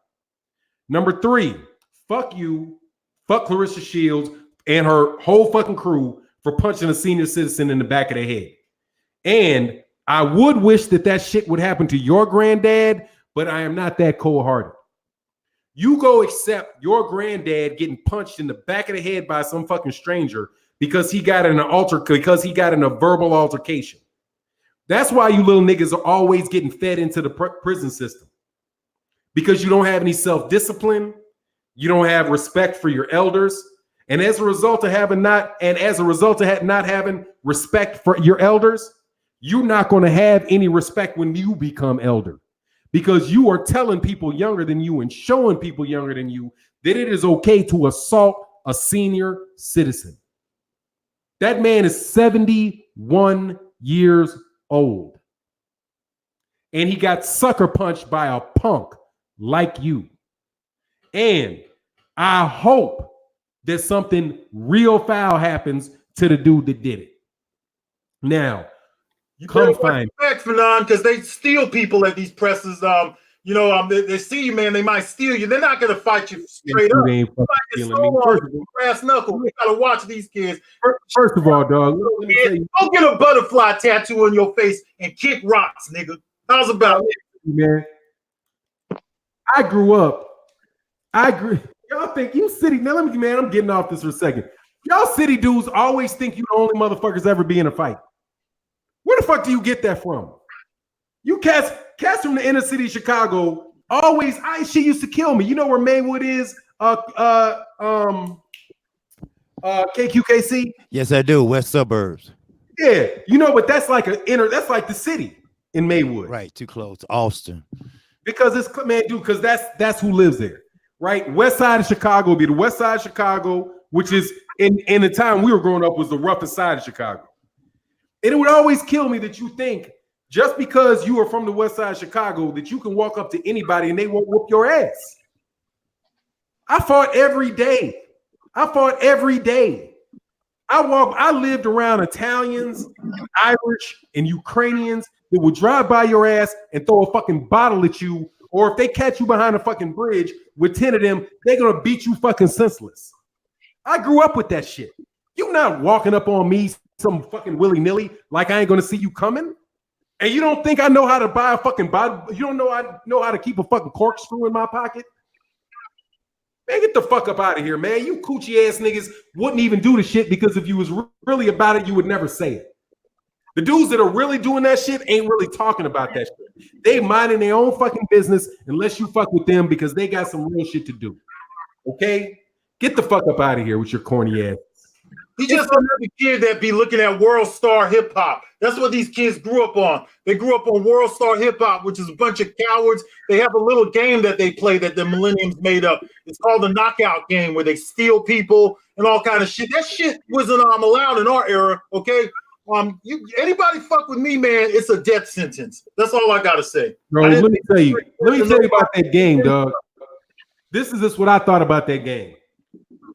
Number three, fuck you, fuck Claressa Sheilds and her whole fucking crew for punching a senior citizen in the back of the head. And I would wish that shit would happen to your granddad, but I am not that cold-hearted. You go accept your granddad getting punched in the back of the head by some fucking stranger because he got in a verbal altercation. That's why you little niggas are always getting fed into the prison system. Because you don't have any self-discipline, you don't have respect for your elders, and as a result of not having respect for your elders, you're not going to have any respect when you become elder. Because you are telling people younger than you and showing people younger than you that it is okay to assault a senior citizen. That man is 71 years old. And he got sucker punched by a punk like you. And I hope that something real foul happens to the dude that did it. Now, you come find respect, Fanon, because they steal people at these presses. They see you, man. They might steal you. They're not going to fight you straight up. Brass knuckle. We got to watch these kids. First of all, dog, let me tell you, go get a butterfly tattoo on your face and kick rocks, nigga. How's about it, man? I grew up. Y'all think you city? Now, man, I'm getting off this for a second. Y'all city dudes always think you the only motherfuckers ever be in a fight. Where the fuck do you get that from? You cats from the inner city of Chicago always. She used to kill me. You know where Maywood is? KQKC. Yes, I do. West suburbs. Yeah, but that's like that's like the city in Maywood. Right, too close to Austin. Because it's because that's who lives there, right? West side of Chicago would be the west side of Chicago, which is in the time we were growing up was the roughest side of Chicago. And it would always kill me that you think just because you are from the west side of Chicago that you can walk up to anybody and they won't whoop your ass. I fought every day. I lived around Italians, Irish, and Ukrainians that would drive by your ass and throw a fucking bottle at you, or if they catch you behind a fucking bridge with 10 of them, they're gonna beat you fucking senseless. I grew up with that shit. You're not walking up on me some fucking willy-nilly like I ain't gonna see you coming. And you don't think I know how to buy a fucking bottle? You don't know I know how to keep a fucking corkscrew in my pocket? Man, get the fuck up out of here, man. You coochie ass niggas wouldn't even do the shit because if you was really about it, you would never say it. The dudes that are really doing that shit ain't really talking about that shit. They minding their own fucking business unless you fuck with them because they got some real shit to do. Okay? Get the fuck up out of here with your corny ass. He's just another kid that be looking at World Star Hip Hop. That's what these kids grew up on. They grew up on World Star Hip Hop, which is a bunch of cowards. They have a little game that they play that the millenniums made up. It's called the knockout game where they steal people and all kind of shit. That shit wasn't allowed in our era, okay? Anybody fuck with me, man, it's a death sentence. That's all I gotta say. Bro, let me tell you about that game, dog. This is what I thought about that game.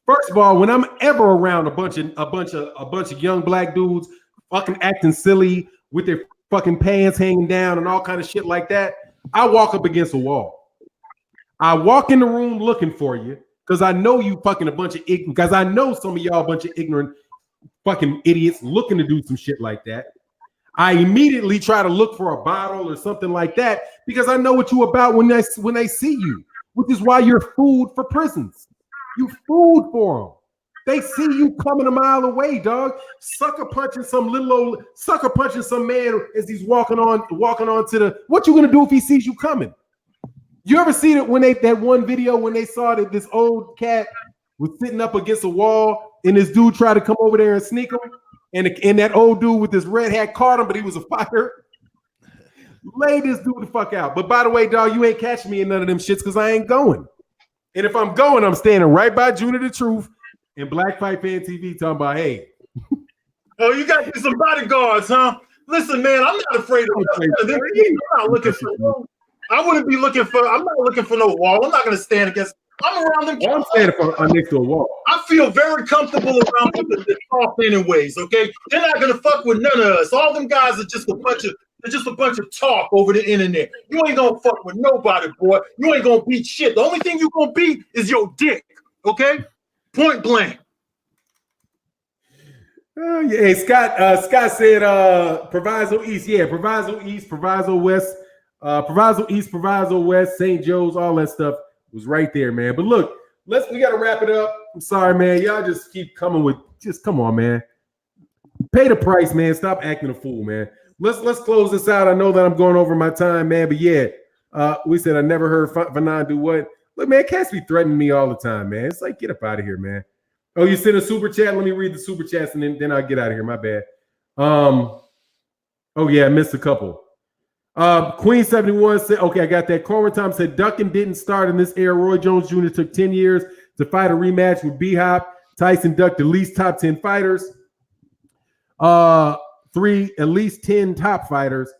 First of all, when I'm ever around a bunch of young black dudes fucking acting silly with their fucking pants hanging down and all kind of shit like that, I walk up against a wall. I walk in the room looking for you because I know you fucking a bunch of ignorant. Because I know some of y'all a bunch of ignorant fucking idiots looking to do some shit like that. I immediately try to look for a bottle or something like that because I know what you about when they see you, which is why you're food for prisons. You food for them. They see you coming a mile away, dog. Sucker punching some man as he's walking on to the. What you gonna do if he sees you coming? You ever seen it when that one video when they saw that this old cat was sitting up against a wall and this dude tried to come over there and sneak him, and that old dude with this red hat caught him, but he was a fighter. Lay this dude the fuck out. But by the way, dog, you ain't catching me in none of them shits because I ain't going. And if I'm going, I'm standing right by June of the Truth and Black Fight Fan TV talking about, hey. Oh, you got some bodyguards, huh? Listen, man, I'm not afraid of them. I'm not looking for no. I'm not looking for no wall. I'm not going to stand against. I'm around them. I'm standing next to a wall. I feel very comfortable around people that talk anyways, okay? They're not going to fuck with none of us. All them guys are just a bunch of talk over the internet. You ain't going to fuck with nobody, boy. You ain't going to beat shit. The only thing you going to beat is your dick, okay? Point blank. Yeah, hey, Scott said Proviso East. Yeah, Proviso East, Proviso West, Proviso East, Proviso West, St. Joe's, all that stuff was right there, man. But look, we gotta wrap it up. I'm sorry, man. Y'all just keep coming with come on, man. Pay the price, man. Stop acting a fool, man. Let's close this out. I know that I'm going over my time, man. But yeah, we said I never heard Vanan do what. Look, man, cats be threatening me all the time, man. It's like, get up out of here, man. Oh, you sent a super chat? Let me read the super chats and then I'll get out of here. My bad. Oh yeah, I missed a couple. Queen 71 said, okay, I got that. Coleman Tom said Duncan didn't start in this era. Roy Jones Jr. took 10 years to fight a rematch with B-Hop. Tyson ducked at least top 10 fighters. 3, at least 10 top fighters.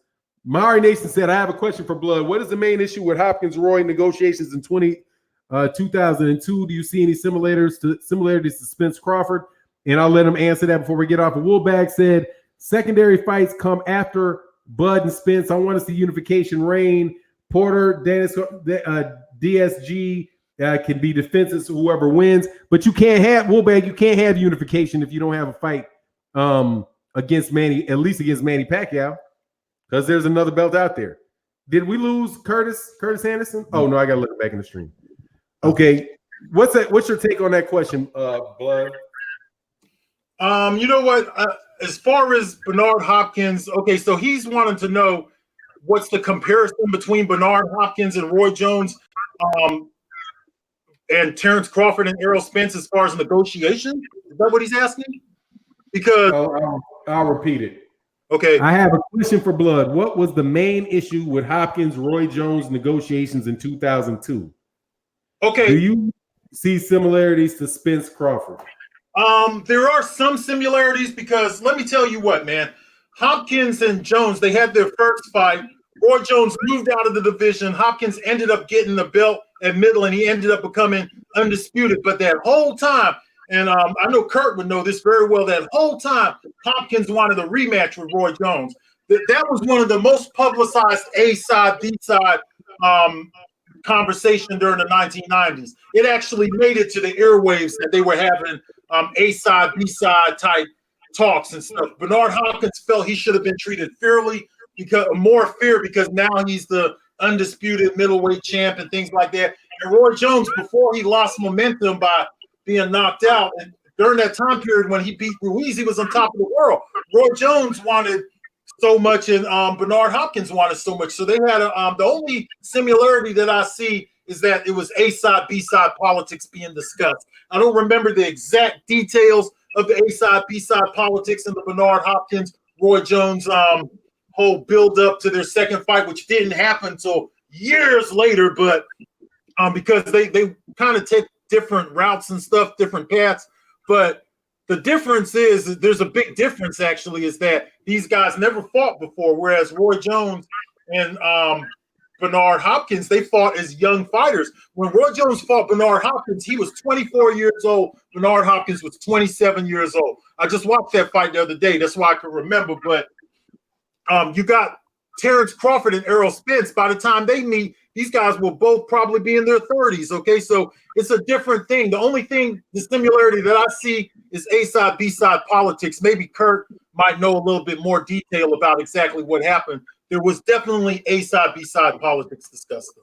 Mari Nation said, I have a question for Blood. What is the main issue with Hopkins-Roy negotiations in 2002? Do you see any similarities to Spence Crawford? And I'll let him answer that before we get off. And Woolbag said, secondary fights come after Bud and Spence. I want to see unification reign. Porter, Dennis, DSG can be defensive, so whoever wins. But you can't have Woolbag. You can't have unification if you don't have a fight against Manny, at least against Manny Pacquiao, because there's another belt out there. Did we lose Curtis Anderson? Oh no, I gotta look back in the stream. Okay, what's your take on that question, Blood? You know what? As far as Bernard Hopkins, okay, so he's wanting to know what's the comparison between Bernard Hopkins and Roy Jones, and Terrence Crawford and Errol Spence as far as negotiation. Is that what he's asking? Because I'll repeat it. Okay. I have a question for Blood. What was the main issue with Hopkins Roy Jones negotiations in 2002? Okay. Do you see similarities to Spence Crawford? There are some similarities because let me tell you what, man. Hopkins and Jones, they had their first fight. Roy Jones moved out of the division. Hopkins ended up getting the belt at middle, and he ended up becoming undisputed. But that whole time, and I know Kurt would know this very well, that whole time, Hopkins wanted a rematch with Roy Jones. That was one of the most publicized A-side, B-side conversation during the 1990s. It actually made it to the airwaves that they were having A-side, B-side type talks and stuff. Bernard Hopkins felt he should have been treated fairly, because now he's the undisputed middleweight champ and things like that. And Roy Jones, before he lost momentum by being knocked out, and during that time period when he beat Ruiz, he was on top of the world. Roy Jones wanted so much, and Bernard Hopkins wanted so much. So they had the only similarity that I see is that it was A-side, B-side politics being discussed. I don't remember the exact details of the A-side, B-side politics in the Bernard Hopkins, Roy Jones whole build up to their second fight, which didn't happen until years later, but because they kind of take different routes and stuff, different paths. But the difference is, there's a big difference actually, is that these guys never fought before, whereas Roy Jones and Bernard Hopkins, they fought as young fighters. When Roy Jones fought Bernard Hopkins, he was 24 years old. Bernard Hopkins was 27 years old. I just watched that fight the other day. That's why I can remember. But you got Terrence Crawford and Errol Spence, by the time they meet, these guys will both probably be in their 30s. Okay, so it's a different thing. The only thing, the similarity that I see is A-side, B-side politics. Maybe Kurt might know a little bit more detail about exactly what happened. There was definitely A-side, B-side politics discussed, though.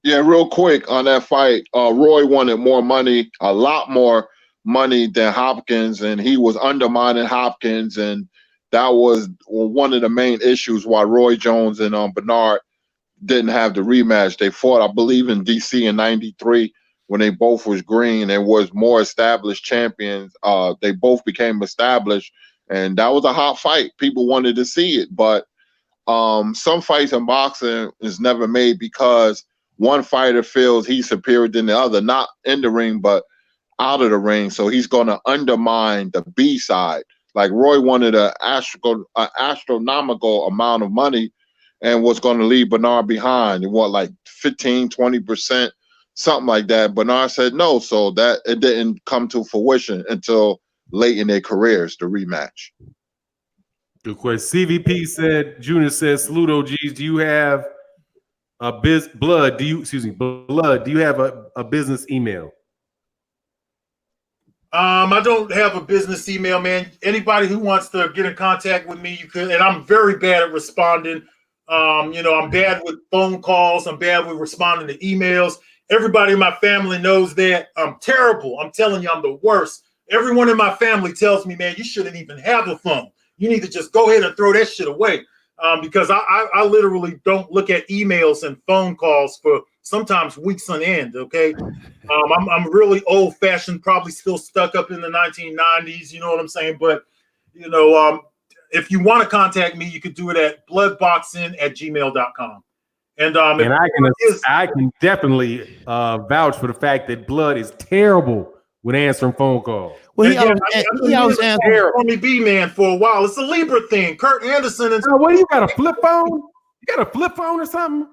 Yeah, real quick on that fight, Roy wanted more money, a lot more money than Hopkins, and he was undermining Hopkins, and that was one of the main issues why Roy Jones and Bernard didn't have the rematch. They fought, I believe, in DC in '93 when they both was green and was more established champions. They both became established, and that was a hot fight. People wanted to see it, but some fights in boxing is never made because one fighter feels he's superior than the other, not in the ring, but out of the ring. So he's going to undermine the B side. Like Roy wanted an astronomical amount of money and was going to leave Bernard behind. And what, like 15, 20%, something like that. Bernard said no. So that it didn't come to fruition until late in their careers, the rematch. Good question. CVP said, Junior says, salute OGs. Do you have a Blood? Do you have a business email? I don't have a business email, man. Anybody who wants to get in contact with me, you could. And I'm very bad at responding. I'm bad with phone calls. I'm bad with responding to emails. Everybody in my family knows that. I'm terrible. I'm telling you, I'm the worst. Everyone in my family tells me, man, you shouldn't even have a phone. You need to just go ahead and throw that shit away. Because I literally don't look at emails and phone calls for sometimes weeks on end. Okay. I'm really old fashioned, probably still stuck up in the 1990s. You know what I'm saying? But, if you want to contact me, you could do it at bloodboxing@gmail.com. And I can definitely vouch for the fact that Blood is terrible with answering phone calls. Well, he always answered Army B-Man for a while. It's a Libra thing. Kurt Anderson and what do you got, a flip phone? You got a flip phone or something?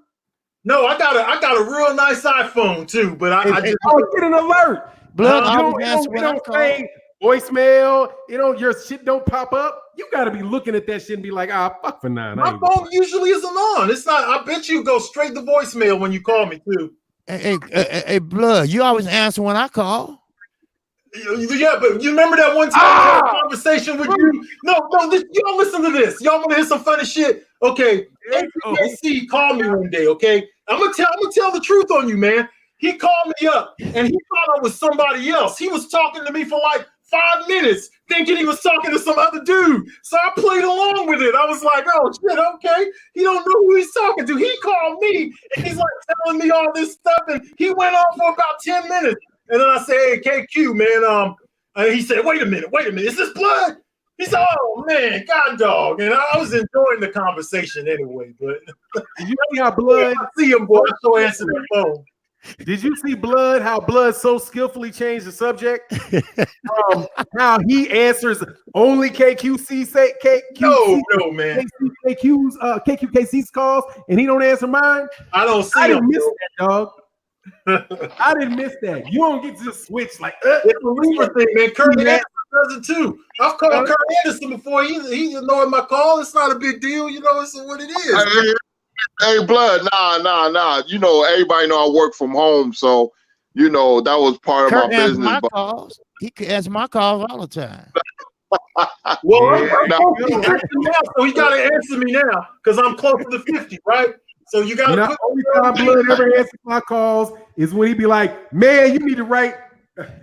No, I got a real nice iPhone too, but I just get an alert. Blood, you don't say voicemail, your shit don't pop up. You got to be looking at that shit and be like, fuck for 9. My phone usually isn't on. It's not. I bet you go straight to voicemail when you call me too. Hey, Blood, you always answer when I call. Yeah, but you remember that one time I had a conversation with you? No, y'all listen to this. Y'all want to hear some funny shit? Okay, APKC called me one day. Okay, I'm gonna tell the truth on you, man. He called me up and he thought I was somebody else. He was talking to me for like 5 minutes, thinking he was talking to some other dude. So I played along with it. I was like, oh shit, okay. He don't know who he's talking to. He called me and he's like telling me all this stuff, and he went on for about 10 minutes. And then I said, hey, KQ, man. And he said, wait a minute. Is this Blood? He said, oh, man, God dog. And I was enjoying the conversation anyway. But did you see how Blood? I see him, boy. I still answer the phone. Did you see Blood? How Blood so skillfully changed the subject? How he answers only KQC say KQC. No, man. KQKC's calls, and he don't answer mine. I don't see. I didn't miss that, dog. I didn't miss that. You don't get to just switch like it's a Libra thing, man. Kurt Anderson does it too. I've called Kurt Anderson before. He's ignoring my call. It's not a big deal, it's what it is. Hey, Blood, nah. Everybody know I work from home, so that was part of my business. My calls. He could answer my calls all the time. Well, so he got to answer me now because I'm close to the 50, right? So you got to. The only time Blood ever answers my calls is when he be like, "Man, you need to write."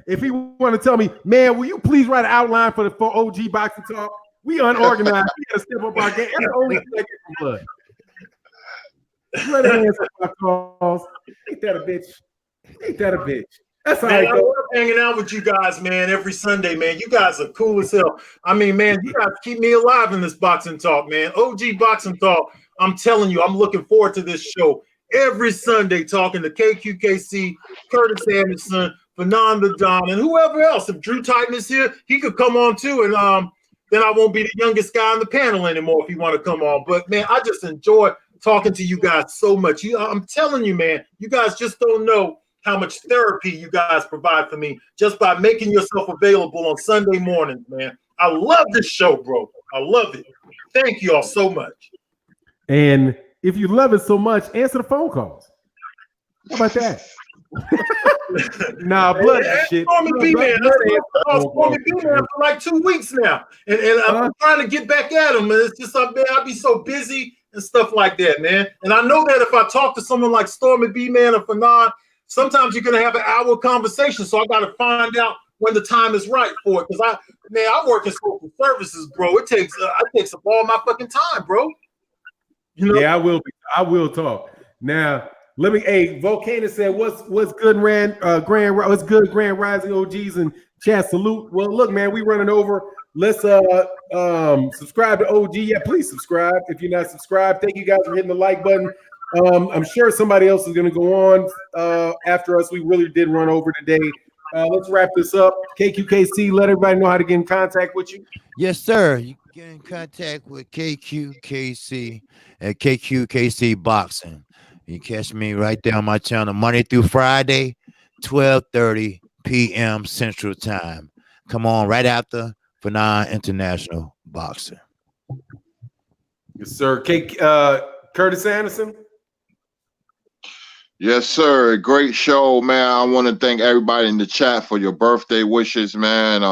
If he want to tell me, "Man, will you please write an outline for OG Boxing Talk? We unorganized. We got to step up our game." That's the only thing I get from Blood. Blood answer my calls. Ain't that a bitch? That's all right. I love hanging out with you guys, man. Every Sunday, man. You guys are cool as hell. I mean, man, you guys keep me alive in this boxing talk, man. OG Boxing Talk. I'm telling you, I'm looking forward to this show every Sunday, talking to KQKC, Curtis Anderson, Fernand the Don, and whoever else. If Drew Titan is here, he could come on too, and then I won't be the youngest guy on the panel anymore if you want to come on. But man, I just enjoy talking to you guys so much. I'm telling you, man, you guys just don't know how much therapy you guys provide for me just by making yourself available on Sunday mornings, man. I love this show, bro. I love it. Thank you all so much. And if you love it so much, answer the phone calls. How about that? Nah, blood shit. Stormy B-Man. Stormy B-Man for like 2 weeks now. And I'm trying to get back at him. And it's just, man, I'll be so busy and stuff like that, man. And I know that if I talk to someone like Stormy B-Man or Fanon, sometimes you're going to have an hour conversation. So I got to find out when the time is right for it. Because I work in social services, bro. It takes up all my fucking time, bro. You know? Yeah, I will talk. Now, let me. Hey, Volcano said, "What's good, what's good, Grand Rising OGs and chat salute." Well, look, man, we running over. Let's subscribe to OG. Yeah, please subscribe if you're not subscribed. Thank you guys for hitting the like button. I'm sure somebody else is going to go on after us. We really did run over today. Let's wrap this up. KQKC, let everybody know how to get in contact with you. Yes, sir. You can get in contact with KQKC at KQKC Boxing. You can catch me right there on my channel Monday through Friday, 12:30 p.m. Central Time. Come on, right after Fanon International Boxing. Yes, sir. Curtis Anderson. Yes, sir. Great show, man. I want to thank everybody in the chat for your birthday wishes, man.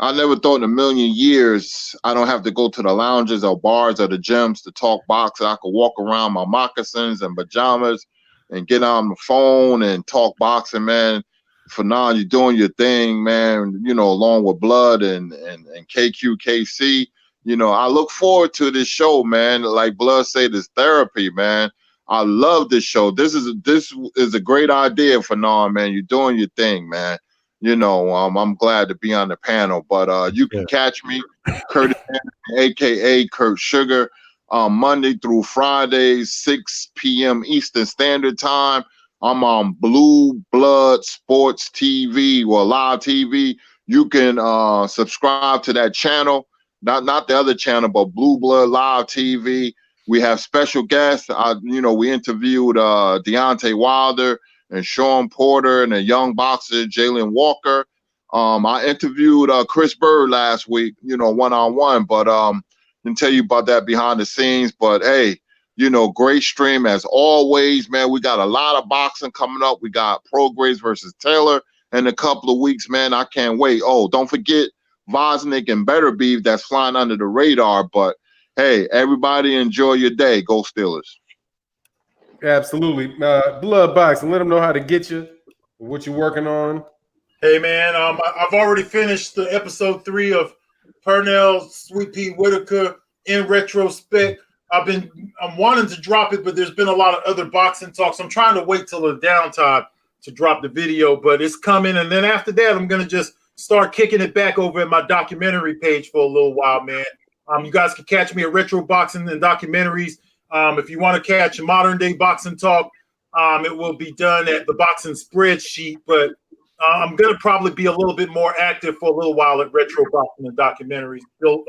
I never thought in a million years I don't have to go to the lounges or bars or the gyms to talk boxing. I could walk around my moccasins and pajamas and get on the phone and talk boxing, man. Fanon, you're doing your thing, man, you know, along with Blood and KQKC. You know, I look forward to this show, man. Like Blood said, this therapy, man. I love this show. This is a great idea, Fanon, man. You're doing your thing, man. You know, I'm glad to be on the panel, but you can catch me, Curtis, aka Kurt Sugar, Monday through Friday, 6 p.m. Eastern Standard Time. I'm on Blue Blood Sports TV or Live TV. You can subscribe to that channel, not the other channel, but Blue Blood Live TV. We have special guests. We interviewed Deontay Wilder and Sean Porter and a young boxer, Jalen Walker. I interviewed Chris Bird last week, one-on-one, but didn't tell you about that behind the scenes. But hey, great stream as always, man. We got a lot of boxing coming up. We got Prograis versus Taylor in a couple of weeks, man. I can't wait. Oh, don't forget Vosnick and Better Beef that's flying under the radar. But hey, everybody enjoy your day. Go Steelers. Absolutely. Blood Boxing, let them know how to get you, what you're working on. Hey, man, I've already finished the episode 3 of Purnell Sweet Pea Whitaker in retrospect. I'm wanting to drop it, but there's been a lot of other boxing talks. I'm trying to wait till the downtime to drop the video, but it's coming. And then after that, I'm going to just start kicking it back over at my documentary page for a little while, man. You guys can catch me at Retro Boxing and Documentaries. If you want to catch modern day boxing talk, it will be done at the boxing spreadsheet, but I'm going to probably be a little bit more active for a little while at Retro Boxing and Documentaries, still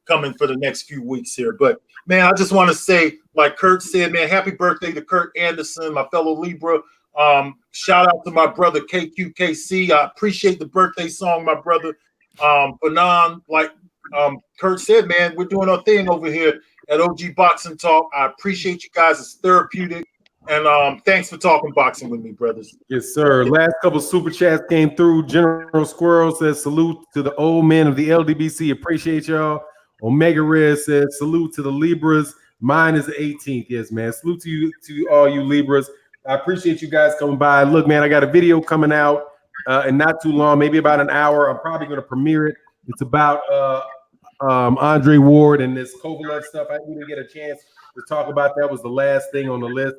coming for the next few weeks here. But man, I just want to say, like Kurt said, man, happy birthday to Kurt Anderson, my fellow Libra. Shout out to my brother KQKC. I appreciate the birthday song, my brother. Fanon, like Kurt said, man, we're doing our thing over here at OG Boxing Talk. I appreciate you guys. It's therapeutic. And thanks for talking boxing with me, brothers. Yes, sir. Last couple super chats came through. General Squirrel says, salute to the old men of the LDBC. Appreciate y'all. Omega Red says, salute to the Libras. Mine is the 18th. Yes, man. Salute to you, to all you Libras. I appreciate you guys coming by. Look, man, I got a video coming out in not too long, maybe about an hour. I'm probably going to premiere it. It's about Andre Ward and this Kovalev stuff. I didn't get a chance to talk about that. Was the last thing on the list.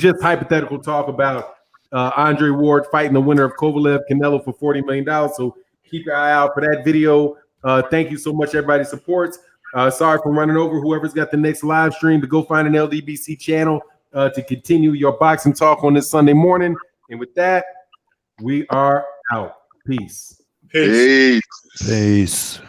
Just hypothetical talk about Andre Ward fighting the winner of Kovalev Canelo for $40 million. So keep your eye out for that video. Thank you so much, everybody supports. Sorry for running over. Whoever's got the next live stream, to go find an LDBC channel to continue your boxing talk on this Sunday morning. And with that, we are out. Peace. Peace. Peace.